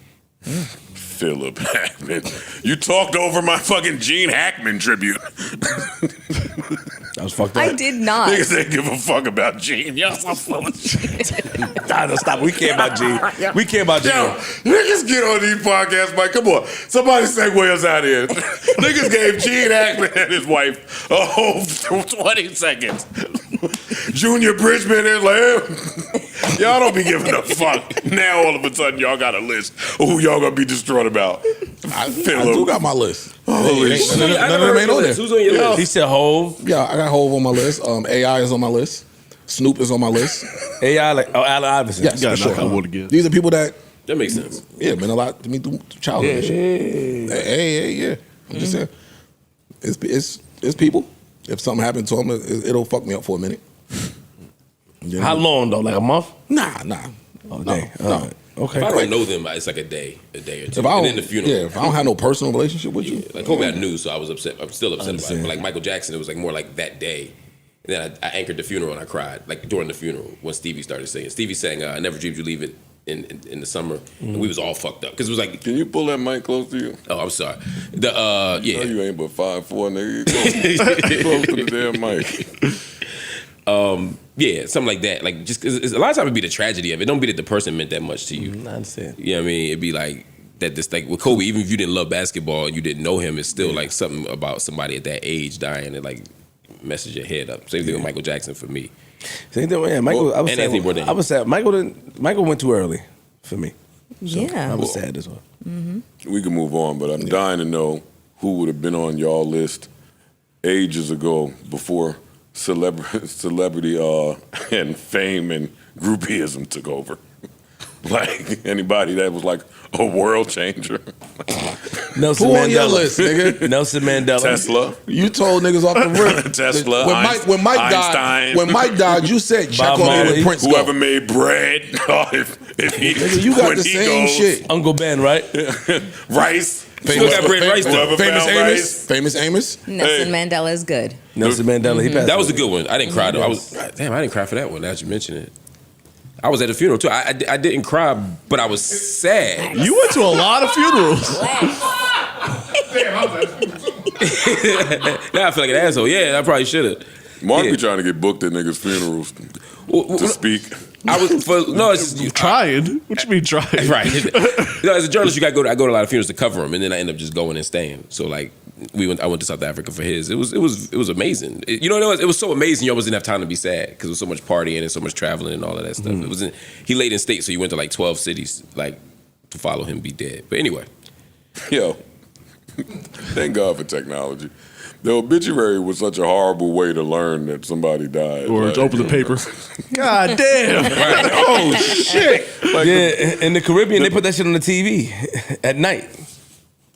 Philip Hackman. You talked over my fucking Gene Hackman tribute. That was fucked up. I did not. Niggas ain't give a fuck about Gene. Y'all so full of shit. Nah, stop. We care about G. We care about G. Yo, niggas get on these podcasts, Mike. Come on. Somebody segue us out here. Niggas gave Gene Hackman and his wife a whole 20 seconds. Junior Bridgman is like, y'all don't be giving a fuck. Now all of a sudden y'all got a list of who y'all gonna be distraught about. I do got my list. Holy Hey, shit. none of them ain't on there. Who's on your list? He said Hove. Yeah, I got Hove on my list. AI is on my list. Snoop is on my list. AI, like, Allen Iverson. Yes, You gotta for knock on sure. wood again. These are people that That makes sense. meant a lot to me through childhood and shit. Hey, yeah. I'm just saying, it's people. If something happened to them, it'll fuck me up for a minute. Then- How long, though? Like a month? Nah. Oh, No, dang. no. All right. Okay. If I don't know them, it's like a day or two. If I And don't, then the funeral. if I don't have no personal relationship with you, Like Kobe, I knew, so I was upset. I'm still upset about it. understand. But like Michael Jackson, it was like more like that day. And then I anchored the funeral and I cried, like during the funeral when Stevie started singing. Stevie sang "I Never Dreamed You Leave It" in the summer, and we was all fucked up because it was like, Can you pull that mic close to you? oh, I'm sorry. The No, yeah, you ain't but 5'4", nigga. You close to the damn mic. yeah, something like that. Like just 'cause a lot of times it'd be the tragedy of it. Don't be that the person meant that much to you. I understand. You know what I mean? It'd be like that. This like with Kobe, even if you didn't love basketball and you didn't know him, it's still like something about somebody at that age dying and like messes your head up. Same thing with Michael Jackson for me. Same thing. Yeah, Michael. I was and sad. Anthony Bourdain. I was sad. Michael went too early for me. So Yeah. I was sad as well. We can move on, but I'm dying to know who would have been on y'all list ages ago before celebrity and fame and groupieism took over. Like anybody that was like a world changer. Nelson who Mandela. on your list, nigga? Nelson Mandela. Tesla. You told niggas off the rip. Tesla, When Mike Einstein. died, you said check Bob on Marley. where Prince Whoever go. made bread. if he, Nigga, you got when the he same goes, shit. Uncle Ben, right? Rice. Still got bread rice though. Whoever Famous found Amos. rice. Famous Amos. Nelson Mandela is good. Nelson Mandela. He passed. That was a away. good one. I didn't cry though. I didn't cry for that one. Now that you mention it, I was at the funeral too. I didn't cry, but I was sad. You went to a lot of funerals. Now I feel like an asshole. Yeah, I probably should have. Mark Yeah. be trying to get booked at niggas' funerals to speak. I was for no. It's You trying? What you mean trying? right. You know, as a journalist, I go to a lot of funerals to cover them, and then I end up just going and staying. So like, I went to South Africa for his. It was amazing. It was so amazing. You almost didn't have time to be sad because there was so much partying and so much traveling and all of that stuff. It was he laid in state, so you went to like 12 cities, like to follow him be dead. But anyway, Yo, thank God for technology. The obituary was such a horrible way to learn that somebody died. Or Like, to open the paper. God damn. Oh shit. Yeah, in the Caribbean, they put that shit on the TV at night.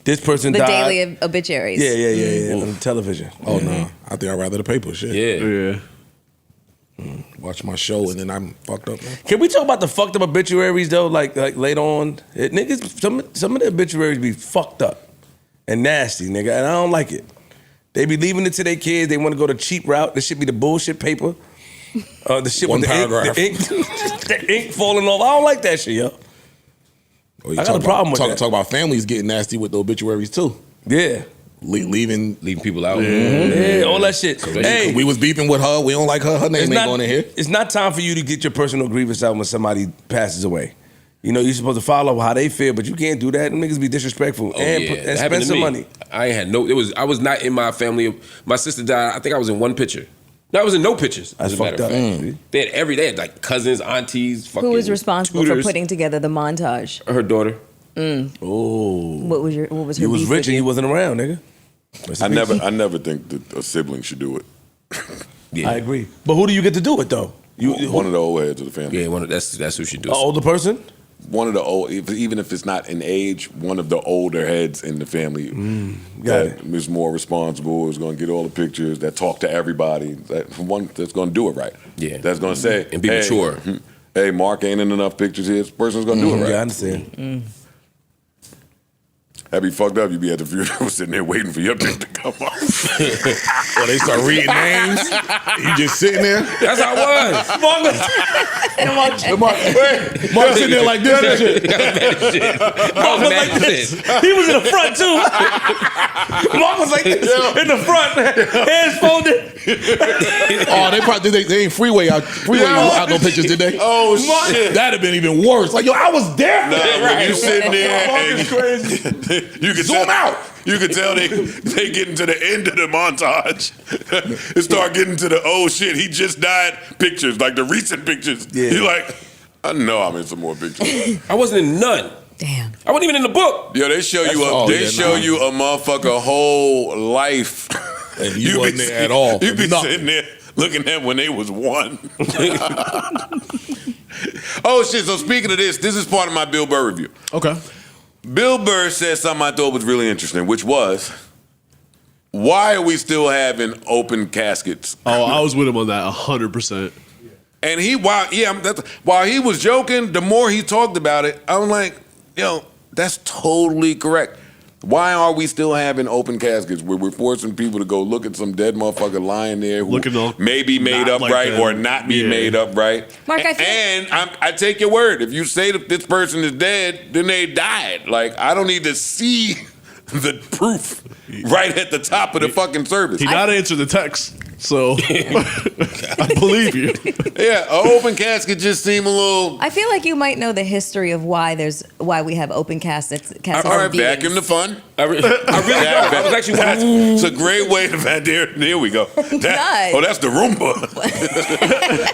This person The died. daily obituaries. Yeah, on television. Oh no, I think I'd rather the paper shit. yeah. Yeah. Watch my show and then I'm fucked up, man. Can we talk about the fucked up obituaries though? Like later on, niggas, some of the obituaries be fucked up and nasty, nigga, and I don't like it. They be leaving it to their kids. They want to go the cheap route. This should be the bullshit paper. The shit One with paragraph. the ink falling off. I don't like that shit, yo. Oh, you I got talk a problem with about, that. Talk about families getting nasty with the obituaries too. Yeah. Leaving. Leaving people out. Yeah, all that shit. Hey, We was beefing with her. We don't like her. Her name ain't going in here. It's not time for you to get your personal grievance out when somebody passes away. You know, you're supposed to follow how they feel, but you can't do that. Them niggas be disrespectful Oh, and, yeah. and That happened spend to some me. money. I ain't had no. I was not in my family. My sister died. I think I was in one picture. No, I was in no pictures. That's as a matter fucked of up. fact. They had like cousins, aunties, fucking Who was responsible tutors. for putting together the montage? Her daughter. Oh. What was her You was beef rich with and you? he wasn't around, nigga. I never think that a sibling should do it. Yeah, I agree. But who do you get to do it though? One of the old heads of the family. Yeah, that's who should do An it. older person? one of the old, even if it's not in age, one of the older heads in the family that is more responsible, is going to get all the pictures, that talk to everybody, that one that's going to do it right. Yeah. That's going to say, and be mature. Hey, Mark ain't in enough pictures here. This person's going to do it right. Yeah, I understand. That'd be fucked up. You'd be at the funeral sitting there waiting for your pic to come up. Or they start reading names. You just sitting there. That's how it was. Mark sitting there like this and shit. Mark was like this. He was in the front too. Mark was like this in the front, hands folded. Oh, they probably they ain't freeway out no pictures, did they? Oh shit. That'd have been even worse. Like, yo, I was there. Nah, when you sitting there Mark and is crazy. you can Zoom out. You can tell they getting to the end of the montage. It start getting to the oh shit, he just died pictures, like the recent pictures. Yeah. You're like, I know I'm in some more pictures. I wasn't in none. Damn. I wasn't even in the book. Yo, they show you a motherfucker whole life. And you wasn't there at all. You be Nothing. sitting there looking at when they was one. Oh shit, so speaking of this is part of my Bill Burr review. Okay. Bill Burr said something I thought was really interesting, which was, why are we still having open caskets? Oh, I was with him on that 100%. And while he was joking, the more he talked about it, I'm like, yo, that's totally correct. Why are we still having open caskets where we're forcing people to go look at some dead motherfucker lying there who may be made up like right them. or not be made up right? Mark, I take your word. If you say that this person is dead, then they died. Like, I don't need to see the proof right at the top of the fucking service. He not answered the text, so I believe you. Yeah, an open casket just seemed a little. I feel like you might know the history of why we have open caskets. All right, back in the fun. I really don't. I was actually It's a great way to there we go. That's the Roomba.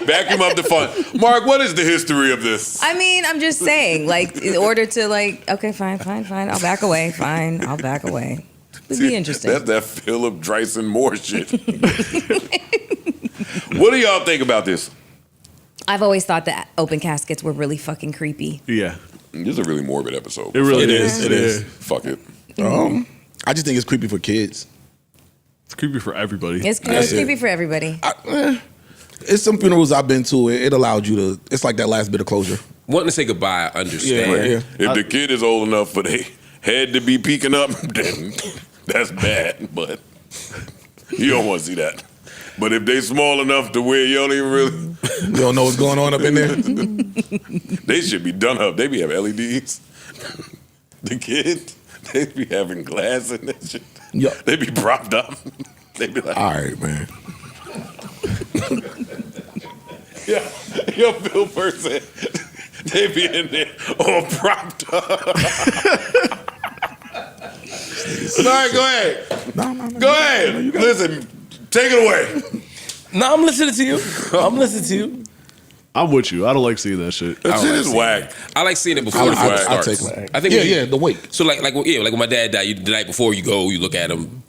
Vacuum up the fun. Mark, what is the history of this? I mean, I'm just saying, like, in order to, like, okay, fine, I'll back away. Fine, I'll back away. It'd be interesting. That's that Philip Dryson Moore shit. What do y'all think about this? I've always thought that open caskets were really fucking creepy. Yeah. This is a really morbid episode. It really is. It is. Fuck it. I just think it's creepy for kids. It's creepy for everybody. It's creepy for everybody. It's some funerals I've been to. It allowed you to. It's like that last bit of closure. Wanting to say goodbye, I understand. Yeah. If the kid is old enough for their head to be peeking up, then that's bad. But you don't want to see that. But if they small enough to where you don't even really, You don't know what's going on up in there. they should be done up. They be having LEDs. The kids, they be having glass in that shit. Yo. They be propped up. They be like, All right, man. yeah, yo, Bill Burr said they be in there all propped up. All right, go ahead. No. Go ahead. Listen, take it away. No, I'm listening to you. I'm with you. I don't like seeing that shit. That shit is whack. I like seeing it before the film I'll starts. take it. I think The wake. So like when my dad died, the night before you go, you look at him,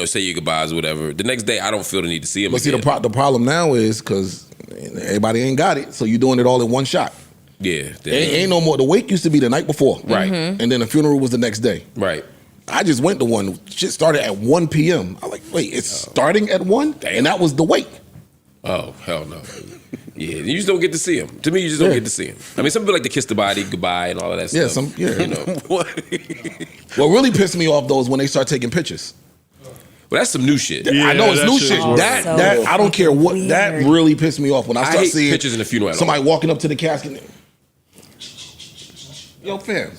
say your goodbyes or whatever. The next day, I don't feel the need to see him. But see, again. the problem now is because everybody ain't got it, so you're doing it all in one shot. Yeah, Ain't no more. The wake used to be the night before, right, and then the funeral was the next day, right. I just went to one. Shit started at 1 p.m. I'm like, wait, it's starting at 1? And that was the wake. Oh, hell no. Yeah, you just don't get to see him. To me, you just don't get to see him. I mean, some people like to kiss the body goodbye and all of that stuff. What really pissed me off, though, is when they start taking pictures. Well, that's some new shit. I know it's new shit. That I don't care what. Weird. That really pissed me off when I start hate seeing pictures in the funeral. Somebody walking up to the casket. Yo, fam.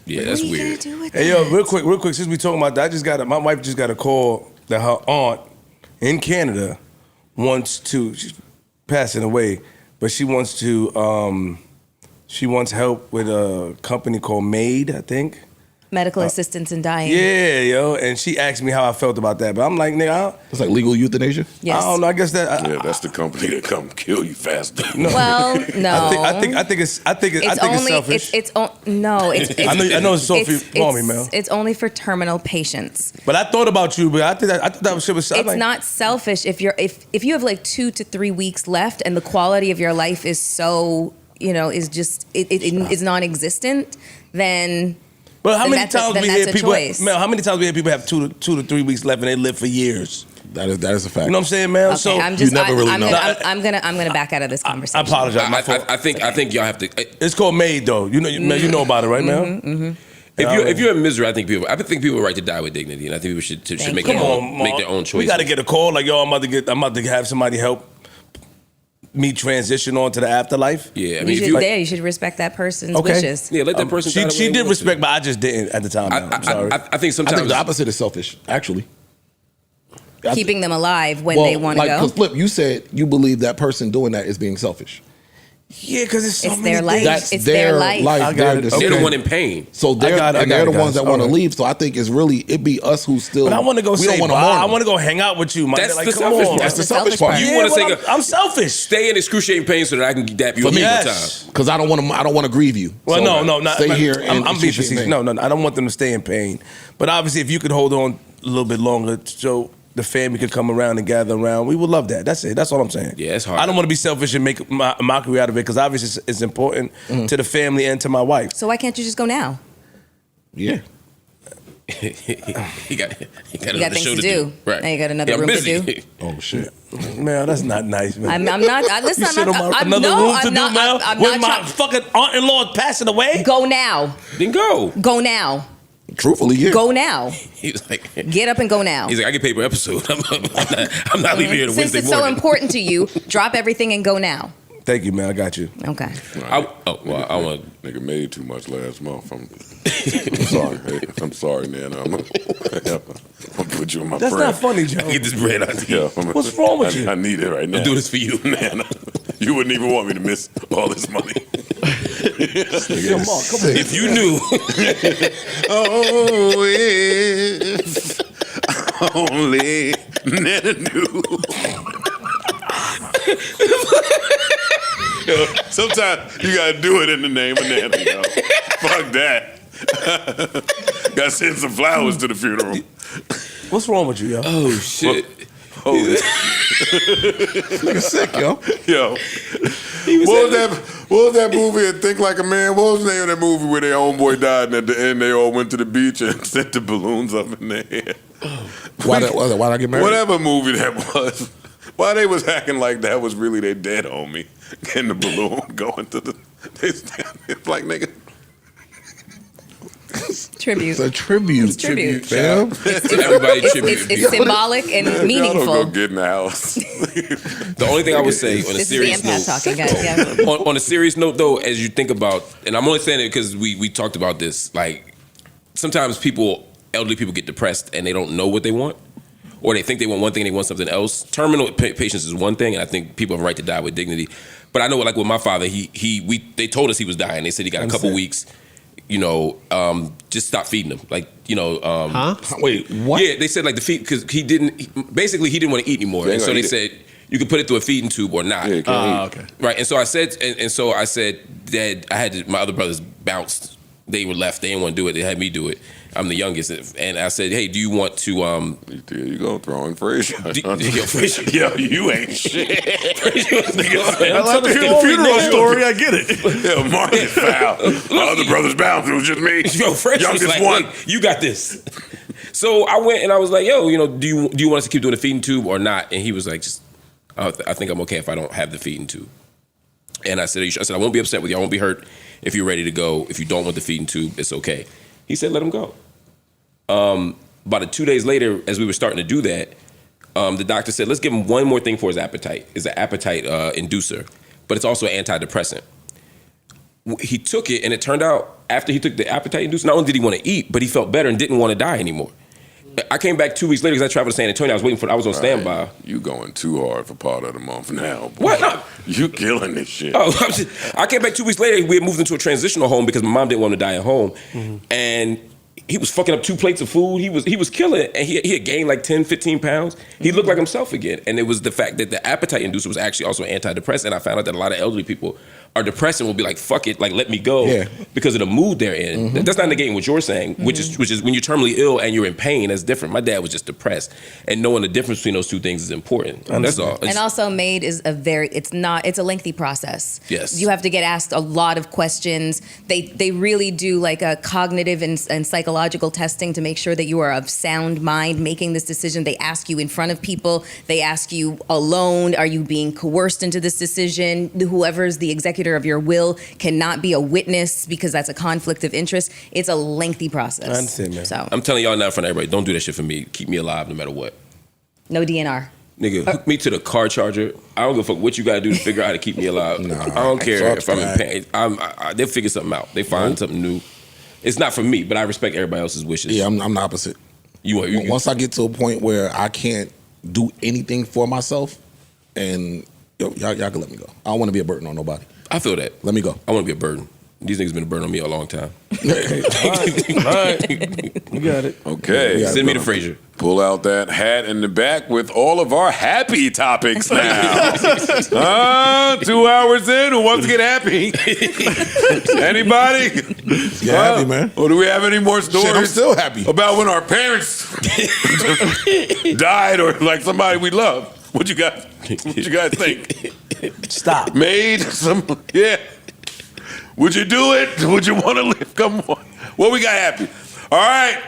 Yeah, that's weird. Hey, yo, real quick, since we talking about that, my wife just got a call that her aunt in Canada she's passing away, but she wants help with a company called MAID, I think. Medical assistance in dying. Yeah, yo, and she asked me how I felt about that, but I'm like, nigga, It's like legal euthanasia. Yes. I don't know. I guess that. Yeah, that's the company that come kill you faster. Well, no. I think it's selfish. I know it's so for me, man. It's only for terminal patients. But I thought about you, but I thought that shit was. It's not selfish if you have like 2 to 3 weeks left and the quality of your life is so is just is non-existent, then. But how then many that's a- times then we that's hear a people? choice. Mel, how many times we hear people have 2 to 3 weeks left and they live for years? That is a fact. You know what I'm saying, Mel? Okay, So I'm just. you never really know. I'm gonna back out of this I conversation. apologize. My fault. I think y'all have to. It's called Made though. You know, Mel, you know about it, right, Mel? If you're in misery, I think people are right to die with dignity, and I think people should make you. make their own choices. We got to get a call like, yo, I'm about to have somebody help me transition on to the afterlife. Yeah, I You mean, if should, you you should respect that person's Okay. wishes. let that person. die the way She they did want to. respect, but I just didn't at the time. Mel. I'm sorry. I think I sometimes think the opposite is selfish, actually. Keeping them alive when they want to go. Because Flip, you said you believe that person doing that is being selfish. Yeah, because it's so It's many their life. things. That's It's their their life. life. I got their it. decision. they're the one in pain. So they're I got it, the guys. ones that want to All right. leave. So I think it'd be us who still. But I want to go we say don't wanna bye. mourn I them. want to go hang out with you, man. That's Like, the come selfish on. part. That's the The selfish selfish part. You Yeah, want to but say, I'm selfish. stay in excruciating pain so that I can dap you For up me, one more yes. time. Because I don't want to grieve you. Well, So no, not, stay here. I'm and being facetious. No, I don't want them to stay in pain. But obviously, if you could hold on a little bit longer, so the family could come around and gather around, we would love that. That's it. That's all I'm saying. Yeah, it's hard. I don't want to be selfish and make a mockery out of it because obviously it's important to the family and to my wife. So why can't you just go now? Yeah. he got You got another things show to do. Right. Now you got another I'm room to busy. do. Oh shit. Man, that's not nice, man. I'm not. Listen, You I'm sit not. on my, I'm, another no, room to I'm do, not. Mel? I'm When not my trying. fucking aunt-in-law is passing away? Go now. Then go. Go now. Truthfully, yeah. Go now. He's like, Get up and go now. I get paid per episode. I'm not leaving here to Since Wednesday it's so morning. important to you, drop everything and go now. Thank you, man. I got you. Okay. I want. Nigga made too much last month. I'm sorry. Hey, I'm sorry, man. I'm gonna put you in my That's prayer. not funny, Joe. Get this bread out here. Yeah, What's wrong with you? I need it right now. I'll do this for you. man. You wouldn't even want me to miss all this money. Come on. If you knew, Oh, if only Nana knew. Yo, sometimes you gotta do it in the name of Nana. Yo. Fuck that. Gotta send some flowers to the funeral. What's wrong with you, yo? oh shit. Oh, Nigga sick, yo. yo. What was that movie? Think Like a Man. What was the name of that movie where their homeboy died and at the end they all went to the beach and sent the balloons up in the air? Why'd I get married? Whatever movie that was. Why they was acting like that was really their dead homie and the balloon going to the. It's like, nigga. Tribute. It's a tribute. It's tribute. fam. Everybody tribute. It's symbolic and Y'all don't meaningful. go get in the house. The only thing I would say on a This is the serious empath note, talking, guys. Yeah. on a serious note though, as you think about, and I'm only saying it because we talked about this, like sometimes elderly people get depressed and they don't know what they want, or they think they want one thing and they want something else. Terminal patience is one thing, and I think people have a right to die with dignity. But I know, like with my father, they told us he was dying. They said he got a couple weeks. Just stop feeding him. Like, Wait, what? Yeah, they said like the feed because he didn't want to eat anymore, They and so ain't they gonna eat said you could put it through a feeding tube or not. Yeah, can't eat. Okay. Right, and so I said, Dad, I had my other brothers bounced. They were left. They didn't want to do it. They had me do it. I'm the youngest, and I said, hey, do you want to? You go throwing Frazier. Yo, Frazier. Yo, you ain't shit. I like to hear the funeral story. I get it. Yo, Mark is foul. My other brother's bounced. It was just me. Yo, Frazier was Youngest like, one. "Look, you got this." So I went and I was like, yo, do you want us to keep doing the feeding tube or not? And he was like, I think I'm okay if I don't have the feeding tube. And I said, I won't be upset with you. I won't be hurt if you're ready to go. If you don't want the feeding tube, it's okay. He said, let him go. About 2 days later, as we were starting to do that, the doctor said, let's give him one more thing for his appetite. It's an appetite inducer, but it's also an antidepressant. He took it, and it turned out after he took the appetite inducer, not only did he want to eat, but he felt better and didn't want to die anymore. I came back 2 weeks later because I traveled to San Antonio. I was on standby. You going too hard for part of the month now. Boy. What? No. You killing this shit. I came back 2 weeks later. We had moved into a transitional home because my mom didn't want to die at home. Mm-hmm. And he was fucking up 2 plates of food. He was killing it, and he had gained like 10, 15 pounds. He looked like himself again, and it was the fact that the appetite inducer was actually also an antidepressant. And I found out that a lot of elderly people are depressed and will be like, "Fuck it, like let me go," because of the mood they're in. That's not negating what you're saying, which is when you're terminally ill and you're in pain. That's different. My dad was just depressed, and knowing the difference between those two things is important. That's all. And also, MAID is it's a lengthy process. Yes. You have to get asked a lot of questions. They really do like a cognitive and psychological testing to make sure that you are of sound mind making this decision. They ask you in front of people. They ask you alone. Are you being coerced into this decision? Whoever's the executor of your will cannot be a witness because that's a conflict of interest. It's a lengthy process. I understand, man. So I'm telling y'all now in front of everybody, don't do that shit for me. Keep me alive no matter what. no DNR. Nigga, hook me to the car charger. I don't give a fuck what you gotta do to figure out how to keep me alive. I don't care if I'm in pain. They'll figure something out. They find something new. It's not for me, but I respect everybody else's wishes. Yeah, I'm the opposite. Once I get to a point where I can't do anything for myself, and y'all can let me go. I don't want to be a burden on nobody. I feel that. Let me go. I want to be a burden. These niggas been a burden on me a long time. All right. You got it. Okay. Send me to Frazier. Pull out that hat in the back with all of our happy topics now. 2 hours in, who wants to get happy? Anybody? Get happy, man. Or do we have any more stories? Shit, I'm still happy. About when our parents died or like somebody we love. What you guys think? Stop. Made some, yeah. Would you do it? Would you want to live? Come on. What we got happy? All right.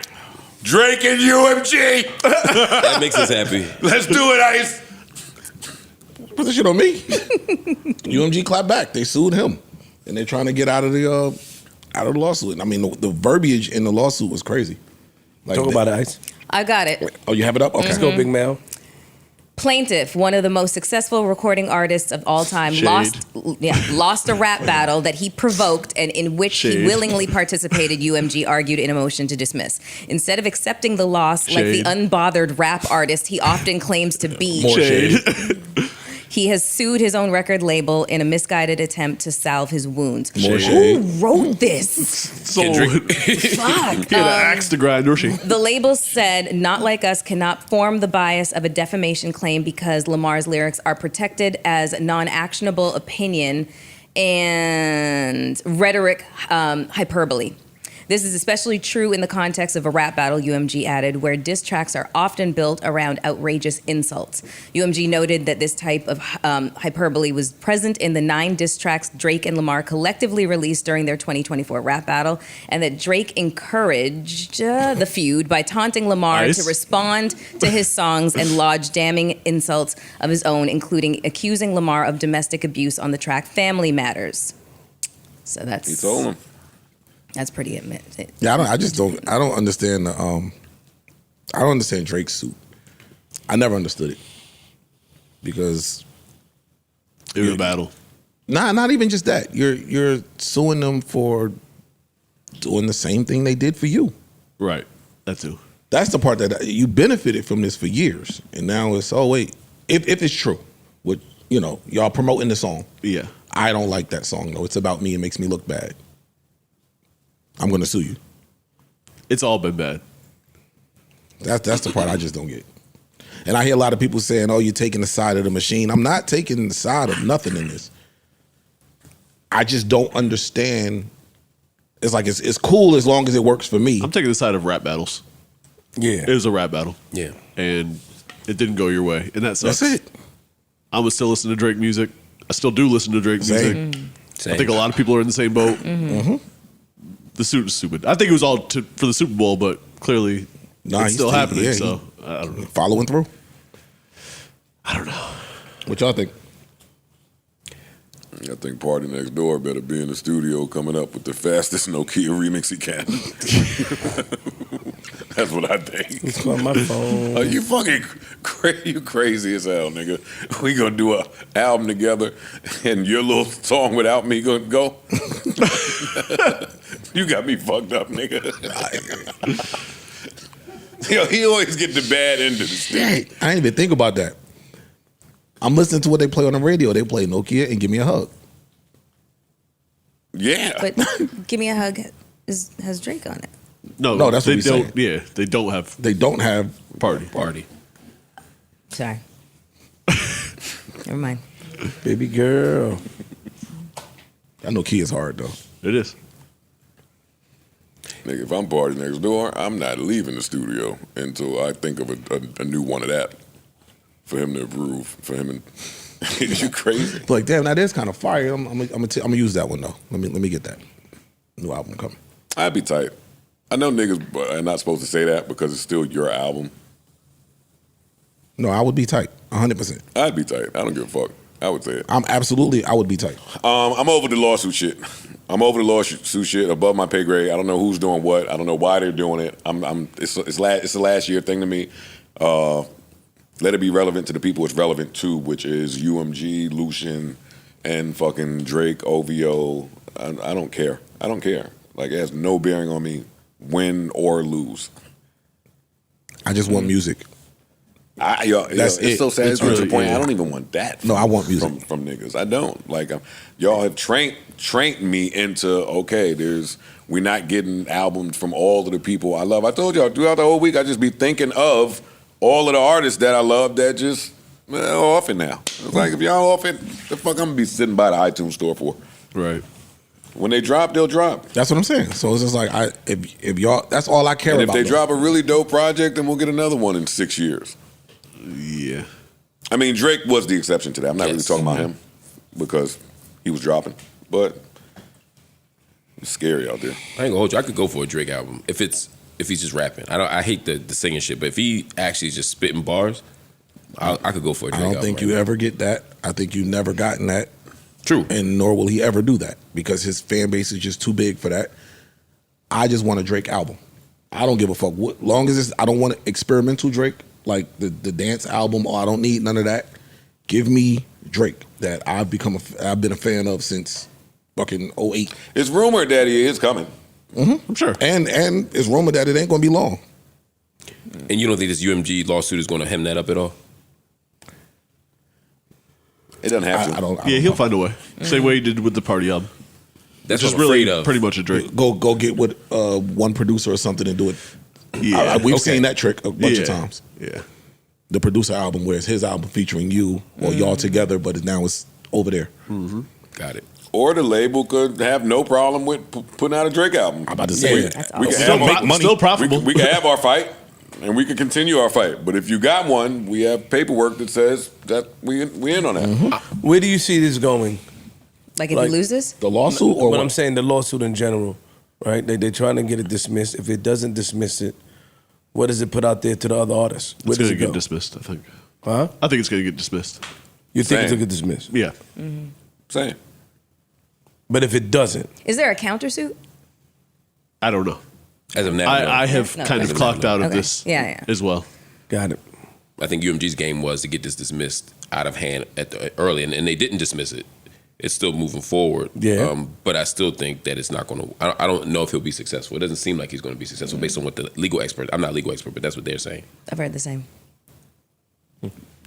Drake and UMG. That makes us happy. Let's do it, Ice. Put the shit on me. UMG clapped back. They sued him, and they're trying to get out of the lawsuit. I mean, the verbiage in the lawsuit was crazy. Like Talk about it, Ice. I got it. Oh, you have it up? Okay. Let's go, Big Mel. Plaintiff, one of the most successful recording artists of all time, lost a rap battle that he provoked and in which he willingly participated, UMG argued in a motion to dismiss. Instead of accepting the loss like the unbothered rap artist he often claims to be, he has sued his own record label in a misguided attempt to salve his wounds. Who wrote this? Fuck. Axe to grind, or she? The label said, Not Like Us cannot form the bias of a defamation claim because Lamar's lyrics are protected as non-actionable opinion and rhetoric hyperbole. This is especially true in the context of a rap battle, UMG added, where diss tracks are often built around outrageous insults. UMG noted that this type of hyperbole was present in the 9 diss tracks Drake and Lamar collectively released during their 2024 rap battle, and that Drake encouraged the feud by taunting Lamar to respond to his songs and lodge damning insults of his own, including accusing Lamar of domestic abuse on the track Family Matters. So that's... He told him. That's pretty admitted. Yeah, I don't understand I don't understand Drake's suit. I never understood it. Because it was a battle. Nah, not even just that. You're suing them for doing the same thing they did for you. Right. That too. That's the part that you benefited from this for years. And now it's, oh wait, if it's true, what y'all promoting the song. Yeah. I don't like that song though. It's about me, it makes me look bad. I'm gonna sue you. It's all been bad. That's the part I just don't get. And I hear a lot of people saying, oh, you're taking the side of the machine. I'm not taking the side of nothing in this. I just don't understand. It's like it's cool as long as it works for me. I'm taking the side of rap battles. Yeah. It was a rap battle. Yeah. And it didn't go your way. And that sucks. That's it. I would still listen to Drake music. I still do listen to Drake music. Same. I think a lot of people are in the same boat. The suit was stupid. I think it was all for the Super Bowl, but clearly it's still happening. I don't know. Following through? I don't know. What y'all think? I think Party Next Door better be in the studio coming up with the fastest Nokia remix he can. That's what I think. It's on my phone. Are you fucking you crazy as hell, nigga? We gonna do a album together, and your little song without me gonna go? You got me fucked up, nigga. Yo, he always get the bad end of the stick. I didn't even think about that. I'm listening to what they play on the radio. They play Nokia and Give Me a Hug. Yeah. But Give Me a Hug has Drake on it. No, that's they what we don't. saying. Yeah, they don't have They don't have Party. Sorry. Never mind. baby girl. I know key is hard though. It is. Nigga, if I'm party next door, I'm not leaving the studio until I think of a new one of that for him to approve. For him and you crazy? Like, damn, that is kind of fire. I'm gonna use that one though. Let me get that new album coming. I'd be tight. I know niggas are not supposed to say that because it's still your album. No, I would be tight, 100%. I'd be tight. I don't give a fuck. I would say it. I would be tight. I'm over the lawsuit shit. I'm over the lawsuit shit. Above my pay grade. I don't know who's doing what. I don't know why they're doing it. It's the last year thing to me. Let it be relevant to the people it's relevant to, which is UMG, Lucian, and fucking Drake, OVO. I don't care. I don't care. Like, it has no bearing on me, win or lose. I just want music. That's it. It's so sad. It's It's to the really- point yeah. I don't even want that. No, I want music from niggas. I don't. Like, y'all have trained me into, okay, we're not getting albums from all of the people I love. I told y'all throughout the whole week I just be thinking of all of the artists that I love that just off it now. It's like, if y'all off it, the fuck I'm gonna be sitting by the iTunes store for? Right. When they drop, they'll drop. That's what I'm saying. So it's just like, if y'all, that's all I care And if about. they though. drop a really dope project, then we'll get another one in 6 years. Yeah. I mean, Drake was the exception to that. I'm not really Yes. talking about him because he was dropping, but it's scary out there. I ain't gonna hold you. I could go for a Drake album if he's just rapping. I hate the singing shit, but if he actually is just spitting bars, I could go for a Drake I album. don't think you ever get that. I think you never gotten that. True. And nor will he ever do that because his fan base is just too big for that. I just want a Drake album. I don't give a fuck. What long as it's, I don't want experimental Drake, like the dance album, or I don't need none of that. Give me Drake that I've been a fan of since fucking 08. It's rumored that he is coming. I'm sure. And it's rumored that it ain't gonna be long. And you don't think this UMG lawsuit is going to hem that up at all? It doesn't have to. I don't Yeah, he'll know. find a way. Same way he did with the party album. That's Which what is I'm really afraid of. pretty much a Drake. Go get with one producer or something and do it. Yeah. We've Okay. seen that trick a bunch of Yeah. times. Yeah. The producer album, where it's his album featuring you or y'all together, but now it's over there. Got it. Or the label could have no problem with putting out a Drake album. I'm about to say That's we awesome. can Still, have our, still profitable. we can have our fight, and we can continue our fight. But if you got one, we have paperwork that says that we in on that. Where do you see this going? Like if Like- he loses? the lawsuit or But what? I'm saying the lawsuit in general, right? They're trying to get it dismissed. If it doesn't dismiss it, what does it put out there to the other artists? Where It's does going it to go? get dismissed, I think. Huh? I think it's going to get dismissed. You think Same. it'll get dismissed? Yeah. Same. But if it doesn't, Is there a countersuit? I don't know. As of now, no. I have No, kind that's of fine. clocked out of Okay. this Yeah. as well. got it. I think UMG's game was to get this dismissed out of hand early, and they didn't dismiss it. It's still moving forward. Yeah. But I still think that it's not going to. I don't know if he'll be successful. It doesn't seem like he's going to be successful based on what the legal expert. I'm not a legal expert, but that's what they're saying. I've heard the same.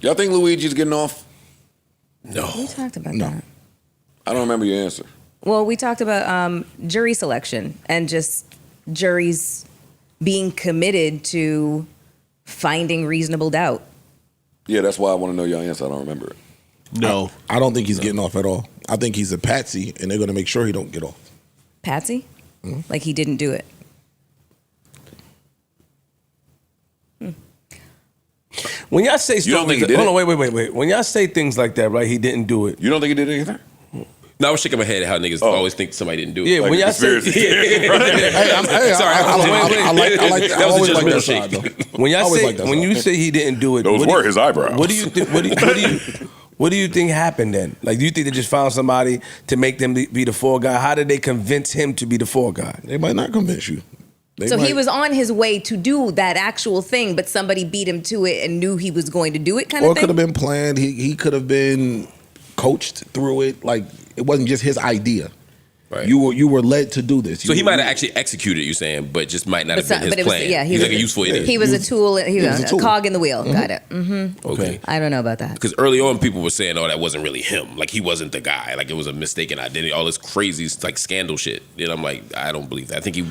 Y'all think Luigi's getting off? No. We talked about No. that. I don't remember your answer. Well, we talked about jury selection and just juries being committed to finding reasonable doubt. Yeah, that's why I want to know your answer. I don't remember it. No. I don't think he's getting off at all. I think he's a patsy, and they're going to make sure he don't get off. Patsy? Like he didn't do it. When y'all say You don't stuff think like he that, did hold on, wait. When y'all say things like that, right? He didn't do it. You don't think he did it either? No, I was shaking my head at how niggas always think somebody didn't do it. Yeah, Like when a y'all say conspiracy. Hey, Sorry, I like That I was always a like that judgmental side, shake. though. when y'all Always say like that when side. you say he didn't do it, Those what were do- his eyebrows. What do you think? What do you think happened then? Like, do you think they just found somebody to make them be the fall guy? How did they convince him to be the fall guy? They might not convince you. They So he might- was on his way to do that actual thing, but somebody beat him to it and knew he was going to do it kind or of it could thing? have been planned. He could have been coached through it. Like, it wasn't just his idea. Right. You were led to do this. So he might have actually executed, you're saying, but just might not have been his but it was, plan. yeah, He's like a useful idiot. He was a tool. He was a tool. cog in the wheel. Got it. Mm-hmm. Okay. I don't know about that. Because early on, people were saying, "Oh, that wasn't really him. Like he wasn't the guy. Like it was a mistaken identity. All this crazy like scandal shit." And I'm like, I don't believe that. I think he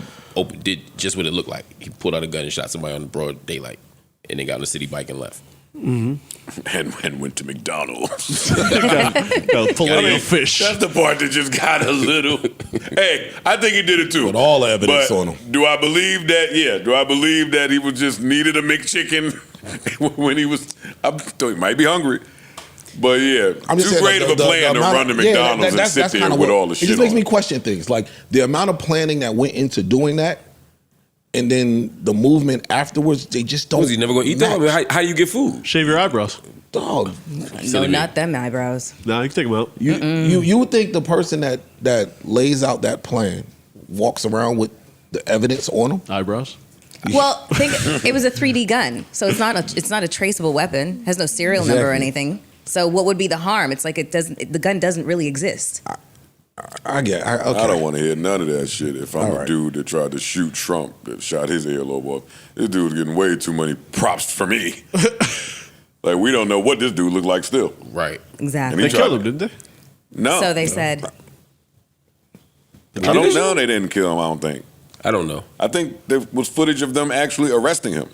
did just what it looked like. He pulled out a gun and shot somebody on the broad daylight, and then got on a city bike and left. And went to McDonald's. Got filet of fish. That's the part that just got a little. Hey, I think he did it too. With all the evidence But on him. Do I believe that? Yeah. Do I believe that he was just needed a McChicken when he was? I thought he might be hungry. But yeah, I'm just too saying great of a plan to run to McDonald's and sit there kinda with what- all the shit It just makes on. me question things. Like the amount of planning that went into doing that, and then the movement afterwards, they just don't. Was he never going to eat that? I mean, how do you get food? Shave your eyebrows. Dog. No, not them eyebrows. Nah, you can take them out. You would think the person that lays out that plan walks around with the evidence on them. Eyebrows. Well, it was a 3D gun, so it's not a traceable weapon. Has no serial number or anything. So what would be the harm? It's like the gun doesn't really exist. Okay. I don't want to hear none of that shit. If I'm All a right. dude that tried to shoot Trump, that shot his earlobe off, this dude's getting way too many props for me. Like, we don't know what this dude looked like still. Right. Exactly. They killed him, didn't they? No. So they said. I don't know. They didn't kill him, I don't think. I don't know. I think there was footage of them actually arresting him.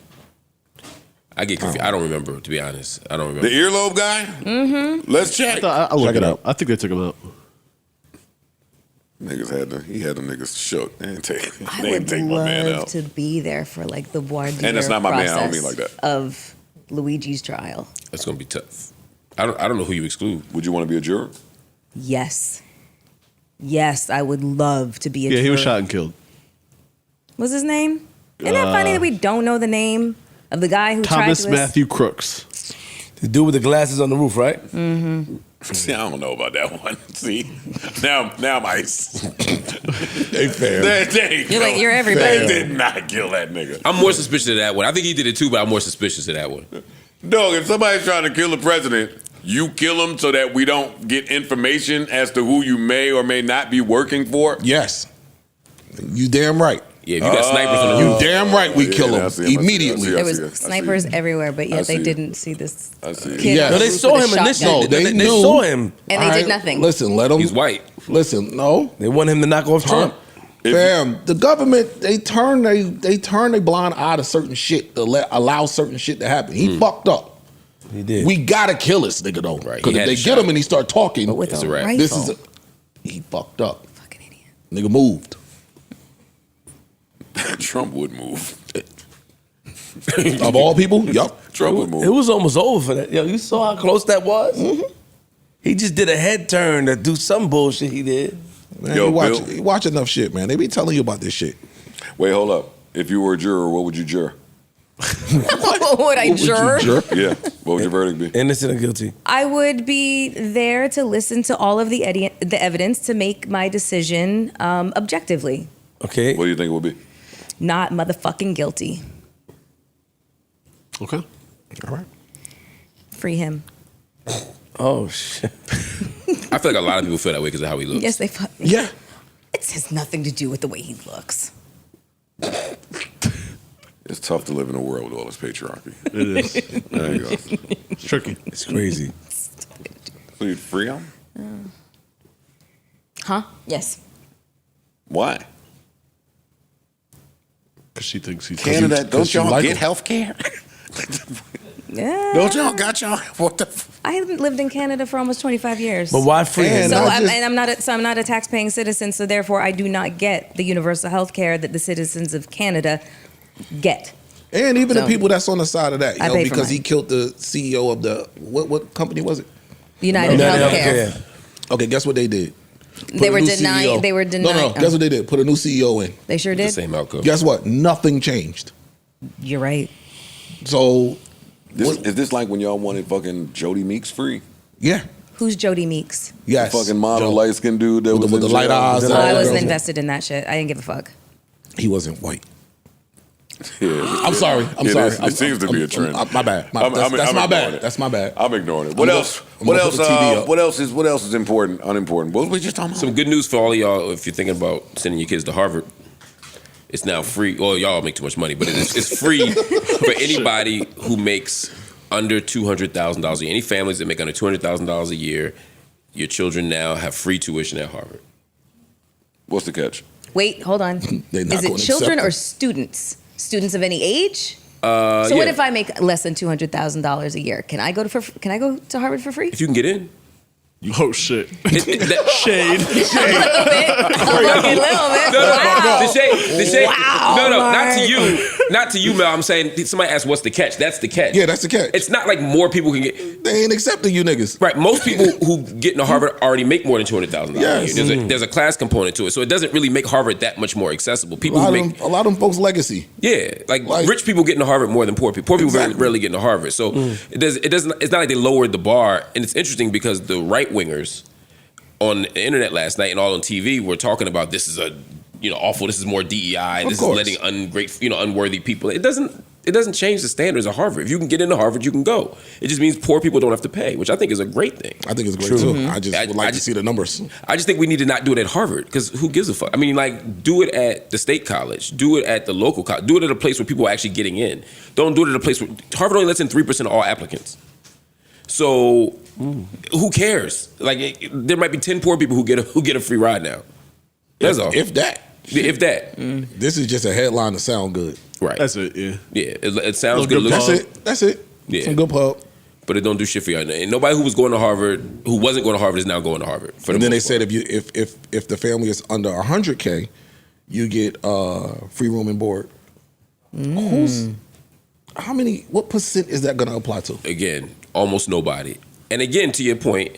I get confused. I don't remember, to be honest. I don't remember. The earlobe guy? Mm-hmm. Let's check. I'll look Check it it up. I think they took him out. He had them niggas shook. They didn't take, I they didn't would take my man love out. to be there for like the voir dire And that's not my man. I don't process mean like that. of Luigi's trial. That's going to be tough. I don't know who you exclude. Would you want to be a juror? Yes, I would love to be a. Yeah, he was juror. shot and killed. What's his name? Isn't that funny that we don't know the name of the guy who Thomas tried to? Matthew Crooks. The dude with the glasses on the roof, right? See, I don't know about that one. See, now I'm ice. They fair. You're like, you're everybody. They did not kill that nigga. I'm more suspicious of that one. I think he did it too, but I'm more suspicious of that one. Dog, if somebody's trying to kill the president, you kill him so that we don't get information as to who you may or may not be working for? Yes. You damn right. Yeah, if you got snipers on the You roof. damn right we yeah, kill I him see him, I see him, I immediately. see him. There I was see it. snipers everywhere, but I yet they see it. didn't see this I see it. kid. Yeah. on No, the they roof saw with a him shotgun. initially. No, they They knew. saw him. And they did nothing. Listen, let them. He's white. Listen, no. They want him to knock off Trump. Fam, the government, they turn a blind eye to certain shit to allow certain shit to happen. He fucked up. He did. We gotta kill this nigga though. Right, Because he if had they a get shot. him and he start talking, But with It's a a wrap. rifle. this is he fucked up. Fucking idiot. Nigga moved. Trump would move. Of all people, yup. Trump would move. It was almost over for that. Yo, you saw how close that was? He just did a head turn to do some bullshit he did. Man, Yo, you watch enough shit, man. They be telling you about this shit. Wait, hold up. If you were a juror, what would you jur? Would I juror? Yeah. What would your verdict be? Innocent or guilty? I would be there to listen to all of the evidence to make my decision objectively, Okay. What do you think it would be? not motherfucking guilty. Okay. All right. Free him. Oh, shit. I feel like a lot of people feel that way because of how he looks. Yes, they. Yeah. It has nothing to do with the way he looks. It's tough to live in a world with all this patriarchy. It is. There you go. It's tricky. It's crazy. So you'd free him? Huh? Yes. Why? Because she thinks he's Canada, don't you y'all like get him. health care? Yeah. Don't y'all got y'all? What the? I haven't lived in Canada for almost 25 years. But why free him? And So I just- I'm not a tax-paying citizen, so therefore I do not get the universal health care that the citizens of Canada get. And even the So- people that's on the side of that, you I know, pay for because he mine. killed the CEO of the what company was it? United Healthcare. Okay, guess what they did? Put They a were new denying. CEO. They were denying. No, guess what they did? Put a new CEO in. They sure The did. same outcome. Guess what? Nothing changed. You're right. So, Is this like when y'all wanted fucking Jody Meeks free? yeah, Who's Jody Meeks? yes. The fucking model Joe. light skinned dude that With was the in light jail. eyes. Oh, I Yeah. wasn't invested in that shit. I didn't give a fuck. He wasn't white. I'm sorry. I'm sorry. It seems to be a trend. My bad. That's my bad. That's my bad. I'm ignoring it. What else? What else? What else is important? Unimportant. What were we just talking about? Some good news for all of y'all if you're thinking about sending your kids to Harvard. It's now free. Well, y'all make too much money, but it's free for anybody who makes under $200,000 a year. Any families that make under $200,000 a year, your children now have free tuition at Harvard. What's the catch? Wait, hold on. Is it children or students? Students of any age? So what if I make less than $200,000 a year? Can I go to Harvard for free? If you can get in. Oh shit! Shade. A little bit. Wow. The shade. Wow, No, Mark. not to you, Mel. I'm saying somebody asked, "What's the catch?" That's the catch. Yeah, that's the catch. It's not like more people can get. They ain't accepting you niggas. Right. Most people who get into Harvard already make more than $200,000 Yes. a year. There's a class component to it, so it doesn't really make Harvard that much more accessible. People who make a lot of them folks' legacy. Yeah, like rich people get into Harvard more than poor people. Poor people Exactly. rarely get into Harvard. So it doesn't. It's not like they lowered the bar. And it's interesting because the right wingers on the internet last night and all on TV were talking about this is a awful. This is more DEI. This is letting unworthy people. It doesn't change the standards of Harvard. If you can get into Harvard, you can go. It just means poor people don't have to pay, which I think is a great thing. I think it's great too. I just would like to see the numbers. I just think we need to not do it at Harvard because who gives a fuck? I mean, like, do it at the state college, do it at the local college, do it at a place where people are actually getting in. Don't do it at a place where Harvard only lets in 3% of all applicants. So who cares? Like, there might be 10 poor people who get a free ride now. That's all. If that. If that. This is just a headline to sound good. Right. That's it. Yeah. Yeah. It sounds good. That's it. Yeah. Some good pub. But it don't do shit for you. And nobody who wasn't going to Harvard is now going to Harvard. And then they said if the family is under $100K, you get free room and board. What percent is that going to apply to? Again, almost nobody. And again, to your point,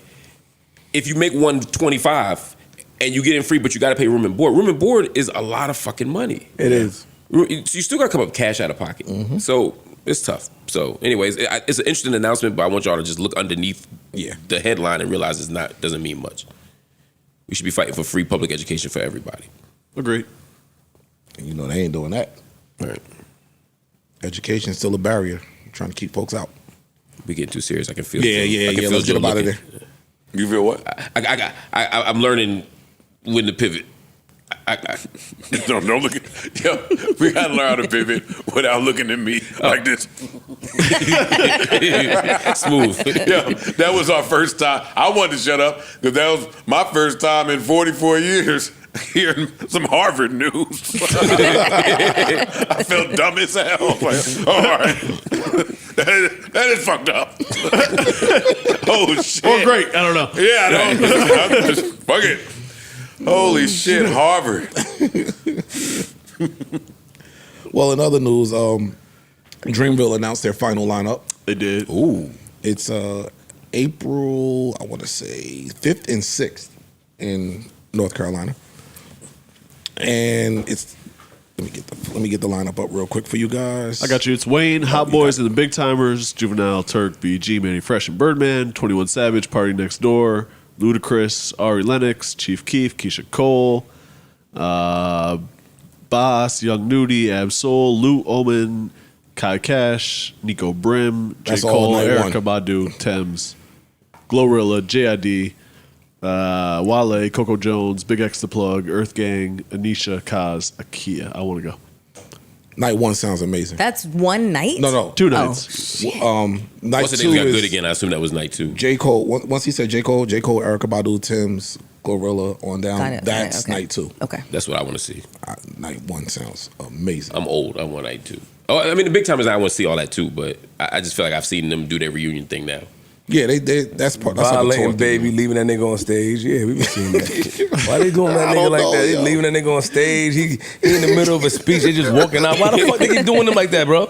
if you make 125 and you get in free, but you got to pay room and board is a lot of fucking money. It is. So you still got to come up cash out of pocket. So it's tough. So anyways, it's an interesting announcement, but I want y'all to just look underneath the headline and realize doesn't mean much. We should be fighting for free public education for everybody. Agreed. And they ain't doing that. Right. Education's still a barrier. Trying to keep folks out. We getting too serious. I can feel. Yeah. Let's get about it there. You feel what? I'm learning when to pivot. Don't look at. Yo, we gotta learn how to pivot without looking at me like this. Smooth. Yo, that was our first time. I wanted to shut up because that was my first time in 44 years hearing some Harvard news. I felt dumb as hell. Like, all right, that is fucked up. Oh shit. Or great. I don't know. Yeah, I know. Just fuck it. Holy shit, Harvard. Well, in other news, Dreamville announced their final lineup. They did. Ooh. It's April, I want to say 5th and 6th in North Carolina. And it's let me get the lineup up real quick for you guys. I got you. It's Wayne, Hot Boys and the Big Timers, Juvenile, Turk, BG, Manny Fresh and Birdman, 21 Savage, Party Next Door, Ludacris, Ari Lennox, Chief Keef, Keisha Cole, Boss, Young Nudie, Ab-Soul, Lou Omen, Kai Cash, Nico Brim, J. Cole, Erykah Badu, Thames, Glorilla, J.I.D., Wale, Coco Jones, Big X The Plug, Earth Gang, Anisha, Kaz, Akia. I want to go. Night 1 sounds amazing. That's one night? No. 2 nights. Night Once the 2 names got is good again, I assume that was night 2. J. Cole. Once he said J. Cole, Erykah Badu, Tim's, Glorilla on down. Got it. That's Okay. night 2. Okay. That's what I want to see. Night 1 sounds amazing. I'm old. I want night 2. Oh, I mean, the Big Timers, I want to see all that too, but I just feel like I've seen them do their reunion thing now. Yeah, they that's part. That's like a tour Violating thing. baby, leaving that nigga on stage. Yeah, we been seeing that. Why they doing that nigga like that? They leaving that nigga on stage. He in the middle of a speech. They just walking out. Why the fuck they keep doing him like that, bro?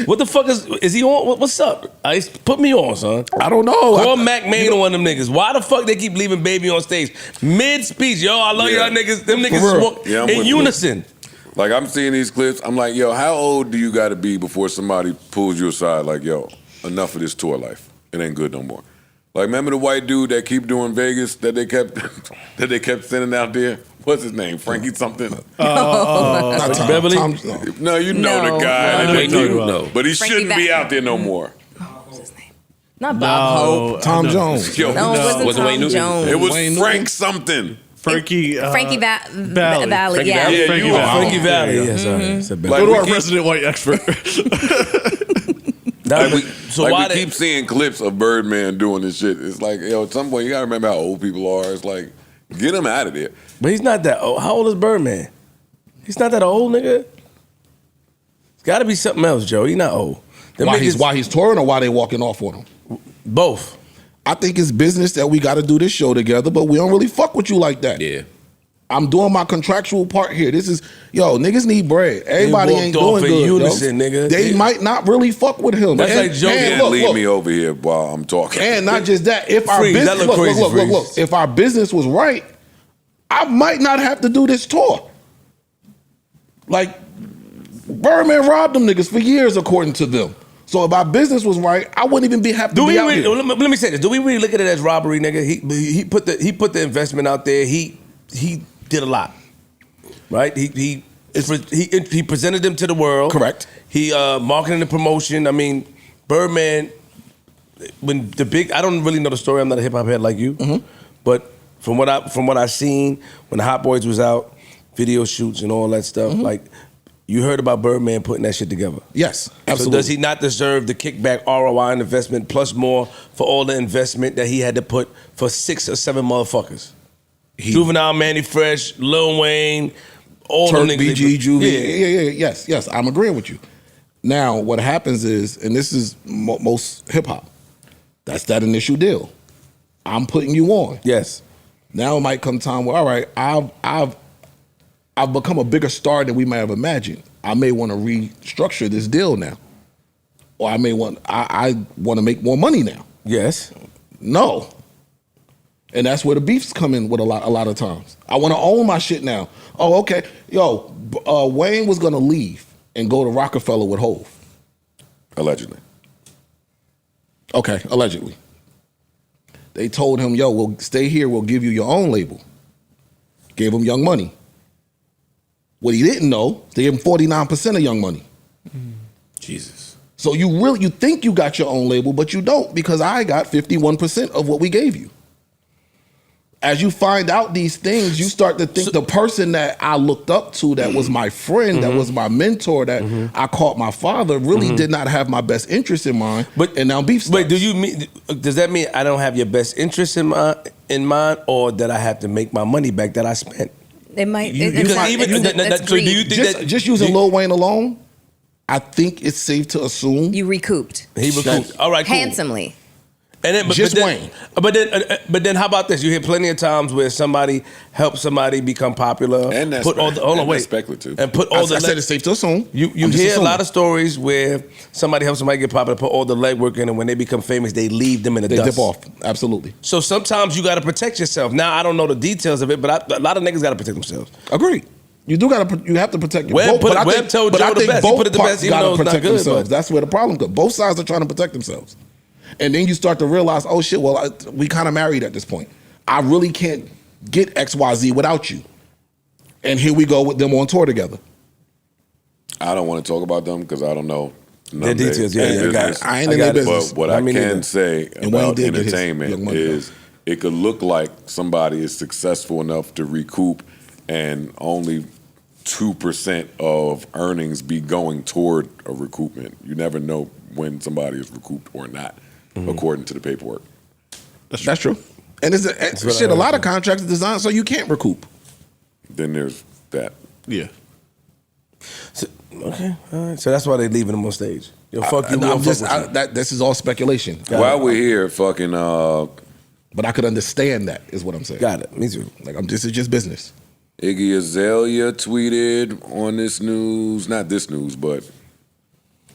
What the fuck is he on? What's up? Put me on, son. I don't know. Call Mac Main on one of them niggas. Why the fuck they keep leaving baby on stage mid speech? Yo, I love y'all niggas. Them niggas walk in unison. Like, I'm seeing these clips. I'm like, yo, how old do you got to be before somebody pulls you aside? Like, yo, enough of this tour life. It ain't good no more. Like, remember the white dude that keep doing Vegas that they kept sending out there? What's his name? Frankie something. Not Tom. Beverly? No, you know No. the guy. No. They do. No. But he Frankie shouldn't be Valli. out there no more. Not Bob Hope. Tom Jones. Yo, No, it wasn't Was it Wayne Tom Newton? Jones. it was Wayne Frank Newton. something. Frankie Frankie Valli. Valley. Yeah. Yeah, Frankie you Valli. are. Frankie Valley. There you go. Yes, sorry. It's a bad- Like, Go to we our keep- resident white expert. So like why we keep seeing clips of Birdman doing this shit. It's like, yo, at some point you gotta remember how old people are. It's like, get him out of there. But he's not that old. How old is Birdman? He's not that old, nigga. It's got to be something else, Joe. He's not old. Them Why niggas- he's touring or why they walking off on him? both. I think it's business that we got to do this show together, but we don't really fuck with you like that. Yeah. I'm doing my contractual part here. This is, niggas need bread. Everybody walked ain't off doing in good, unison, yo. nigga. They Yeah. might not really fuck with him. That's like Joe and Can't leave me over here while I'm talking. And not just that, if our Freeze, business, that look crazy, Freeze. look, if our business was right, I might not have to do this tour. Like, Birdman robbed them niggas for years, according to them. So if our business was right, I wouldn't even have to Do be we out really, here. let me say this. Do we really look at it as robbery, nigga? He put the investment out there. He did a lot, right? He presented them to the world. Correct. He marketing and promotion. I mean, Birdman. When the big, I don't really know the story. I'm not a hip hop head like you, but from what I seen when the Hot Boys was out, video shoots and all that stuff, like. You heard about Birdman putting that shit together. Yes, absolutely. So does he not deserve the kickback ROI and investment plus more for all the investment that he had to put for 6 or 7 motherfuckers? Juvenile, Manny Fresh, Lil Wayne, all Turk, the niggas. BG, Juvie. Yeah. Yes, I'm agreeing with you. Now, what happens is, and this is most hip hop, that's that initial deal. I'm putting you on. Yes. Now it might come time where, all right, I've become a bigger star than we might have imagined. I may want to restructure this deal now, or I want to make more money now. Yes. No, and that's where the beefs come in with a lot of times. I want to own my shit now. Oh, okay, Wayne was gonna leave and go to Rockefeller with Hov. Allegedly. Okay, allegedly. They told him, we'll stay here. We'll give you your own label. Gave him Young Money. What he didn't know, they gave him 49% of Young Money. Jesus. So you think you got your own label, but you don't, because I got 51% of what we gave you. As you find out these things, you start to think the person that I looked up to, that was my friend, that was my mentor, that I called my father, really did not have my best interest in mind. And now beef starts. Wait, does that mean I don't have your best interest in mind, or that I have to make my money back that I spent? It might. Just using Lil Wayne alone, I think it's safe to assume you recouped. He recouped. All right, cool. Handsomely. And then, Wayne. But then, how about this? You hear plenty of times where somebody helps somebody become popular, And that's speculative. and put all I said it's safe to assume. You I'm just hear a assuming. lot of stories where somebody helps somebody get popular, put all the legwork in, and when they become famous, they leave them in the They dust. dip off. Absolutely. So sometimes you got to protect yourself. Now I don't know the details of it, but a lot of niggas got to protect themselves. Agreed. You have to protect your Webb both. Webb told Joe the best. He put it the best, even though it's not protect good, themselves. but- That's where the problem comes. Both sides are trying to protect themselves. And then you start to realize, oh shit, we kind of married at this point. I really can't get XYZ without you. And here we go with them on tour together. I don't want to talk about them because I don't know Their details, yeah, I got it. I ain't in their business. But what I I mean, can neither. say And Wayne about did get his entertainment Young Money, is it could look like somebody is successful enough to recoup and only 2% of earnings be going toward a recoupment. You never know when somebody is recouped or not, according to the paperwork. That's true. And a lot of contracts are designed so you can't recoup. Then there's that. Yeah. So, okay, all right. So that's why they leaving them on stage. Yo, fuck you. We don't fuck with you. This is all speculation. While we're here, fucking But I could understand that, is what I'm saying. Got it. Me too. Like, this is just business. Iggy Azalea tweeted on this news, not this news, but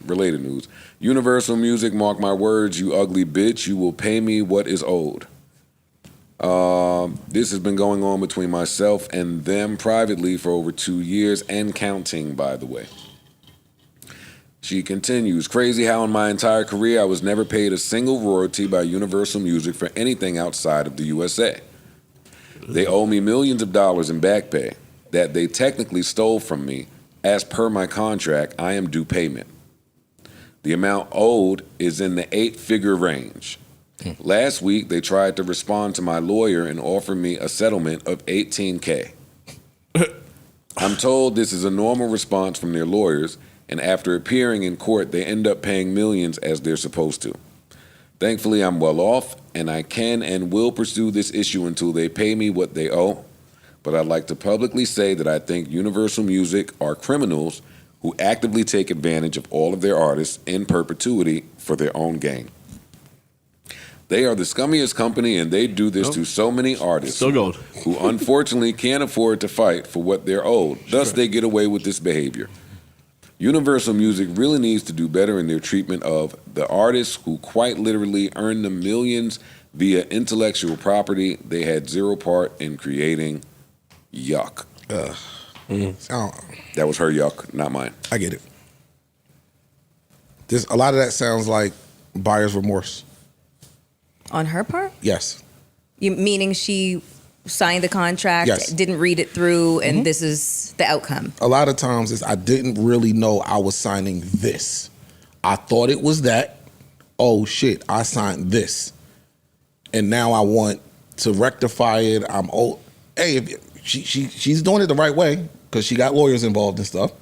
related news. Universal Music, mark my words, you ugly bitch, you will pay me what is owed. This has been going on between myself and them privately for over 2 years and counting, by the way. She continues, crazy how in my entire career I was never paid a single royalty by Universal Music for anything outside of the USA. They owe me millions of dollars in back pay that they technically stole from me. As per my contract, I am due payment. The amount owed is in the 8-figure range. Last week, they tried to respond to my lawyer and offer me a settlement of $18K. I'm told this is a normal response from their lawyers, and after appearing in court, they end up paying millions as they're supposed to. Thankfully, I'm well off, and I can and will pursue this issue until they pay me what they owe. But I'd like to publicly say that I think Universal Music are criminals who actively take advantage of all of their artists in perpetuity for their own gain. They are the scummiest company, and they do this to so many artists who unfortunately can't afford to fight for what they're owed. Thus, they get away with this behavior. Universal Music really needs to do better in their treatment of the artists who quite literally earn them millions via intellectual property they had zero part in creating. Yuck. That was her yuck, not mine. I get it. A lot of that sounds like buyer's remorse. On her part? Yes. Meaning she signed the contract, Yes. didn't read it through, and this is the outcome. A lot of times I didn't really know I was signing this. I thought it was that. Oh shit, I signed this. And now I want to rectify it. Hey, if she's doing it the right way because she got lawyers involved and stuff.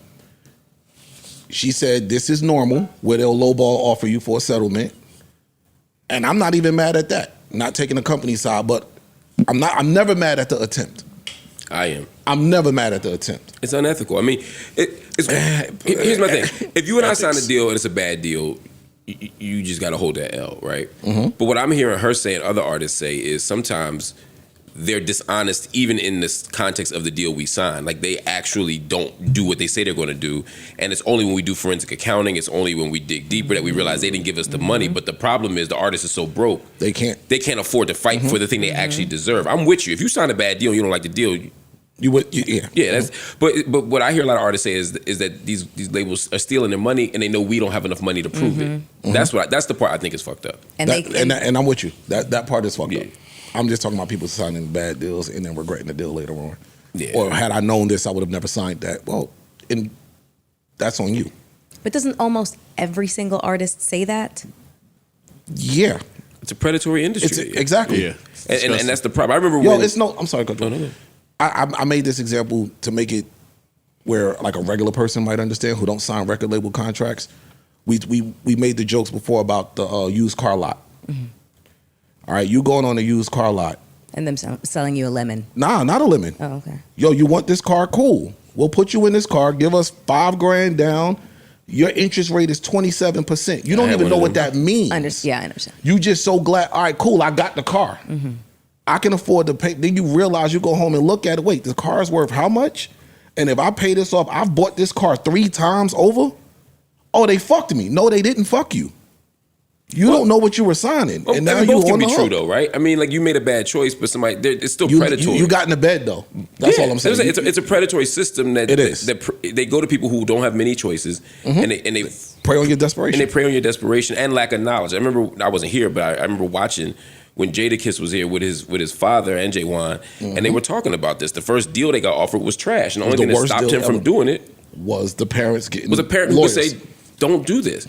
She said this is normal where they'll lowball offer you for a settlement. And I'm not even mad at that. Not taking the company side, but I'm never mad at the attempt. I am. I'm never mad at the attempt. It's unethical. I mean, here's my thing. If you and I sign a deal and it's a bad deal, you just got to hold that L, right? But what I'm hearing her say and other artists say is sometimes they're dishonest even in this context of the deal we sign. Like they actually don't do what they say they're going to do. And it's only when we do forensic accounting, it's only when we dig deeper that we realize they didn't give us the money. But the problem is the artist is so broke. They can't afford to fight for the thing they actually deserve. I'm with you. If you sign a bad deal and you don't like the deal, yeah. But what I hear a lot of artists say is that these labels are stealing their money and they know we don't have enough money to prove it. That's the part I think is fucked up. And I'm with you. That part is fucked up. I'm just talking about people signing bad deals and then regretting the deal later on. Yeah. Or had I known this, I would have never signed that. Well, and that's on you. But doesn't almost every single artist say that? Yeah. It's a predatory industry. Exactly. Yeah. And that's the problem. I remember I'm sorry, Coach. No. I made this example to make it where like a regular person might understand who don't sign record label contracts. We made the jokes before about the used car lot. All right, you going on a used car lot. And them selling you a lemon. Nah, not a lemon. Oh, okay. Yo, you want this car? Cool. We'll put you in this car. Give us $5,000 down. Your interest rate is 27%. You don't even know what that means. I understand. You just so glad. All right, cool. I got the car. I can afford to pay. Then you realize you go home and look at it. Wait, the car is worth how much? And if I pay this off, I've bought this car 3 times over. Oh, they fucked me. No, they didn't fuck you. You don't know what you were signing, and now both you can be true though, right? I mean, like you made a bad choice, but it's still predatory. You got in the bed though. That's all I'm saying. It's a predatory system that it is. They go to people who don't have many choices, and they prey on your desperation. And they prey on your desperation and lack of knowledge. I remember I wasn't here, but I remember watching when Jadakiss was here with his father and J1, and they were talking about this. The first deal they got offered was trash, and the only thing that stopped him from doing it was the parents getting was a parent who would say, "Don't do this."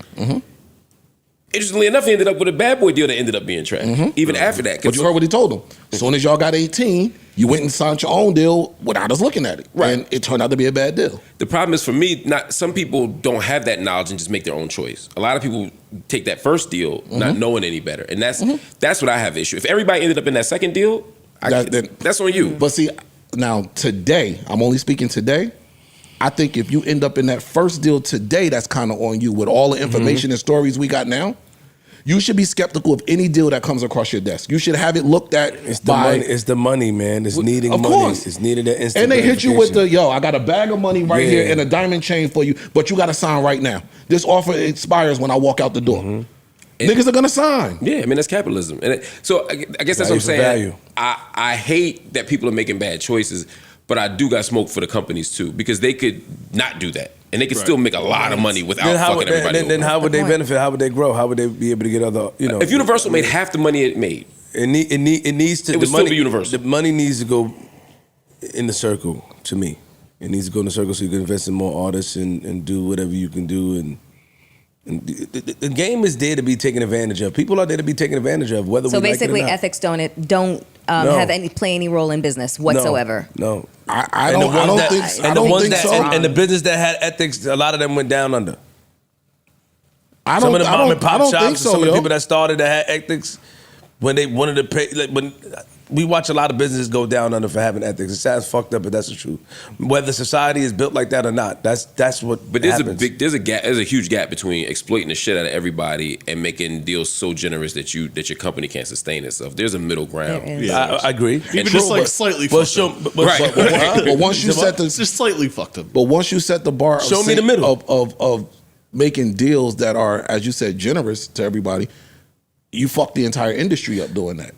Interestingly enough, he ended up with a bad boy deal that ended up being trash. Even after that. But you heard what he told them. As soon as y'all got 18, you went and signed your own deal without us looking at it. Right. And it turned out to be a bad deal. The problem is for me, some people don't have that knowledge and just make their own choice. A lot of people take that first deal not knowing any better. And that's what I have issue. If everybody ended up in that second deal, that's on you. But see, now today, I'm only speaking today, I think if you end up in that first deal today, that's kind of on you with all the information and stories we got now. You should be skeptical of any deal that comes across your desk. You should have it looked at It's the money, man. It's needing money. Course. It's needing that instant And they hit you with I got a bag of money right here and a diamond chain for you, but you got to sign right now. This offer expires when I walk out the door. Niggas are going to sign. Yeah, I mean, that's capitalism. And so I guess that's what I'm saying. I hate that people are making bad choices, but I do got smoke for the companies too, because they could not do that. And they could still make a lot of money without fucking everybody over. Then how would they benefit? How would they grow? How would they be able to get other, If Universal made half the money it made, It needs to. It would the still money, be universal. The money needs to go in the circle. To me, it needs to go in the circle so you can invest in more artists and do whatever you can do. And the game is there to be taken advantage of. People are there to be taken advantage of. Whether So we basically, like it or not. ethics don't play any role in business whatsoever. No. I don't think so. And the business that had ethics, a lot of them went down under. I Some don't. of the I mom don't, and pop I don't shops, think so, some of the yo. people that started that had ethics, when they wanted to pay, like when we watch a lot of businesses go down under for having ethics. It sounds fucked up, but that's the truth. Whether society is built like that or not, that's what. But there's happens. there's a huge gap between exploiting the shit out of everybody and making deals so generous that your company can't sustain itself. There's a middle ground. There is. I agree. Even just like slightly Well, fucked up. But once you set the It's just slightly fucked up. But once you set the bar, Show me the middle. of making deals that are, as you said, generous to everybody, you fuck the entire industry up doing that.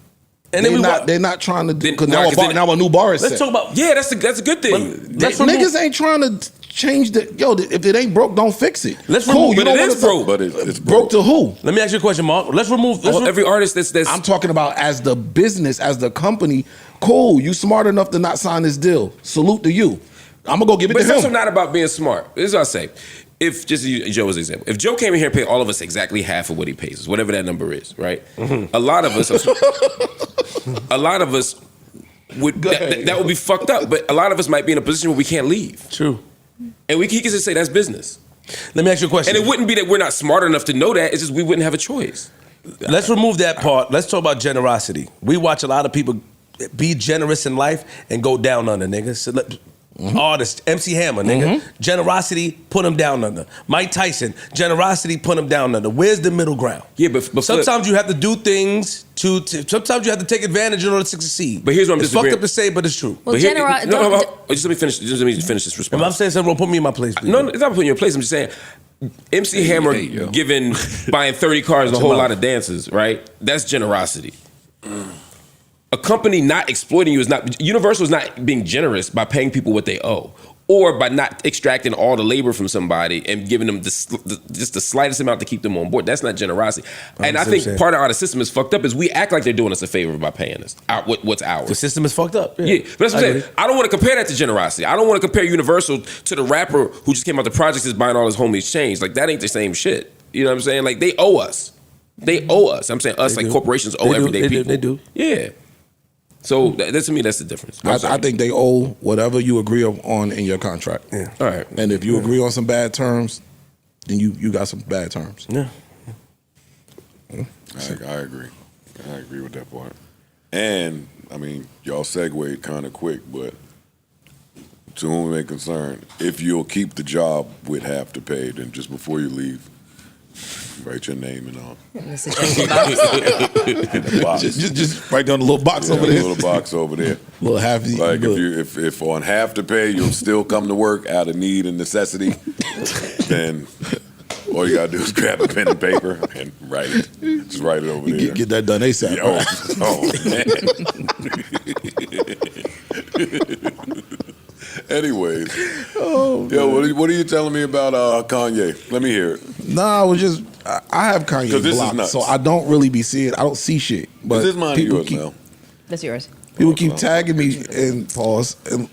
And then they're not trying to do, because Then- now a new bar is Let's set. talk about. Yeah, that's a good thing. Niggas ain't trying to change the if it ain't broke, don't fix it. Let's cool. remove- You but don't it wanna is broke. But it's broke to who? Let me ask you a question, Mark. Let's remove. Every artist that's I'm talking about as the business, as the company. Cool, you smart enough to not sign this deal. Salute to you. I'm gonna go give it But it's to also him. not about being smart. This is what I say. If just use Joe as an example, if Joe came in here and paid all of us exactly half of what he pays us, whatever that number is, right? A lot of us would that would be fucked up. But a lot of us might be in a position where we can't leave, True. and he can just say that's business. Let me ask you a question. And it wouldn't be that we're not smart enough to know that. It's just we wouldn't have a choice. Let's remove that part. Let's talk about generosity. We watch a lot of people be generous in life and go down under, niggas. So artist, MC Hammer, nigga. Generosity, put him down under. Mike Tyson, generosity, put him down under. Where's the middle ground? Yeah, but Sometimes you have to do things sometimes you have to take advantage in order to succeed. But here's what I'm It's fucked disagreeing. up to say, but it's true. Well, But just let me finish. Just let me finish this If response. I'm saying something wrong, put me in my place, please. No, it's not putting you in place. I'm just saying, MC Hammer buying 30 cars and a whole lot of dances, right? That's generosity. A company not exploiting you is not. Universal is not being generous by paying people what they owe, or by not extracting all the labor from somebody and giving them just the slightest amount to keep them on board. That's not generosity. And I think part of how the system is fucked up is we act like they're doing us a favor by paying us what's ours. The system is fucked up. Yeah, but that's what I'm saying. I don't want to compare that to generosity. I don't want to compare Universal to the rapper who just came out the projects is buying all his homies chains. Like that ain't the same shit. You know what I'm saying? Like they owe us. They owe us. I'm saying us They like do. corporations owe They do. everyday They do. people. They do. Yeah. So that to me, that's the difference. I think they owe whatever you agree on in your contract. Yeah. All right. And if you agree on some bad terms, then you got some bad terms. Yeah. I agree. I agree with that part. And I mean, y'all segued kind of quick, but to whom it may concern, if you'll keep the job with half the pay, then just before you leave, write your name and all. Just write down the little box over there. A little box over there. Little half. Like if on half the pay you'll still come to work out of need and necessity, then all you gotta do is grab a pen and paper and write it. Just write it over there. Get that done ASAP. Anyways, what are you telling me about Kanye? Let me hear it. Nah, I was just I have Kanye 'Cause this is blocked, nuts. so I don't really be seeing. I don't see shit. But Is this mine or people yours keep, now? That's yours. People keep tagging me and pause. And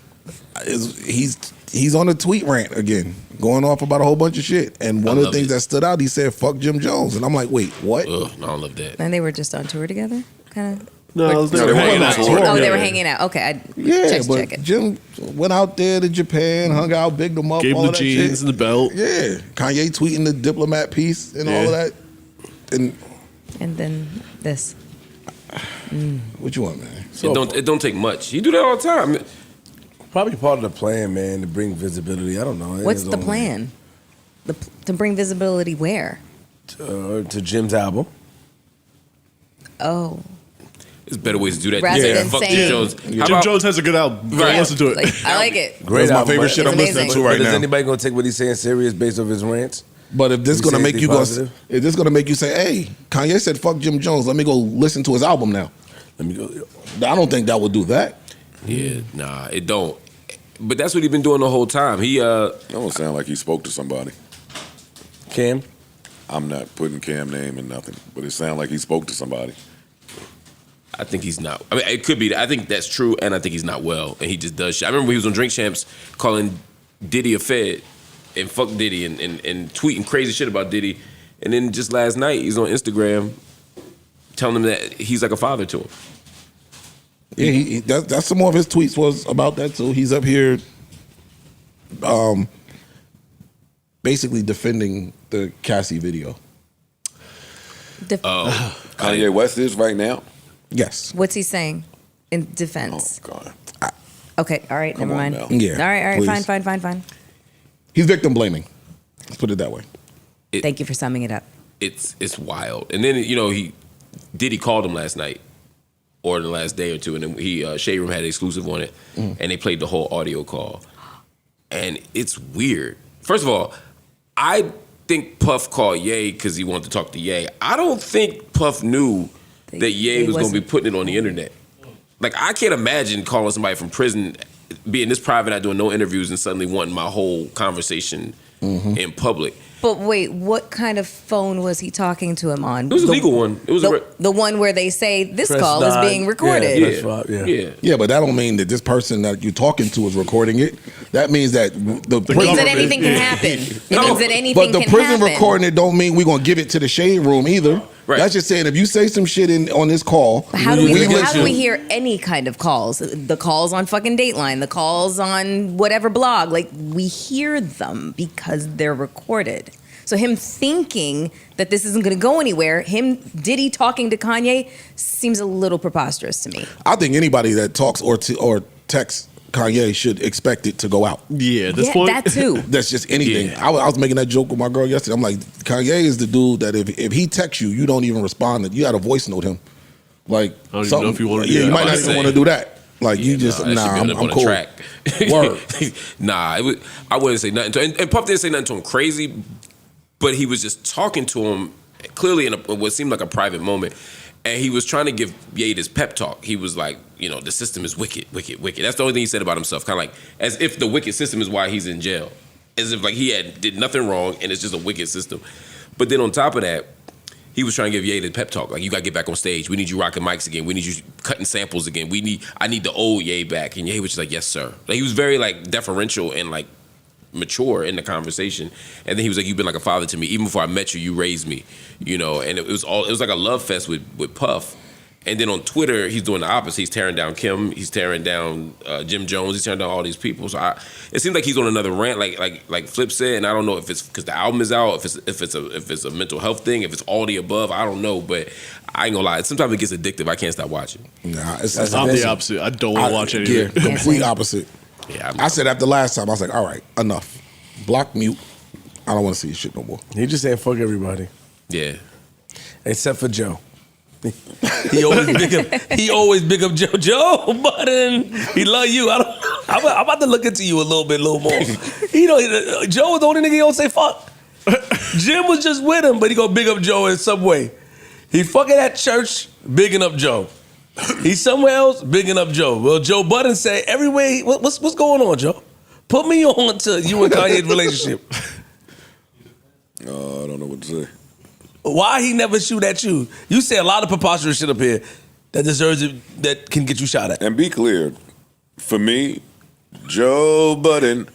he's on a tweet rant again, going off about a whole bunch of shit. And one of the things that stood out, he said, "Fuck Jim Jones," and I'm like, wait, what? Ugh, I don't love that. And they were just on tour together, kind of. No, they were hanging out. Oh, they were hanging out. Okay, Yeah, but check it. Jim went out there to Japan, hung out, bigged them up, Gave all the of that jeans shit. and the belt. Yeah, Kanye tweeting the diplomat piece and all of that. And then this. What you want, man? It don't take much. You do that all the time. Probably part of the plan, man, to bring visibility. I don't know. What's the plan? To bring visibility where? To Jim's album. Oh. There's better ways to do that. Rather than Fuck saying- Jim Jones. Jim Jones has a good album. Right. Listen to it. Like, I like it. Great That's my album, favorite but- shit I'm It's listening amazing. to right But is now. anybody gonna take what he's saying serious based off his rants? But if this You gonna say make anything you go, positive? if this gonna make you say, "Hey, Kanye said fuck Jim Jones," let me go listen to his album now. Let me go. I don't think that would do that. Yeah, nah, it don't. But that's what he's been doing the whole time. He That don't sound like he spoke to somebody. Cam. I'm not putting Cam name in nothing, but it sounded like he spoke to somebody. I think he's not. I mean, it could be. I think that's true, and I think he's not well, and he just does shit. I remember he was on Drink Champs calling Diddy a fed and fuck Diddy and tweeting crazy shit about Diddy, and then just last night he's on Instagram telling him that he's like a father to him. Yeah, that's some more of his tweets was about that too. He's up here, basically defending the Cassie video. Kanye West is right now. Yes. What's he saying in defense? Oh God. Okay, all right, never on mind. now. Yeah, All right, please. fine. He's victim blaming. Let's put it that way. Thank you for summing it up. It's wild. And then Diddy called him last night or the last day or two, and then Shade Room had an exclusive on it, and they played the whole audio call, and it's weird. First of all, I think Puff called Ye because he wanted to talk to Ye. I don't think Puff knew that Ye was going to be putting it on the internet. Like, I can't imagine calling somebody from prison, being this private, not doing no interviews, and suddenly wanting my whole conversation in public. But wait, what kind of phone was he talking to him on? It was a legal one. It was the one where they say this Press call 9. is being recorded. Yeah, but that don't mean that this person that you're talking to is recording it. That means that It means that anything can happen. It means that anything But the can prison happen. recording it don't mean we're gonna give it to the Shade Room either. Right. That's just saying if you say some shit on this call, How do we listen. hear any kind of calls? The calls on fucking Dateline, the calls on whatever blog, like we hear them because they're recorded. So him thinking that this isn't going to go anywhere, Diddy talking to Kanye seems a little preposterous to me. I think anybody that talks or texts Kanye should expect it to go out. Yeah, at this point. That too. That's just anything. Yeah. I was making that joke with my girl yesterday. I'm like, Kanye is the dude that if he texts you, you don't even respond. You got to voice note him. Like, I don't even know if you want to do yeah, that. you might I not was even saying. want to do that. Like, you just, that shit be I'm up on the cool. track. Word. I wouldn't say nothing to him. And Puff didn't say nothing to him crazy, but he was just talking to him clearly in what seemed like a private moment. And he was trying to give Ye this pep talk. He was like, the system is wicked, wicked, wicked. That's the only thing he said about himself. Kind of like as if the wicked system is why he's in jail. As if like he did nothing wrong and it's just a wicked system. But then on top of that, he was trying to give Ye the pep talk. Like, you got to get back on stage. We need you rocking mics again. We need you cutting samples again. I need the old Ye back. And Ye was just like, yes, sir. Like, he was very like deferential and like mature in the conversation. And then he was like, you've been like a father to me. Even before I met you, you raised me. And it was like a love fest with Puff. And then on Twitter, he's doing the opposite. He's tearing down Kim. He's tearing down Jim Jones. He's tearing down all these people. So it seems like he's on another rant, like Flip said. And I don't know if it's because the album is out, if it's a mental health thing, if it's all the above. I don't know, but I ain't gonna lie. Sometimes it gets addictive. I can't stop watching. Nah, I'm the opposite. I don't want to watch anything. Yeah, complete opposite. Yeah, I said after last time, I was like, all right, enough. Block, mute. I don't want to see your shit no more. He just saying fuck everybody. Yeah. Except for Joe. He always big up Joe. Joe Budden, he love you. I'm about to look into you a little more. Joe was the only nigga he don't say fuck. Jim was just with him, but he gonna big up Joe in some way. He fucking at church, bigging up Joe. He's somewhere else, bigging up Joe. Well, Joe Budden said, every way, what's going on, Joe? Put me on to you and Kanye's relationship. I don't know what to say. Why he never shoot at you? You say a lot of preposterous shit up here that deserves it, that can get you shot at. And be clear, for me, Joe Budden,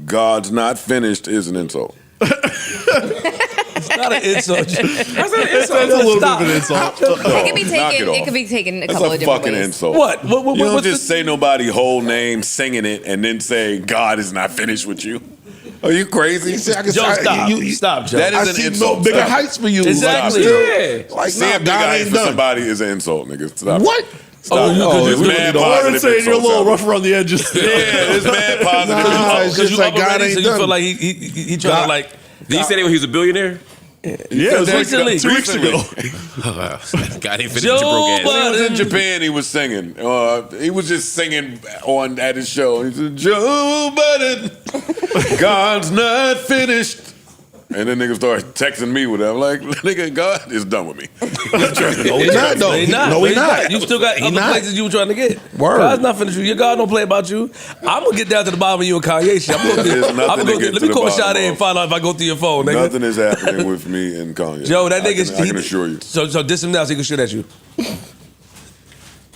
God's not finished is an insult. It's not an insult. That's not an insult. That's a little bit of an insult. It could be taken a couple of That's a different fucking ways. insult. What? You don't What's just say nobody whole name, singing it, and then say God is not finished with you. Are you crazy? Joe, stop, Joe. That is I an see insult. no bigger Stop. heights for you. Exactly. Like, Like, seeing big God heights ain't for done. somebody is an insult, nigga. Stop. What? Stop. There's mad Warren positive saying you're a insults little out rough around the edges. there. Yeah, there's mad positive Nah, insults. it's just like God ain't so you done. feel like he trying to like. Did he say that when he was a billionaire? Yeah, it was Recently. 2 weeks ago. God ain't finished Joe with your broke ass. When he was in Japan, he was singing. He was just singing at his show. He said, Joe Budden, God's not finished. And then niggas started texting me with that. I'm like, nigga, God is done with me. No, he not, though. No, he not. You still got He other not. places you were trying to get. Word. God's not finished with you. Your God don't play about you. I'm going to get down to the bottom of you and Kanye shit. There's nothing to get let to me the call bottom Sade of. and find out if I go through your phone, nigga. Nothing is happening with me and Kanye. Joe, that nigga. I can assure you. So diss him now so he can shoot at you.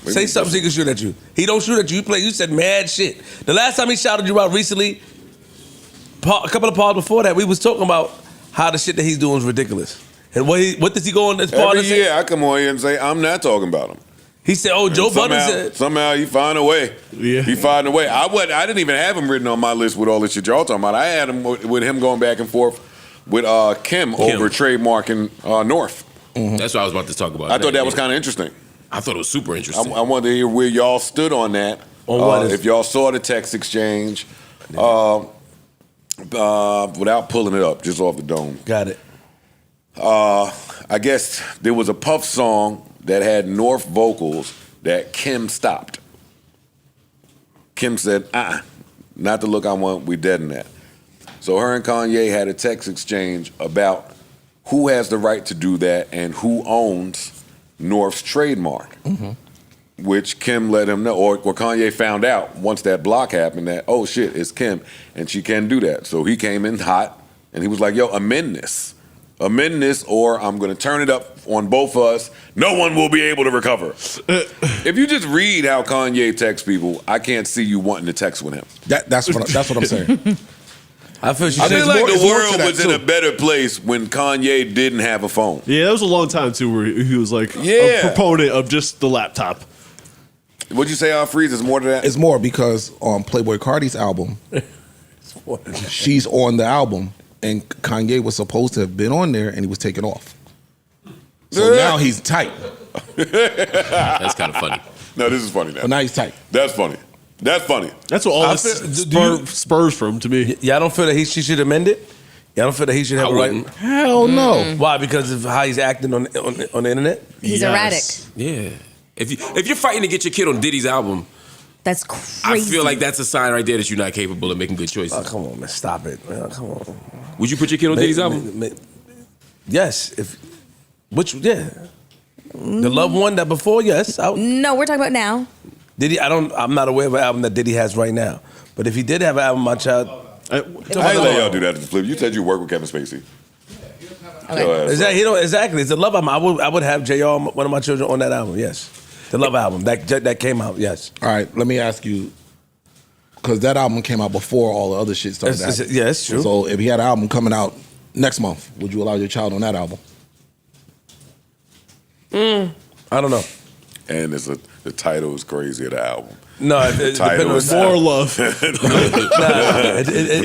Say something so he can shoot at you. He don't shoot at you. You said mad shit. The last time he shouted you out recently, a couple of parts before that, we was talking about how the shit that he's doing is ridiculous. And what does he go on this part? Every year I come on here and say, I'm not talking about him. He said, "Oh, Joe Budden said." Somehow he find a way. Yeah. He find a way. I didn't even have him written on my list with all this shit y'all talking about. I had him with him going back and forth with Kim over trademarking North. Mm-hmm. That's what I was about to talk about. I thought that was kind of interesting. I thought it was super interesting. I wanted to hear where y'all stood on that. If y'all saw the text exchange, without pulling it up, just off the dome. Got it. I guess there was a Puff song that had North vocals that Kim stopped. Kim said, not the look I want, we dead in that. So her and Kanye had a text exchange about who has the right to do that and who owns North's trademark, which Kim let him know, or Kanye found out once that block happened that, oh shit, it's Kim, and she can do that. So he came in hot, and he was like, yo, amend this, or I'm gonna turn it up on both of us. No one will be able to recover. If you just read how Kanye texts people, I can't see you wanting to text with him. That's what I'm saying. I feel like the world was in a better place when Kanye didn't have a phone. Yeah, that was a long time too where he was like a Yeah. proponent of just the laptop. What'd you say, Freeze? There's more to that? It's more because on Playboy Cardi's album, she's on the album, and Kanye was supposed to have been on there, and he was taken off. So now he's tight. That's kind of funny. No, this is funny now. But now he's tight. That's funny. That's funny. That's what all this spurs from to me. Y'all don't feel that she should amend it? Y'all don't feel that he should have a right? Hell no. Why? Because of how he's acting on the internet? He's erratic. Yeah. If you're fighting to get your kid on Diddy's album, That's crazy. I feel like that's a sign right there that you're not capable of making good choices. Oh, come on, man. Stop it. Man. Come on. Would you put your kid on Diddy's album? Yes. The loved one that before, yes. No, we're talking about now. Diddy, I'm not aware of an album that Diddy has right now. But if he did have an album, my child. I ain't let y'all do that to the flip. You said you work with Kevin Spacey. Exactly. It's a love album. I would have JR, one of my children, on that album. Yes, the love album that came out. Yes. All right. Let me ask you, because that album came out before all the other shit started. Yeah, it's true. So if he had an album coming out next month, would you allow your child on that album? I don't know. And the title is crazy of the album. No, the title is More love. The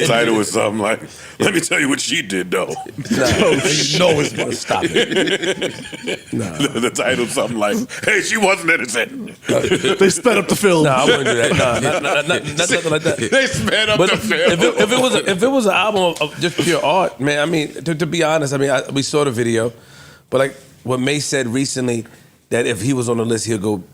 title was something like, "Let me tell you what she did, though." It's stop it. The title is something like, "Hey, she wasn't innocent." They sped up the film. No, I wouldn't do that. No, nothing like that. They sped up the film. If it was an album of just pure art, man. I mean, to be honest, we saw the video, but like what May said recently, that if he was on the list, he'll go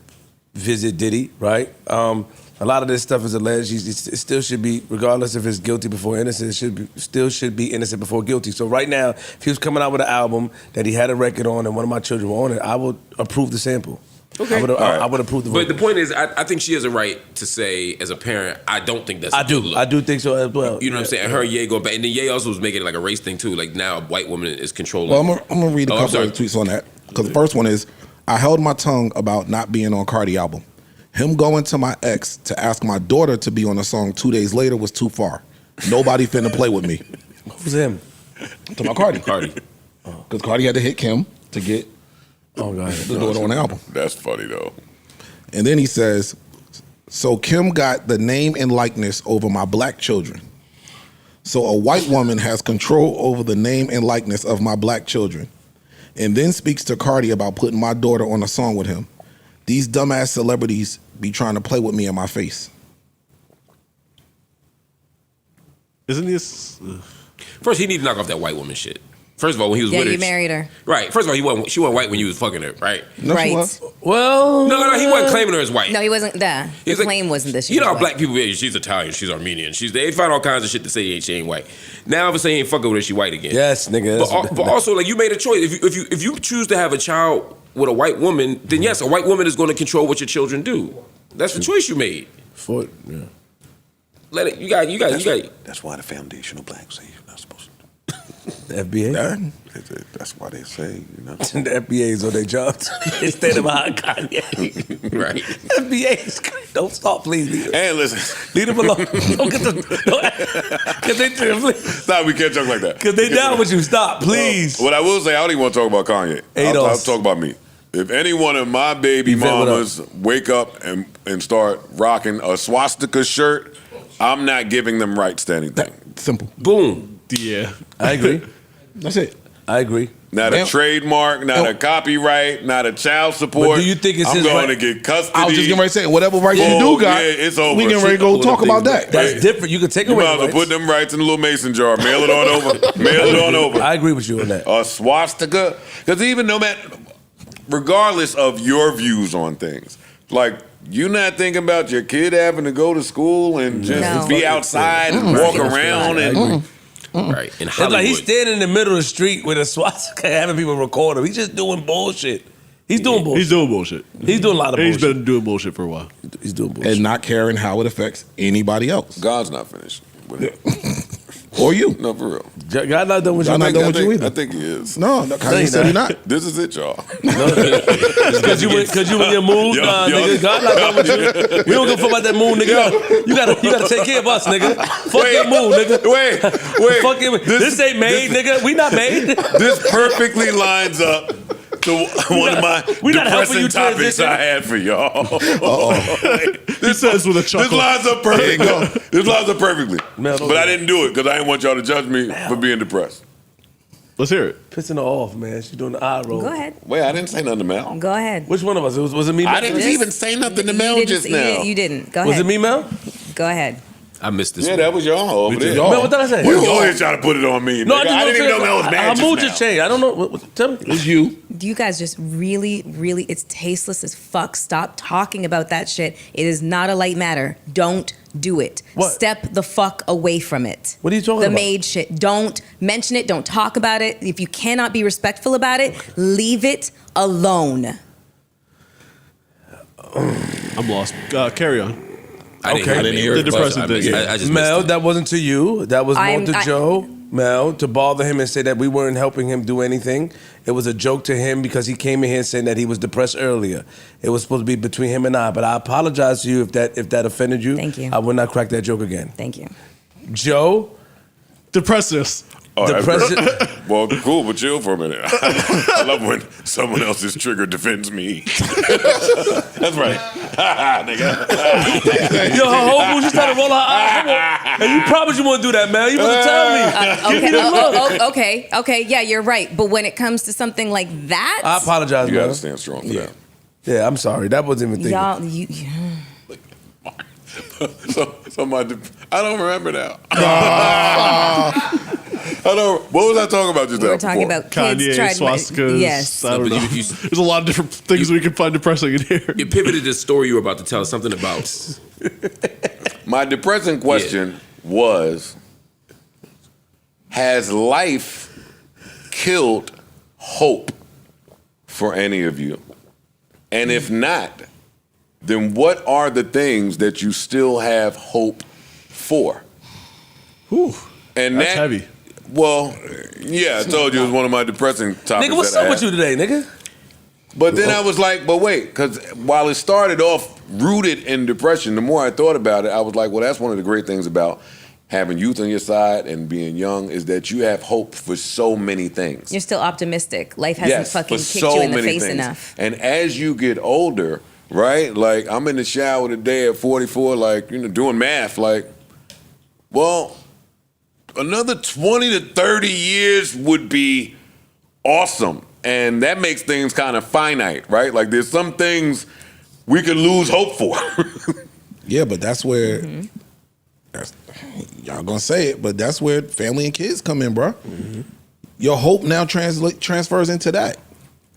visit Diddy, right? A lot of this stuff is alleged. It still should be, regardless if it's guilty before innocent, still should be innocent before guilty. So right now, if he was coming out with an album that he had a record on and one of my children were on it, I would approve the sample. Okay. I would approve the vote. But the point is, I think she has a right to say, as a parent, I don't think that's a good look. I do think so as well. You know what I'm saying? And her and Ye going back. And then Ye also was making it like a race thing, too. Like, now a white woman is controlling. Well, I'm going to read a couple of tweets on that. Because the first one is, I held my tongue about not being on Cardi album. Him going to my ex to ask my daughter to be on a song 2 days later was too far. Nobody finna play with me. Who's him? To my Cardi. Cardi. Because Cardi had to hit Kim to get the daughter on the album. That's funny, though. And then he says, so Kim got the name and likeness over my black children. So a white woman has control over the name and likeness of my black children. And then speaks to Cardi about putting my daughter on a song with him. These dumbass celebrities be trying to play with me in my face. Isn't this? First, he need to knock off that white woman shit. First of all, when he was with her, you married her. Right. First of all, she wasn't white when you was fucking her, right? No, right. she was. Well, no, he wasn't claiming her as white. No, he wasn't. The claim wasn't this. You know how black people be? She's Italian, she's Armenian, they find all kinds of shit to say she ain't white. Now, if I say he ain't fucking with her, she white again. Yes, nigga. But also, like, you made a choice. If you choose to have a child with a white woman, then yes, a white woman is going to control what your children do. That's the choice you made. Let it. You got. That's why the foundational blacks say you're not supposed to. The FBA? That's why they say, you know. The FBA is on their jobs. They standing behind Kanye. Right. FBA, don't stop, please. Hey, listen. Leave them alone. Don't get the. Cause they, please. Stop, we can't joke like that. Cause they down with you. Stop, please. What I will say, I don't even want to talk about Kanye. I'll talk about me. If any one of my baby mamas wake up and start rocking a swastika shirt, I'm not giving them rights to anything. Simple. Boom. Yeah. I agree. That's it. I agree. Not a trademark, not a copyright, not a child support. But do you think it's I'm his going right? to get custody. I was just getting ready to say, whatever rights you do got, it's over. we getting ready to go talk about that. That's different. You can take You away might as the well put rights. them rights in a little mason jar. Mail it on over. Mail it on over. I agree with you on that. A swastika. Because even no matter, regardless of your views on things, like you not thinking about your kid having to go to school and just be outside and walk around and. Right. In It's Hollywood. like he's standing in the middle of the street with a swastika having people record him. He's just doing bullshit. He's doing bullshit. He's doing bullshit. He's doing a lot of He's bullshit. been doing bullshit for a while. He's doing bullshit. And not caring how it affects anybody else. God's not finished with it. Or you. No, for real. God not done with you. God not done with you either. I think he is. No, Kanye said he not. This is it, y'all. Because you in your mood, nigga. God not done with you. We don't give a fuck about that mood, nigga. You gotta take care of us, nigga. Fuck your mood, nigga. Wait. Fuck your, this ain't made, nigga. We not made. This perfectly lines up to one of my depressing topics I had for y'all. This says with a chuckle. This lines up perfectly. This lines up perfectly. But I didn't do it because I didn't want y'all to judge me for being depressed. Let's hear it. Pissing her off, man. She's doing the eye roll. Go ahead. Wait, I didn't say nothing to Mel. Go ahead. Which one of us? Was it me, Mel? I didn't even say nothing to Mel just now. You didn't. Go Was ahead. it me, Mel? Go ahead. I missed this. Yeah, one. that was y'all over there. Mel, what did I say? You always try to put it on me. No, nigga. I didn't even know Mel was mad Our mood just just now. changed. I don't know. Tell me. It's you. You guys just really, it's tasteless as fuck. Stop talking about that shit. It is not a light matter. Don't do it. What? Step the fuck away from it. What are you talking The about? maid shit. Don't mention it. Don't talk about it. If you cannot be respectful about it, leave it alone. I'm lost. Carry on. I didn't hear The it. depressing I missed- thing. I just Mel, missed it. that wasn't to you. That was more to Joe. Mel, to bother him and say that we weren't helping him do anything. It was a joke to him because he came in here saying that he was depressed earlier. It was supposed to be between him and I. But I apologize to you if that offended you. Thank you. I will not crack that joke again. Thank you. Joe, Depressiveness. depression. Well, cool, but chill for a minute. I love when someone else's trigger defends me. That's right. Nigga. Yo, her whole mood, she's trying to roll her eyes. Come on. And you promised you wouldn't do that, man. You supposed to tell me. Give me the look. Okay, yeah, you're right. But when it comes to something like that, I apologize, You man. gotta stand strong for that. Yeah, I'm sorry. That wasn't even thinking. y'all, I don't remember now. What was I talking about just now? we were talking before? about kids Kanye, tried. swastikas. Yes. I don't But know. you- There's a lot of different things we can find depressing in here. You pivoted this story you were about to tell us something about. My depressing question was, has life killed hope for any of you? And if not, then what are the things that you still have hope for? Whew. And That's that, heavy. Well, yeah, I told you it was one of my depressing topics. Nigga, what's that I up with had. you today, nigga? But then I was like, but wait, because while it started off rooted in depression, the more I thought about it, I was like, well, that's one of the great things about having youth on your side and being young is that you have hope for so many things. You're still optimistic. Life hasn't Yes, fucking for kicked so you in the many face things. enough. And as you get older, right? Like I'm in the shower today at 44, like, doing math, like, well, another 20 to 30 years would be awesome. And that makes things kind of finite, right? Like there's some things we could lose hope for. Yeah, but that's where y'all gonna say it, but that's where family and kids come in, bro. Your hope now transfers into that.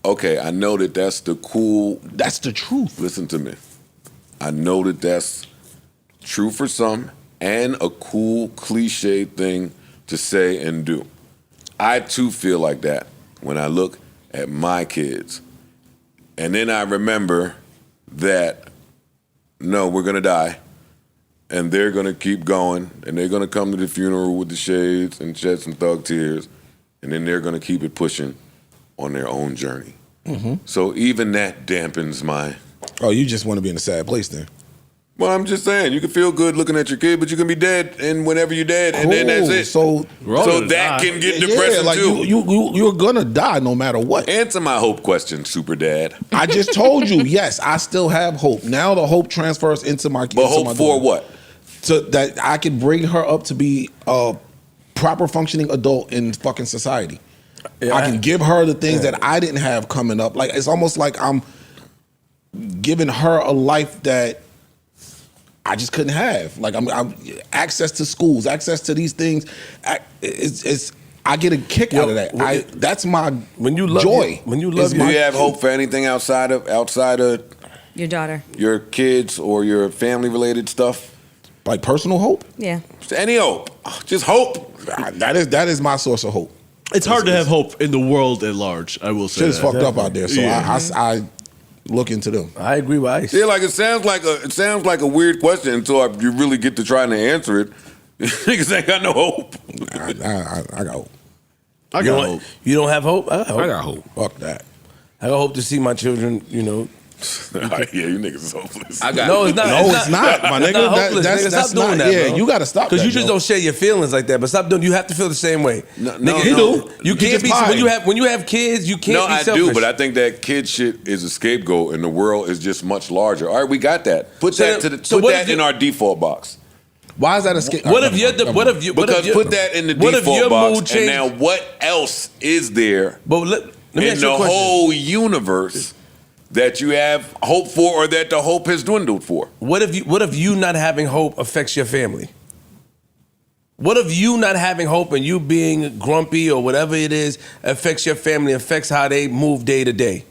Okay, I know that that's the truth. Listen to me. I know that that's true for some and a cool cliche thing to say and do. I too feel like that when I look at my kids. And then I remember that, no, we're gonna die. And they're gonna keep going, and they're gonna come to the funeral with the shades and shed some thug tears. and then they're going to keep it pushing on their own journey. So even that dampens my. Oh, you just want to be in a sad place then. Well, I'm just saying, you can feel good looking at your kid, but you can be dead, and whenever you're dead, and then that's it. So that can get depressing like too. You're gonna die no matter what. Answer my hope question, super dad. I just told you, yes, I still have hope. Now the hope transfers into my kids. But hope for what? So that I can bring her up to be a proper functioning adult in fucking society. Yeah, I can give her the things that I didn't have coming up. Like it's almost like I'm giving her a life that I just couldn't have. Like I'm access to schools, access to these things. It's I get a kick out of that. That's my joy. Do you have hope for anything outside of Your daughter. your kids or your family related stuff? Like personal hope? Yeah. Any hope? Just hope. That is my source of hope. It's hard to have hope in the world at large, I will say. Shit is that. fucked up out there, so Yeah. I look into them. I agree with Ice. Yeah, like it sounds like a weird question until you really get to trying to answer it. Niggas ain't got no hope. I got hope. I got hope. You don't have hope? I got hope. Fuck that. I got hope to see my children, Yeah, you niggas is hopeless. No, it's not. No, it's not, my nigga. Hopeless, nigga. That's Stop doing not. that, Yeah, bro. you got to stop. Because you just Joe. don't share your feelings like that. But stop doing. You have to feel the same way. No, Nigga, no. You can't be when you have kids. You can't. No, be I selfish. do, but I think that kid shit is a scapegoat, and the world is just much larger. All right, we got that. Put that in our default box. Why is that a skate? What if you're put that in the default box, and now what else is there But let me in ask you the a question. whole universe that you have hope for, or that the hope has dwindled for? What if you not having hope affects your family? What if you not having hope and you being grumpy or whatever it is affects your family, affects how they move day to day?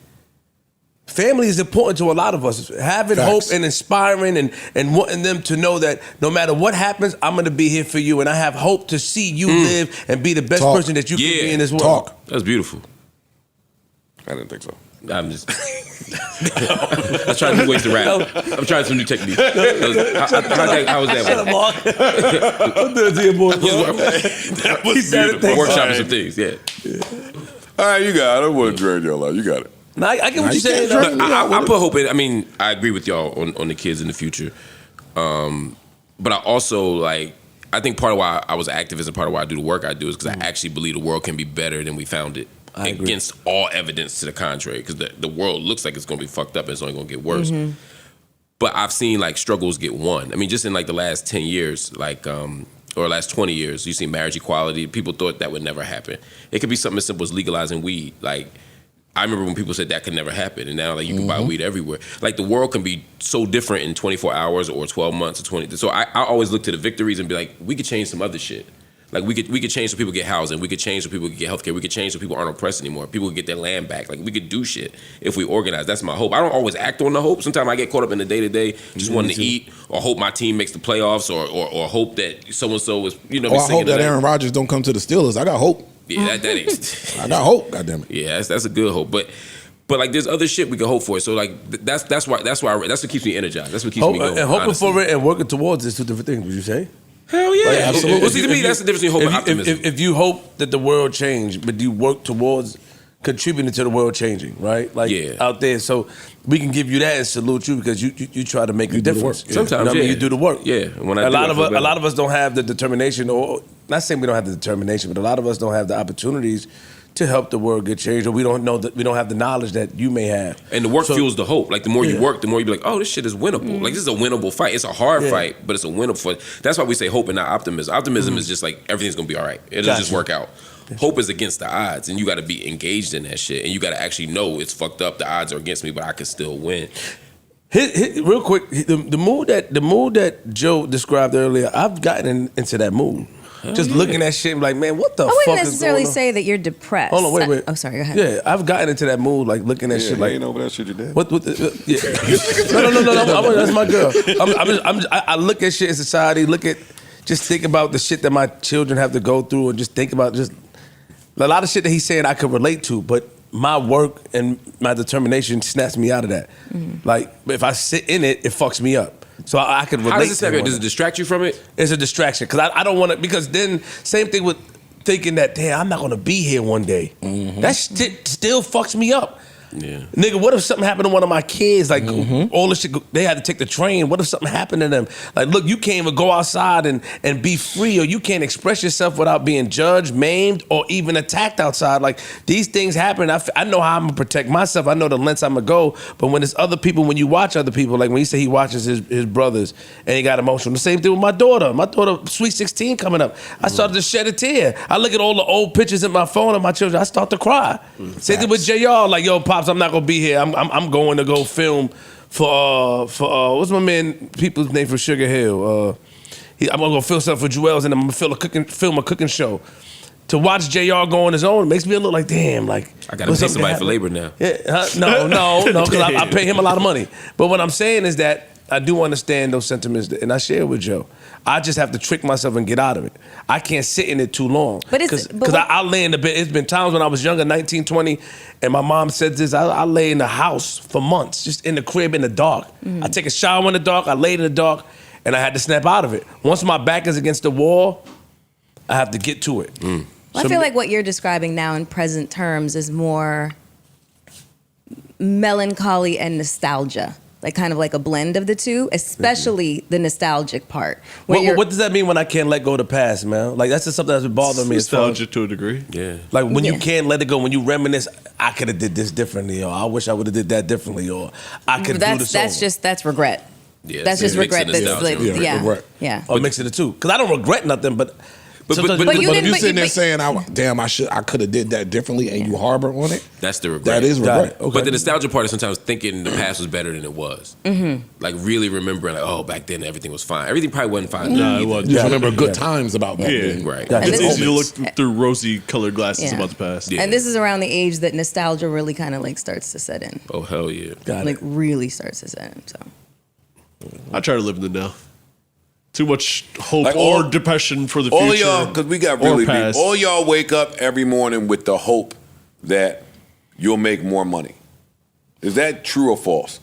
Family is important to a lot of us. Having hope and inspiring and wanting them to know that no matter what happens, I'm going to be here for you, and I have hope to see you live and be the best person that you can be in this world. That's beautiful. I didn't think so. I'm just. I was trying new ways to rap. I'm trying some new techniques. How was that? Shut up, Mark. I'm doing it to your boy, bro. That was beautiful. Workshopping some things, yeah. All right, you got it. I don't want to drag y'all out. You got it. No, I get what you're saying. I put hope in. I mean, I agree with y'all on the kids in the future. But I also I think part of why I was an activist and part of why I do the work I do is because I actually believe the world can be better than we found it. Against all evidence to the contrary, because the world looks like it's going to be fucked up and it's only going to get worse. But I've seen struggles get won. I mean, just in the last 10 years, or last 20 years, you see marriage equality. People thought that would never happen. It could be something as simple as legalizing weed. I remember when people said that could never happen, and now you can buy weed everywhere. The world can be so different in 24 hours or 12 months or 20. So I always look to the victories and be like, we could change some other shit. We could change so people get housing. We could change so people can get healthcare. We could change so people aren't oppressed anymore. People could get their land back. We could do shit if we organize. That's my hope. I don't always act on the hope. Sometimes I get caught up in the day-to-day, just wanting to eat, or hope my team makes the playoffs, or hope that so-and-so is, I hope that Aaron Rodgers don't come to the Steelers. I got hope. Yeah, that ain't. I got hope, goddammit. Yeah, that's a good hope. But there's other shit we can hope for. So that's what keeps me energized. That's what keeps me going. And hoping honestly. for it and working towards is two different things, would you say? Hell yeah. Absolutely. Well, see, to me, that's the difference between hope and optimism. If you hope that the world change, but you work towards contributing to the world changing, right? Out there. So we can give you that and salute you because you try to make a difference. Sometimes, you do the work. Yeah. When a lot of us don't have the determination, or not saying we don't have the determination, but a lot of us don't have the opportunities to help the world get changed, or we don't know that we don't have the knowledge that you may have. And the work fuels the hope. The more you work, the more you be like, oh, this shit is winnable. This is a winnable fight. It's a hard fight, but it's a winnable fight. That's why we say hope and not optimism. Optimism is just everything's gonna be all right. It'll just work out. Hope is against the odds, and you got to be engaged in that shit, and you got to actually know it's fucked up. The odds are against me, but I can still win. Real quick, the mood that Joe described earlier, I've gotten into that mood. Just looking at shit and like, man, what the fuck is going on? I wouldn't necessarily say that you're depressed. Hold on, wait. Oh, sorry, go ahead. Yeah, I've gotten into that mood, looking at shit like. Ain't over that shit you did. What no. That's my girl. I look at shit in society, just think about the shit that my children have to go through, and just think about just a lot of shit that he's saying I could relate to, but my work and my determination snaps me out of that. If I sit in it, it fucks me up. So I could relate. How does it snap you? Does it distract you from it? It's a distraction because I don't want to. Because then same thing with thinking that, damn, I'm not gonna be here one day. That shit still fucks me up. Yeah. Nigga, what if something happened to one of my kids? Like, all this shit, they had to take the train. What if something happened to them? Like, look, you can't even go outside and be free, or you can't express yourself without being judged, maimed, or even attacked outside. Like, these things happen. I know how I'm gonna protect myself. I know the lengths I'm gonna go. But when it's other people, when you watch other people, like when he say he watches his brothers and he got emotional. The same thing with my daughter. My daughter, Sweet 16 coming up. I started to shed a tear. I look at all the old pictures in my phone of my children. I start to cry. Same thing with JR. Like, yo, Pops, I'm not gonna be here. I'm going to go film for what's my man people's name for Sugar Hill? I'm gonna go film something for Joel's, and I'm gonna film a cooking show. To watch JR go on his own makes me look like, damn, like I gotta pay somebody for labor now. Yeah, no, because I pay him a lot of money. But what I'm saying is that I do understand those sentiments, and I share with Joe. I just have to trick myself and get out of it. I can't sit in it too long. Because I lay in the bed. It's been times when I was younger, 19, 20, and my mom said this, I lay in the house for months, just in the crib in the dark. I take a shower in the dark, I lay in the dark, and I had to snap out of it. Once my back is against the wall, I have to get to it. Well, I feel like what you're describing now in present terms is more melancholy and nostalgia. Like kind of like a blend of the two, especially the nostalgic part. What does that mean when I can't let go of the past, man? Like that's just something that's been bothering me. Nostalgia to a degree. Yeah. Like when you can't let it go, when you reminisce, I could have did this differently, or I wish I would have did that differently, or I could do this over. That's regret. Yeah, that's just regret. That's like, yeah. Or mixing the two. Because I don't regret nothing, but if you're sitting there saying, I could have did that differently, and you harbor on it, that's the regret. That is regret. Okay. But the nostalgia part is sometimes thinking the past was better than it was. Like really remembering, like, oh, back then everything was fine. Everything probably wasn't fine. No, it wasn't. Just remember good times about back then. Right. It's easy to look through rosy-colored glasses about the past. And this is around the age that nostalgia really kind of like starts to set in. Oh, hell yeah. Really starts to set in. So I try to live in the now. Too much hope or depression for the future. All y'all, because we got really deep. All y'all wake up every morning with the hope that you'll make more money. Is that true or false?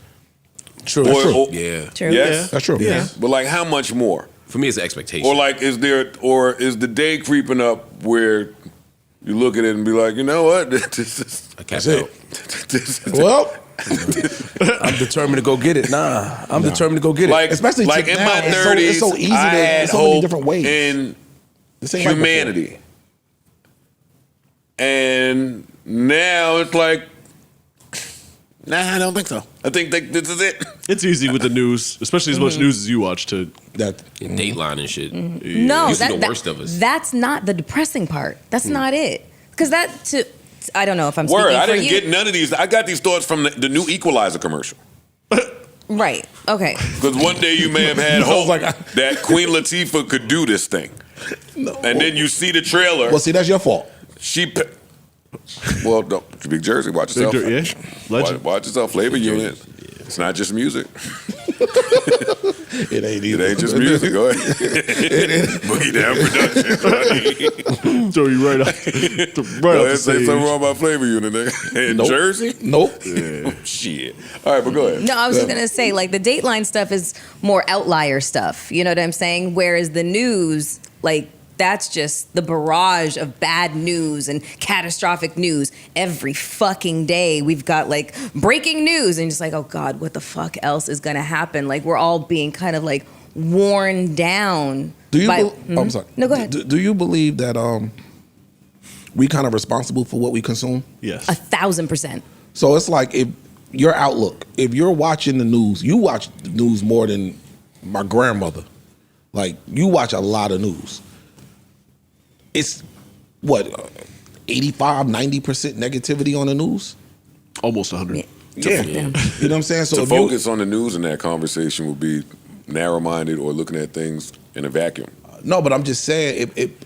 True. Yeah. True. Yes, that's true. Yeah. But like, how much more? For me, it's an expectation. Or like, is the day creeping up where you look at it and be like, you know what? This is well. I'm determined to go get it. I'm determined to go get it. Like, especially like in my 30s, it's so easy I had so many hope different ways. in humanity. And now it's like, nah, I don't think so. I think this is it. It's easy with the news, especially as much news as you watch to Dateline and shit. No, you see the worst of us. That's not the depressing part. That's not it. Because I don't know if I'm Word, speaking I for didn't you. get none of these. I got these thoughts from the new Equalizer commercial. Right. Okay. Because one day you may have had hope that Queen Latifah could do this thing. And then you see the trailer. Well, see, that's your fault. Well, don't. Big Jersey, watch yourself. Legend. Watch yourself. Flavor Unit. It's not just music. It ain't either. It ain't just music. Go ahead. Boogie Down Production. Throw you right off. Go ahead, say something wrong about Flavor Unit, nigga. In Jersey? Nope. Yeah. Shit. All right, but go ahead. No, I was just going to say, like, the Dateline stuff is more outlier stuff. You know what I'm saying? Whereas the news, like, that's just the barrage of bad news and catastrophic news. Every fucking day we've got like breaking news and just like, oh God, what the fuck else is gonna happen? Like we're all being kind of like worn down. Do you? I'm sorry. No, go ahead. Do you believe that we kind of responsible for what we consume? Yes. 1,000%. So it's like if your outlook, if you're watching the news, you watch the news more than my grandmother. Like you watch a lot of news. It's what 85, 90% negativity on the news. Almost 100. Yeah. You know what I'm saying? So to if focus on the news in that conversation would be narrow-minded or looking at things in a vacuum. No, but I'm just saying it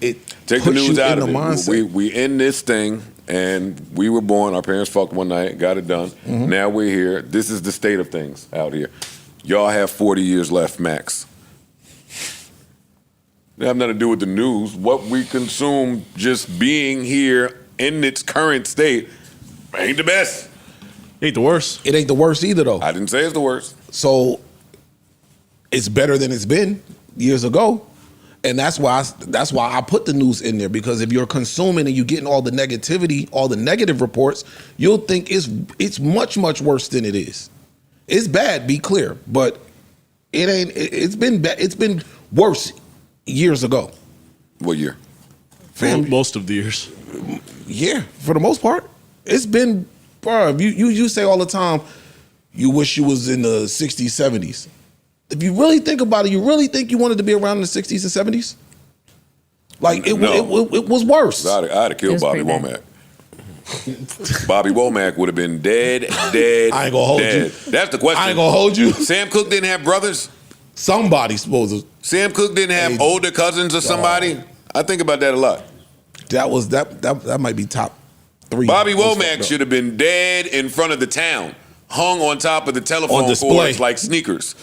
take the news out of it. Mindset. We in this thing, and we were born. Our parents fucked one night, got it done. Mm-hmm. Now we're here. This is the state of things out here. Y'all have 40 years left, max. It have nothing to do with the news. What we consume, just being here in its current state, ain't the best. Ain't the worst. It ain't the worst either, though. I didn't say it's the worst. So it's better than it's been years ago. And that's why I put the news in there, because if you're consuming and you're getting all the negativity, all the negative reports, you'll think it's much, much worse than it is. It's bad, be clear, but it ain't. It's been bad. It's been worse years ago. What year? Most of the years. Yeah, for the most part, it's been. Bro, you say all the time, you wish you was in the 60s, 70s. If you really think about it, you really think you wanted to be around in the 60s and 70s? Like, it was worse. I'd have killed Bobby Womack. Bobby Womack would have been dead. I ain't gonna hold you. That's the question. I ain't gonna hold you. Sam Cooke didn't have brothers? Somebody's supposed to. Sam Cooke didn't have older cousins or somebody? I think about that a lot. That might be top 3. Bobby Womack should have been dead in front of the town, hung on top of the telephone cords like sneakers.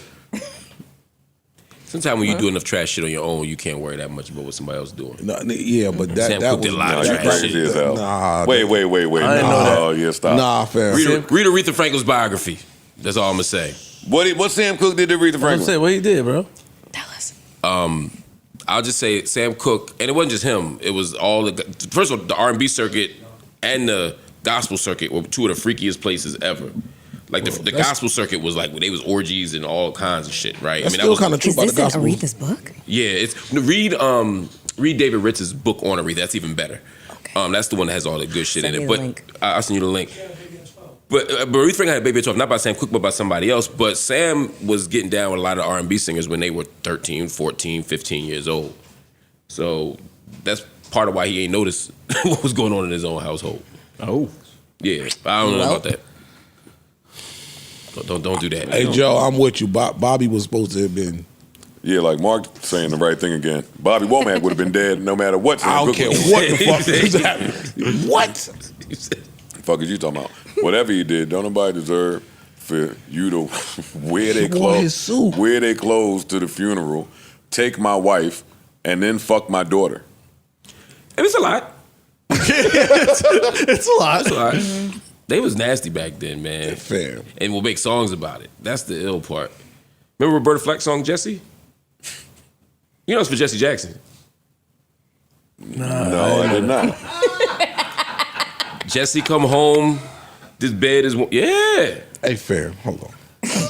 Sometimes when you do enough trash shit on your own, you can't worry that much about what somebody else is doing. No, yeah, but Sam that Cooke was did a lot of trash crazy shit. as hell. Nah. Wait. I didn't know that. Oh, yeah, stop. Nah, fair. Read Aretha Franklin's biography. That's all I'm gonna say. What Sam Cooke did to Aretha Franklin? Say what he did, bro. Tell us. I'll just say Sam Cooke, and it wasn't just him. It was all first of all, the R&B circuit and the gospel circuit were two of the freakiest places ever. Like the gospel circuit was like they was orgies and all kinds of shit, right? That's still kind of true Is about this the in gospel. Aretha's book? Yeah, it's read David Ritz's book on Aretha. That's even better. Okay. That's the one that has all the good shit Send in me it. the But link. I'll send you the link. But Aretha Franklin had a baby at 12, not by Sam Cooke, but by somebody else. But Sam was getting down with a lot of R&B singers when they were 13, 14, 15 years old. So that's part of why he ain't noticed what was going on in his own household. Oh. Yeah, I don't know about that. Don't do that. Hey, Joe, I'm with you. Bobby was supposed to have been. Yeah, like Mark saying the right thing again. Bobby Womack would have been dead no matter what. I don't care what the fuck is happening. What? Fuck is you talking about? Whatever you did, don't nobody deserve for you to wear their wore his suit. wear their clothes to the funeral, take my wife, and then fuck my daughter. It's a lot. It's a lot. It's a lot. They was nasty back then, man. Fair. And we'll make songs about it. That's the ill part. Remember Roberta Flack's song, Jesse? You know it's for Jesse Jackson. No, I did not. Jesse come home, this bed is... Yeah. Hey, fair. Hold on.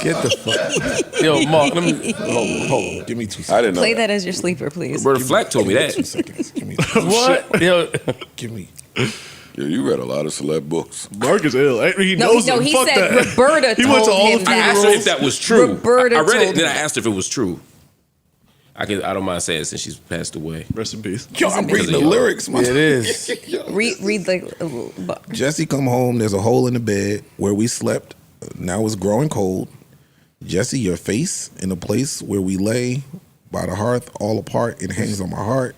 Get the fuck. Yo, Mark, let me Hold on. Give me 2 seconds. I didn't know. Play that as your sleeper, please. Roberta Flack told me that. 2 seconds. Give me. what? Yo, Give me. Yeah, you read a lot of celeb books. Mark is ill. He No, knows them. he Fuck said that. Roberta He went to told all him the that. I asked her if that was true. Roberta I read it, told then I him. asked her if it was true. I don't mind saying it since she's passed away. Rest in peace. Yo, I'm reading the lyrics. Man. it is. Read the book. Jesse come home. There's a hole in the bed where we slept. Now it's growing cold. Jesse, your face in a place where we lay by the hearth, all apart. It hangs on my heart.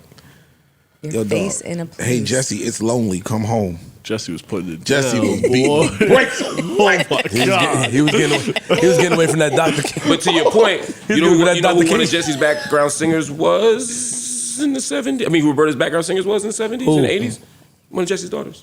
Your Yo, face dog. in a place. Hey, Jesse, it's lonely. Come home. Jesse was putting it Jesse down, was boy. beating bricks. Oh my God. He was getting away from that Dr. King. But to your point, you know that who Dr. one King. of Jesse's background singers was in the 70s? I mean, who Roberta's background singers was in the 70s Who? and the 80s? One of Jesse's daughters.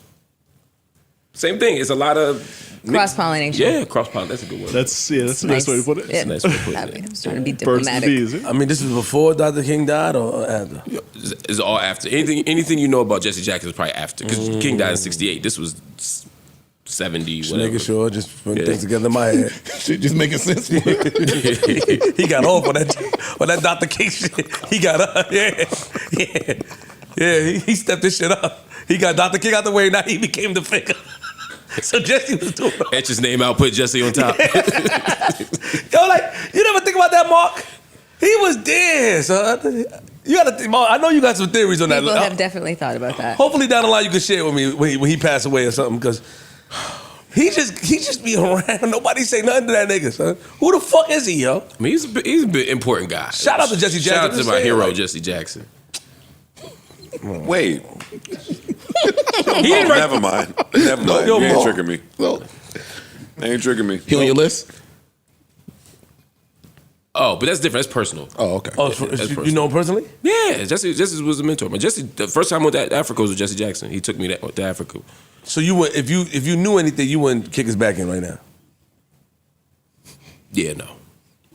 Same thing. It's a lot of... Cross-pollination. Yeah, cross-pollination. That's a good word. That's a nice way to put it. Yeah. a nice way to put it. I was trying to be Birds and diplomatic. bees. I mean, this was before Dr. King died or after? It's all after. Anything you know about Jesse Jackson is probably after. Because King died in 68. This was 70, Just whatever. making sure, just putting things together in my head. Shit just making sense. He got off on that Dr. King shit. He got up. Yeah. He stepped this shit up. He got Dr. King out the way. Now he became the figure. So Jesse was doing it. Etch his name out, put Jesse on top. Yo, like, you never think about that, Mark? He was there, son. You gotta think, Mark, I know you got some theories on People that. have definitely thought about that. Hopefully down the line you can share with me when he passed away or something, because he just be around. Nobody say nothing to that nigga, son. Who the fuck is he, yo? I mean, he's a bit important guy. Shout out to Jesse Jackson. Shout out to Just my saying, hero, like- Jesse Jackson. Wait. He ain't right. Never mind. Never mind. yo, You ain't Mark. tricking me. No. Ain't tricking me. He on your list? Oh, but that's different. That's personal. Oh, okay. Oh, That's you know him personally? Yeah, Jesse was a mentor. Man, Jesse, the first time I went to Africa was with Jesse Jackson. He took me to Africa. So you would, if you knew anything, you wouldn't kick his back in right now. Yeah, no.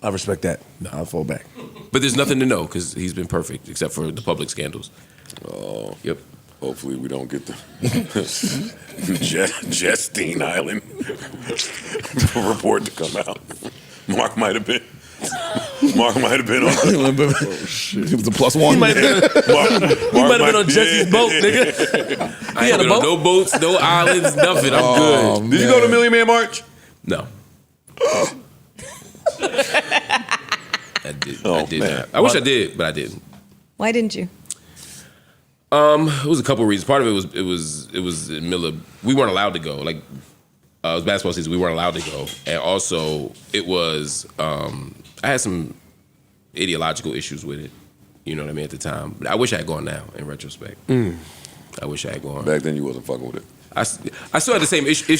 I respect that. I'll fall back. But there's nothing to know because he's been perfect except for the public scandals. Oh, yep. Hopefully we don't get the Justine Island report to come out. Mark might have been on. Oh shit! He was a +1. He might have been on Jesse's boat, nigga. I ain't been on no boats, no islands, nothing. I'm good. Did you go to Million Man March? No. I did. Oh, I did man. not. I wish I did, but I didn't. Why didn't you? It was a couple of reasons. Part of it was in the middle of, we weren't allowed to go. Like it was basketball season, we weren't allowed to go, and also it was I had some ideological issues with it. You know what I mean at the time. But I wish I had gone now. In retrospect, I wish I had gone. Back then you wasn't fucking with it. I still had the same issue.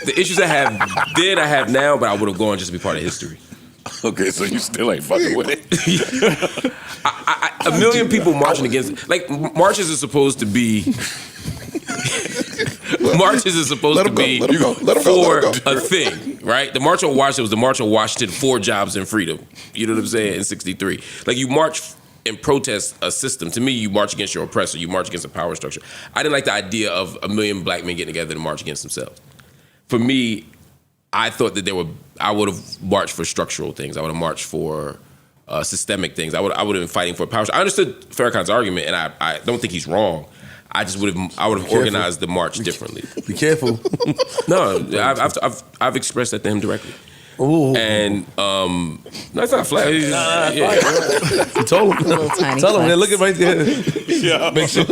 The issues I have then I have now, but I would have gone just to be part of history. Okay, so you still ain't fucking with it. A million people marching against, like, marches are supposed to be. Marches are supposed to be for a thing, right? The March on Washington was the March on Washington for jobs and freedom. You know what I'm saying? In '63, like you march and protest a system. To me, you march against your oppressor. You march against a power structure. I didn't like the idea of a million black men getting together to march against themselves. For me, I thought that I would have marched for structural things. I would have marched for systemic things. I would have been fighting for power. I understood Farrakhan's argument, and I don't think he's wrong. I would have organized the march differently. Be careful. No, I've expressed that to him directly. Ooh. And that's not flat. You told him. Tell him. Look at right there. Yeah. Make sure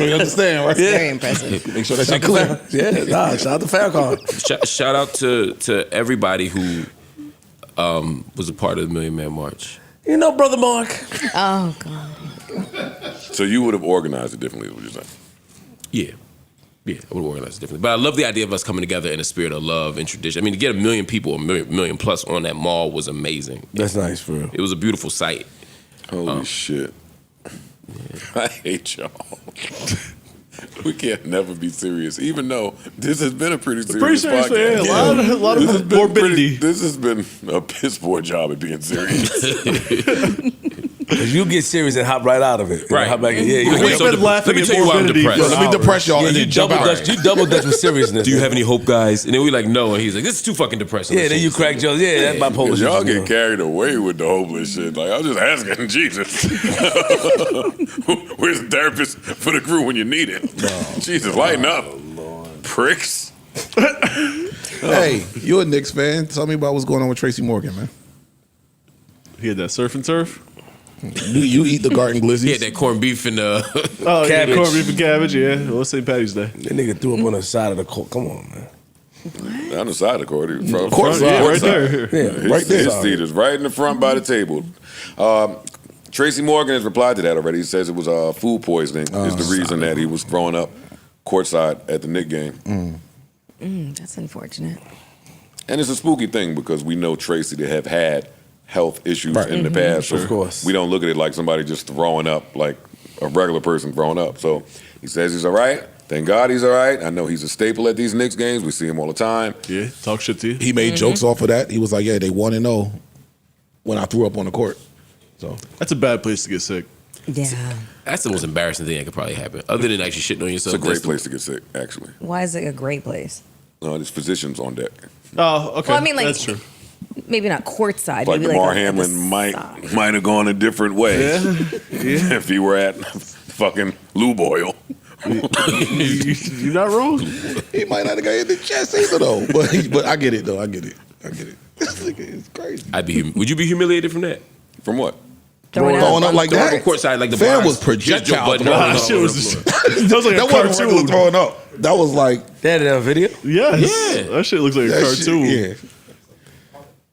you understand, right? Very impressive. Make sure that shit clear. Yeah, shout out to Farrakhan. Shout out to everybody who was a part of the Million Man March. You know, Brother Mark. Oh God. So you would have organized it differently, is what you're saying? Yeah. Yeah, I would have organized it differently. But I love the idea of us coming together in a spirit of love and tradition. I mean, to get a million people, a million plus on that mall was amazing. That's nice, for real. It was a beautiful sight. Holy shit. I hate y'all. We can't never be serious, even though this has been a pretty serious podcast. Yeah, a lot of morbidity. This has been a piss poor job at being serious. Because you get serious and hop right out of it. Right. Hop back in. Yeah, We've been laughing let me at tell you why I'm morbidity. depressed. Yo, let me depress y'all and then jump out. You double dutch with seriousness. Do you have any hope, guys? And then we like, no. And he's like, this is too fucking depressing. Yeah, then you crack jokes. Yeah, that's bipolar. Because y'all shit. get carried away with the hopeless shit. Like, I was just asking Jesus. Where's the therapist for the crew when you need it? Jesus, lighten up. Pricks. Hey, you a Knicks fan? Tell me about what's going on with Tracy Morgan, man. He had that surf and turf. You eat the garden glizzies? He had that corned beef and Cabbage. Cabbage. Corned beef and cabbage, yeah. Well, St. Patty's Day. That nigga threw up on the side of the court. Come on, man. On the side of the court. Courtside. Yeah, right there. Yeah, right there. His seat is right in the front by the table. Tracy Morgan has replied to that already. He says it was food poisoning is the reason that he was throwing up courtside at the Knicks game. That's unfortunate. And it's a spooky thing because we know Tracy to have had health issues in the past. So Of course. we don't look at it like somebody just throwing up like a regular person throwing up. So he says he's all right. Thank God he's all right. I know he's a staple at these Knicks games. We see him all the time. Yeah, talk shit to you. He made jokes off of that. He was like, yeah, they 1-0 when I threw up on the court. So That's a bad place to get sick. Yeah. that's the most embarrassing thing that could probably happen. Other than actually shitting on yourself. It's a great place to get sick, actually. Why is it a great place? There's physicians on deck. Oh, okay. Well, I mean, like, that's true. maybe not courtside. Like maybe Damar like Hamlin side. might have gone a different way Yeah. if he were at fucking Lou Boyle. You're not wrong. he might not have got hit in the chest either, though. But I get it, though. I get it. This nigga is crazy. Would you be humiliated from that? From what? Throwing Throwing up. up like Throwing that? up on courtside like the Fan bars. was projectile Here's Joe Budden throwing throwing up. up Shit on was the floor. that was like That a wasn't regular cartoon. throwing up. That was like They had it on video? Yes. Yeah. That shit looks like a that cartoon. shit.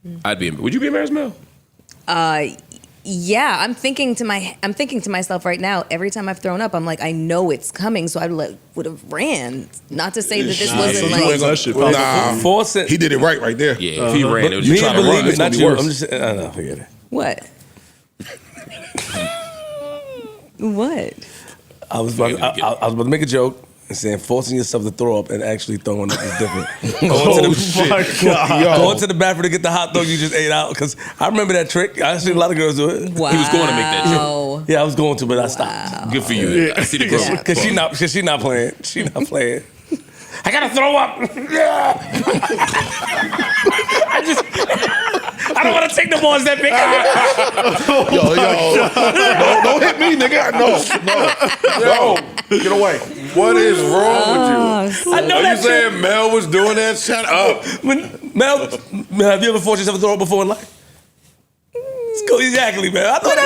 Yeah. Would you be embarrassed, Mel? Yeah, I'm thinking to myself right now. Every time I've thrown up, I'm like, I know it's coming, so I would have ran. Not to say that this wasn't you ain't like. gonna shit. Nah, Force it. he did it right there. Yeah, if he ran, it would Me just and to run, believe it, it's not gonna be you. worse. I'm just saying, no, forget it. What? What? I was about to make a joke, and saying forcing yourself to throw up and actually throwing up is different. My God. Going to the bathroom to get the hot dog you just ate out. Because I remember that trick. I seen a lot of girls do it. Wow. He was going to make that joke. Yeah, I was going to, but I stopped. Good for you. I see the growth. Because she not playing. She not playing. I gotta throw up. I don't want to take the balls that big. Yo, don't hit me, nigga. No. Get away. What is wrong with you? I know Are that you saying Mel was doing that? Shut up. Mel, have you ever forced yourself to throw up before in life? Exactly, man. When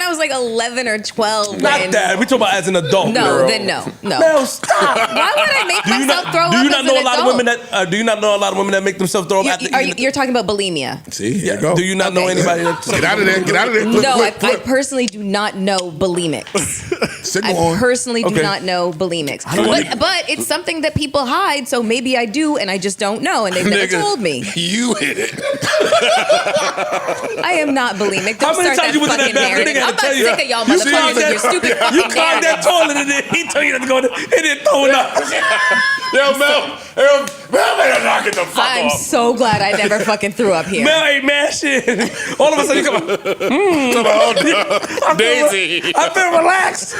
I was like 11 or 12. Not that. We talking about as an adult. No, girl. then no. Mel, stop. Why would I make myself throw up? Do you not as know an a lot of adult? women that? Do you not know a lot of women that make themselves throw up? You're talking about bulimia. See, here you go. Do you not know anybody that? Get out of there. Get out of there. No, I personally do not know bulimics. I personally do not know bulimics. But it's something that people hide, so maybe I do, and I just don't know, and they've never told me. You hit it. I am not bulimic. Don't How many start times you went to fucking that bathroom? narrative. Nigga had I'm to tell about you. sick of y'all You motherfuckers climbed with your stupid You fucking climbed that narrative. toilet and then he told you to go to, and then throw it up. Yo, Mel better knock it the fuck I'm off. so glad I never fucking threw up here. Mel ain't mad shit. All of a sudden you come on. Daisy. I feel relaxed.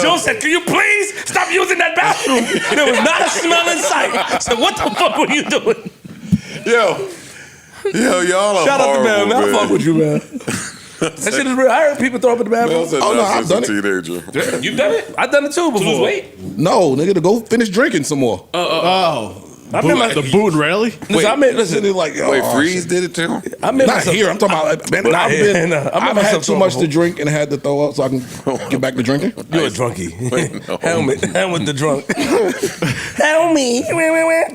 Joe said, "Can you please stop using that bathroom?" There was not a smell in sight. So what the fuck were you doing? Yo, y'all are Shout out to Mel, horrible, man. I fuck with you, man. That shit is real. I heard people throw up in the bathroom. Mel said Oh, no, that I've since a done it. teenager. You've done it? I done it too before. To lose weight? No, nigga, to go finish drinking some more. I remember The boot and rally? listen, Like, Wait, Freeze did it too? I made Not myself, here. I'm talking about, man, Not I've here, been, no. I made I've had myself too throw much up. to drink and had to throw up so I can get back to drinking. You're a drunkie. Wait, no. Helmet the drunk. Help me.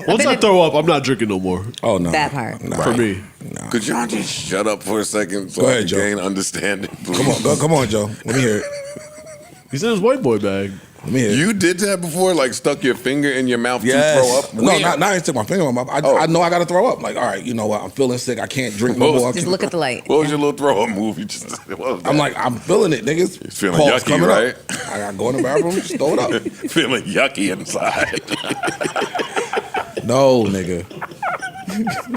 Once I throw up, I'm not drinking no more. Oh, no. That part. No. For me. Could y'all just shut up for a second so Go I ahead, can Joe. gain understanding? Please? Come on, Joe. Let me hear it. He's in his white boy bag. Let me hear it. You did that before? Like stuck your finger in your mouth Yes. to throw up? No, not I ain't took my finger in my mouth. I know I got to throw up. Like, all right, you know what? I'm feeling sick. I can't drink no more. Just look at the light. What was your little throw up move? You just, what was that? I'm like, I'm feeling it, niggas. You're feeling Pause yucky, coming right? Up. I got to go in the bathroom, just throw it up. Feeling yucky inside. No, nigga.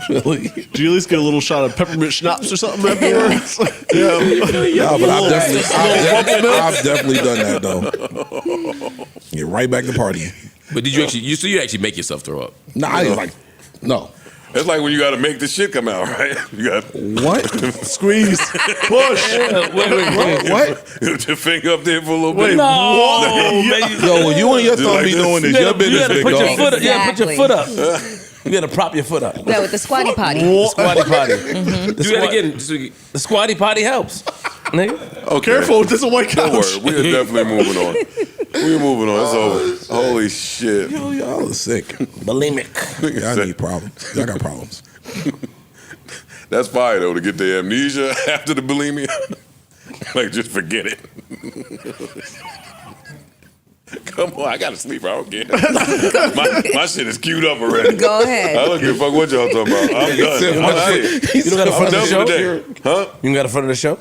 Really? Do you at least get a little shot of peppermint schnapps or something afterwards? No, but I've definitely done that though. Get right back to partying. But did you actually? You actually make yourself throw up? No, I ain't like. No. It's like when you got to make the shit come out, right? You got What? Squeeze. Push. What? Put your finger up there for a little bit. No, man. Yo, when you and your thumb like be this. doing this, You your gotta business, big put your dog. foot up. Yeah, put your foot up. Exactly. You gotta prop your foot up. No, with the squatty potty. Squatty potty. Do that again. The squatty potty helps. Nigga. Okay. Careful, this is a white Don't couch. worry. We are definitely moving on. We're moving on. It's over. Holy shit. Yo, y'all are sick. Bulimic. Y'all need problems. Y'all got problems. That's fire, though, to get the amnesia after the bulimia. Like, just forget it. Come on, I gotta sleep. I don't care. My shit is queued up already. Go ahead. I don't give a fuck what y'all talking about. I'm done. I'm out here. You don't got a front of the I'm show? done today. Huh? You got a front of the show?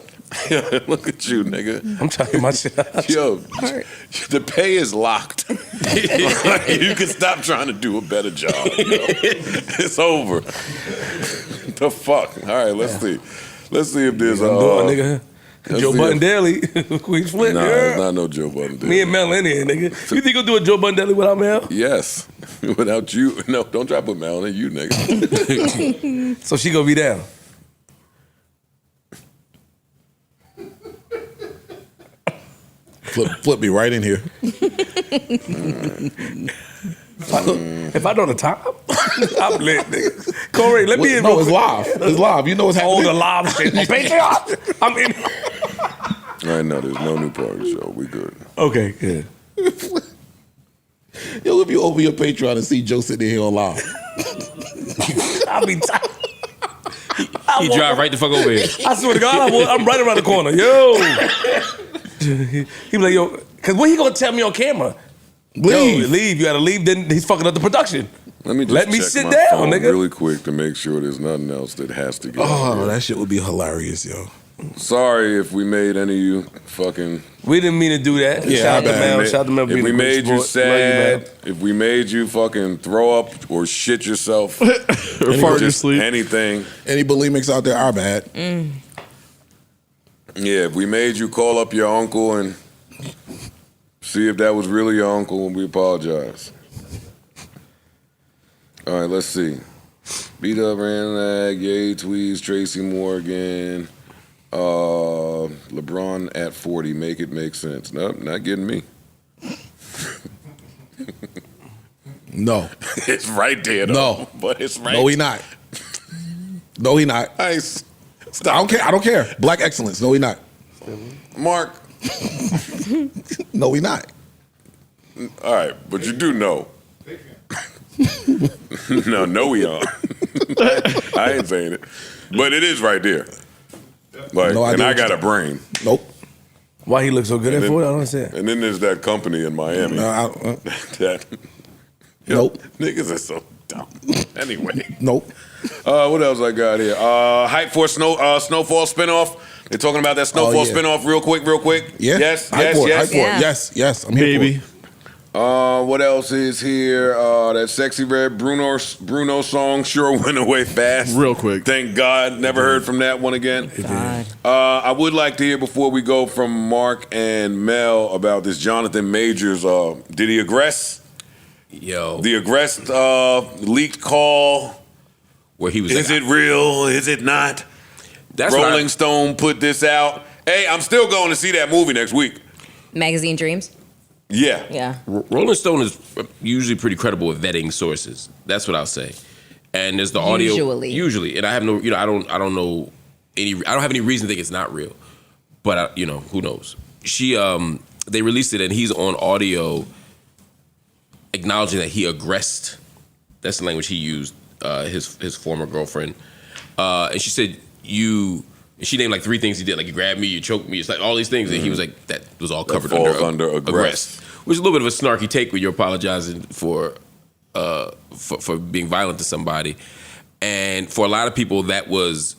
Look at you, nigga. I'm talking my shit. Yo, the pay is locked. You can stop trying to do a better job. It's over. The fuck? All right, let's see. Let's see if there's nigga. Joe Budden Daily. Queen Flip. Nah, Yeah. it's not no Joe Budden Daily. Me and Mel in here, nigga. You think you'll do a Joe Budden Daily without Mel? Yes. Without you. No, don't try to put Mel in you, nigga. So she gonna be down. Flip me right in here. If I know the time, I'm lit, nigga. Corey, let me in. No, real it's quick. live. It's live. You know what's All happening. the live shit on Patreon. I'm in. I know there's no new part of the show. We good. Okay, good. Yo, if you open your Patreon and see Joe sitting here on live. I'll be tight. He drive right the fuck over here. I swear to God, I'm right around the corner. Yo. He be like, yo, because what he gonna tell me on camera? Leave. Yo, leave. You gotta leave. Then he's fucking up the production. Let me just Let me check sit my down, phone nigga. really quick to make sure there's nothing else that has to get out Oh, here. that shit would be hilarious, yo. Sorry if we made any of you fucking. We didn't mean to do that. Yeah, shout out to bad. Mel. Shout out to Mel. If being we a great made you sport. Love sad, man. if we made you fucking throw up or shit yourself, Or fart in your just sleep. anything. Any bulimics out there, our bad. Yeah, if we made you call up your uncle and see if that was really your uncle, we apologize. All right, let's see. Beat up, Rand, Yay, Tweez, Tracy Morgan, LeBron at 40. Make it make sense. Nope, not getting me. No. It's right there, though. No. But it's right. No, he not. No, he not. Nice. I don't care. I don't care. Black excellence. No, he not. Mark. No, he not. All right, but you do know. No, we aren't. I ain't saying it. But it is right there. Like, No and idea I what got you- a brain. Nope. Why he look so good at then- 40? I don't understand. And then there's that company in Miami. That Nope. niggas are so dumb. Anyway. Nope. What else I got here? Hype for Snowfall spinoff. They're talking about that Snowfall yeah. spinoff real quick. Yeah. Yes, Hype yes, for it, yes. hype for it. Yeah. Yes. I'm here Baby. for it. What else is here? That Sexy Red Bruno song sure went away fast. Real quick. Thank God. Never heard from that one again. I would like to hear before we go from Mark and Mel about this Jonathan Majors. Did he aggress? Yo, The aggressed leaked call. where he was Is like, it real? Is it not? that's what Rolling Stone put this out. Hey, I'm still going to see that movie next week. Magazine Dreams. Yeah. Yeah. Rolling Stone is usually pretty credible with vetting sources. That's what I'll say. And there's the audio. Usually. And I have no, I don't know I don't have any reason to think it's not real. But who knows? They released it and he's on audio acknowledging that he aggressed. That's the language he used. His former girlfriend, and she said she named like 3 things he did, like you grabbed me, you choked me, it's like all these things, and he was like that was all covered falls under aggressed. which is a little bit of a snarky take when you're apologizing for being violent to somebody, and for a lot of people that was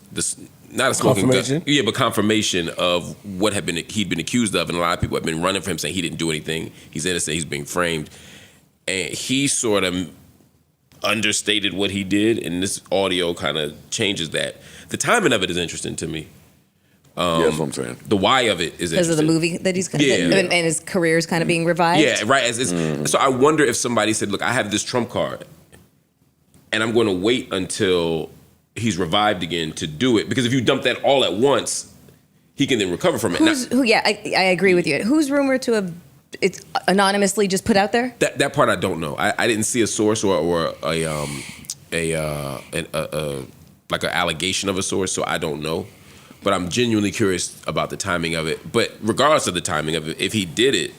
not a smoking Confirmation? gun, but confirmation of what he'd been accused of, and a lot of people have been running for him saying he didn't do anything, he's innocent, he's being framed, and he sort of understated what he did, and this audio kind of changes that. The timing of it is interesting to me. Yeah, that's what I'm saying. The why of it is Because of the interesting. movie that he's Yeah. and his career is kind of being revived. Yeah, right. So I wonder if somebody said, "Look, I have this trump card, and I'm going to wait until he's revived again to do it, because if you dump that all at once, he can then recover from it." I agree with you. Who's rumored to have it's anonymously just put out there? That part I don't know. I didn't see a source or like an allegation of a source, so I don't know. But I'm genuinely curious about the timing of it. But regardless of the timing of it, if he did it,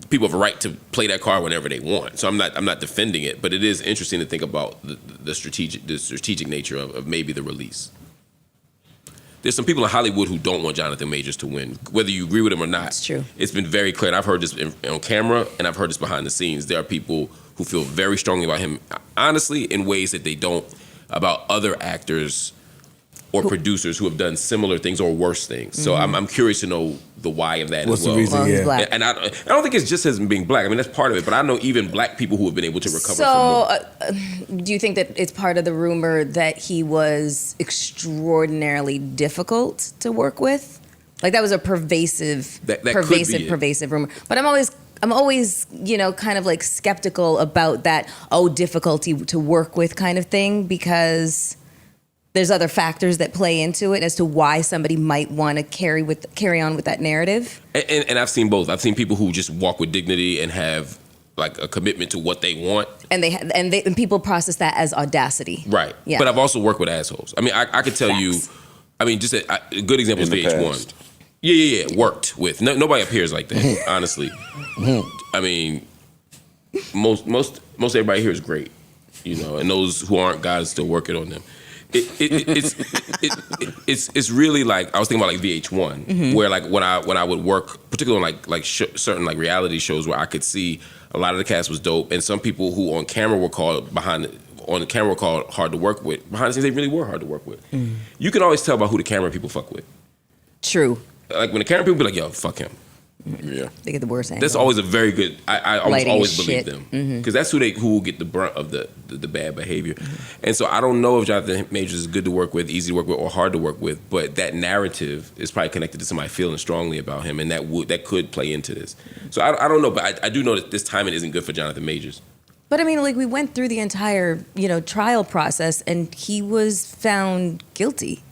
people have a right to play that card whenever they want. So I'm not defending it, but it is interesting to think about the strategic nature of maybe the release. There's some people in Hollywood who don't want Jonathan Majors to win, whether you agree with him or not. That's true. It's been very clear, and I've heard this on camera, and I've heard this behind the scenes. There are people who feel very strongly about him, honestly, in ways that they don't about other actors or producers who have done similar things or worse things. So I'm curious to know the why of that What's as well. the reason? Well, he's Yeah. black. And I don't think it's just his being black. I mean, that's part of it. But I know even black people who have been able to recover from So, do you think that it's part of the rumor that he was extraordinarily difficult to work with? Like that was a pervasive, That could be it. pervasive rumor. But I'm always, kind of like skeptical about that, difficulty to work with kind of thing, because there's other factors that play into it as to why somebody might want to carry on with that narrative. And I've seen both. I've seen people who just walk with dignity and have like a commitment to what they want. And people process that as audacity. Right. Yeah. But I've also worked with assholes. I mean, I could tell you, I mean, just a good example is In the VH1. past. Yeah. Worked with. Nobody appears like that, honestly. I mean, most everybody here is great, and those who aren't, God is still working on them. It's really like, I was thinking about like VH1, where like when I would work, particularly on like certain like reality shows where I could see a lot of the cast was dope, and some people who on camera were called hard to work with. Behind the scenes, they really were hard to work with. You can always tell by who the camera people fuck with. True. Like when the camera people be like, "Yo, fuck him." Yeah. They get the worst angle. That's always a very good. I almost Lighting always is believe shit. them because that's who will get the brunt of the bad behavior. And so I don't know if Jonathan Majors is good to work with, easy to work with, or hard to work with. But that narrative is probably connected to somebody feeling strongly about him, and that could play into this. So I don't know, but I do know that this timing isn't good for Jonathan Majors. But I mean, like we went through the entire, trial process, and he was found guilty,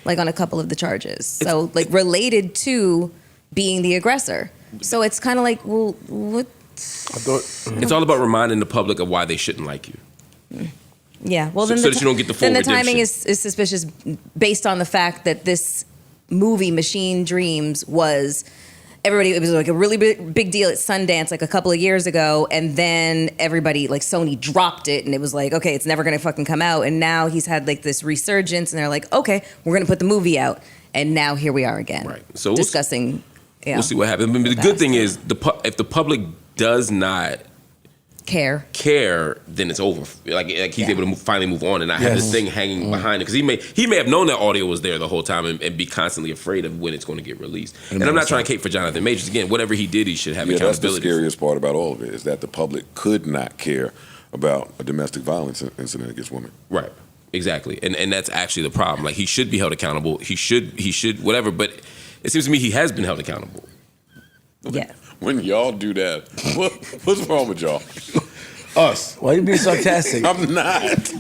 like on a couple of the charges. So like related to being the aggressor. So it's kind of like, well, what? It's all about reminding the public of why they shouldn't like you. Yeah. Well, So then that you don't get the full then the redemption. timing is suspicious based on the fact that this movie, Machine Dreams, was. It was like a really big deal at Sundance like a couple of years ago, and then everybody, like Sony, dropped it, and it was like, okay, it's never gonna fucking come out. And now he's had like this resurgence, and they're like, okay, we're gonna put the movie out, and now here we are again, Right. So discussing. We'll see what happens. But the good thing is, if the public does not care, then it's over. Like he's able to finally move on and not have this thing hanging behind it. Because he may have known that audio was there the whole time and be constantly afraid of when it's going to get released. And I'm not trying to cape for Jonathan Majors. Again, whatever he did, he should have That's the accountability. scariest part about all of it is that the public could not care about a domestic violence incident against women. Right. Exactly. And that's actually the problem. Like he should be held accountable. He should whatever. But it seems to me he has been held accountable. Yeah. When y'all do that, what's wrong with y'all? Us. Why are you being sarcastic? I'm not.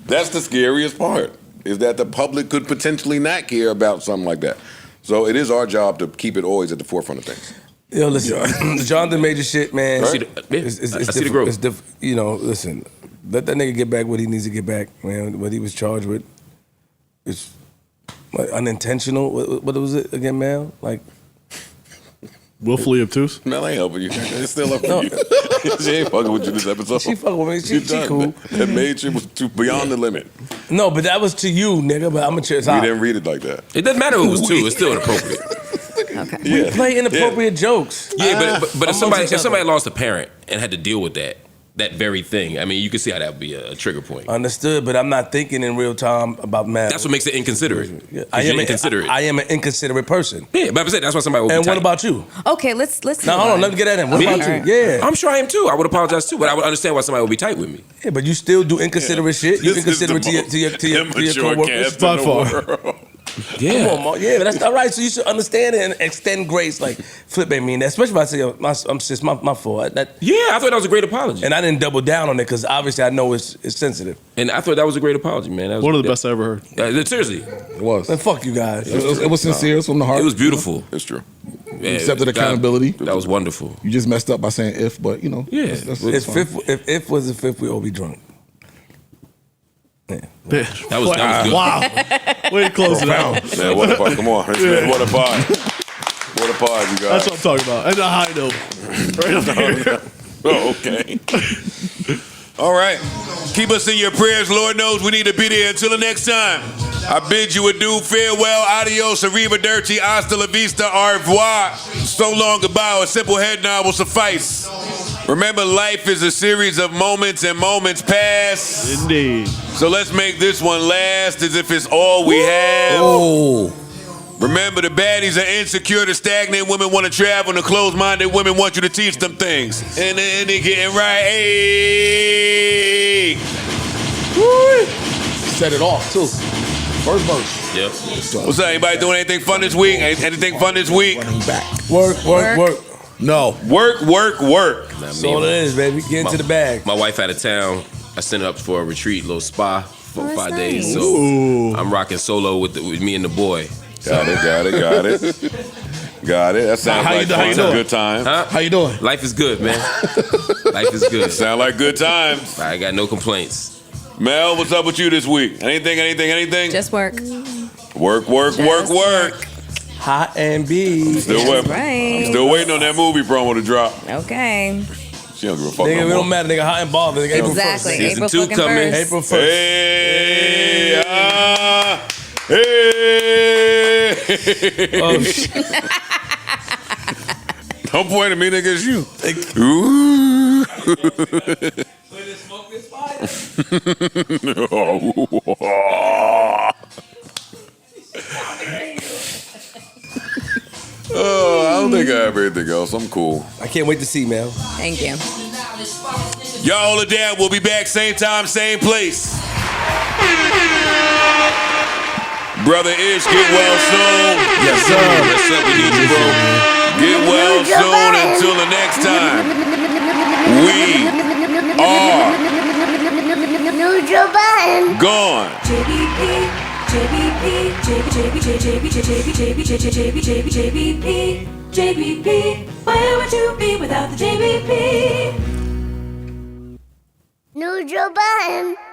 That's the scariest part, is that the public could potentially not care about something like that. So it is our job to keep it always at the forefront of things. Yo, listen, the Jonathan Major shit, man. I see the growth. Listen, let that nigga get back what he needs to get back, man. What he was charged with is unintentional. What was it again, man? Like willfully obtuse. Mel ain't helping you. It's still up to you. She ain't fucking with you this episode. She fucking with me. She cool. That made you was beyond the limit. No, but that was to you, nigga. But I'm gonna cheer. We didn't read it like that. It doesn't matter who it was to. It's still inappropriate. Okay. We play inappropriate jokes. Yeah, but if somebody lost a parent and had to deal with that very thing, I mean, you can see how that would be a trigger point. Understood, but I'm not thinking in real time about math. That's what makes it inconsiderate. I am inconsiderate. I am an inconsiderate person. Yeah, but I'm saying that's why somebody would be And what tight. about you? Okay, let's. Now hold on, let me get that in. What about you? Yeah, I'm sure I am too. I would apologize too, but I would understand why somebody would be tight with me. yeah, but you still do inconsiderate shit. You inconsiderate to your coworkers. By far. Yeah. Come on, Mark. Yeah, but that's all right. So you should understand it and extend grace. Like, flip at me, and especially if I say, I'm just my fault. Yeah, I thought that was a great apology. And I didn't double down on it because obviously I know it's sensitive. And I thought that was a great apology, man. That was One of the best I ever heard. Seriously. It was. Man, fuck you guys. It was sincere. It was from the heart. It was beautiful. It's true. Yeah, accepted accountability. That was wonderful. You just messed up by saying if, but Yeah. If fifth was the fifth, we all be drunk. Yeah. That was good. Wow. Way to close it out. Man, what a pod. Come on. What a pod. What a pod, you guys. That's what I'm talking about. And a high note. Right up here. Oh, okay. All right. Keep us in your prayers. Lord knows we need to be there. Until the next time, I bid you adieu, farewell, adios, arrivederci, hasta la vista, au revoir. So long, goodbye. A simple head nod will suffice. Remember, life is a series of moments, and moments pass. Indeed. So let's make this one last as if it's all we have. Oh. Remember, the baddies are insecure, the stagnant women want to travel, and the closed-minded women want you to teach them things. And they're getting right. Hey! Woo. Set it off, too. First verse. Yep. What's up? Anybody doing anything fun this week? Anything fun this week? Running back. Work. No. Work. That's all it is, baby. Get into the bag. My wife out of town. I sent her up for a retreat, little spa for Oh, that's 5 days. nice. So Ooh. I'm rocking solo with me and the boy. Got it. That sounds How you like doing? How you fun. doing? Good time. Huh? How you doing? Life is good, man. Life is good. Sound like good times. I got no complaints. Mel, what's up with you this week? Anything? Just work. Work. Hot and B. Still waiting. Right. Still waiting on that movie promo to drop. Okay. She don't give a fuck Nigga, no it more. don't matter. Nigga, hot and bothered. Nigga, April 1st. Exactly. Season April 2 fucking coming. 1st. April 1st. Hey. Oh, shit. Don't point at me, nigga. It's you. Ooh. everything else. I'm cool. I can't wait to see, man. Thank you. Y'all hold it down. We'll be back same time, same place. Brother Ish, get well soon. Yes, sir. What's up? We need you, bro. Get well soon until the next time. We are gone. JBP, where would you be without the JBP? Neutral button.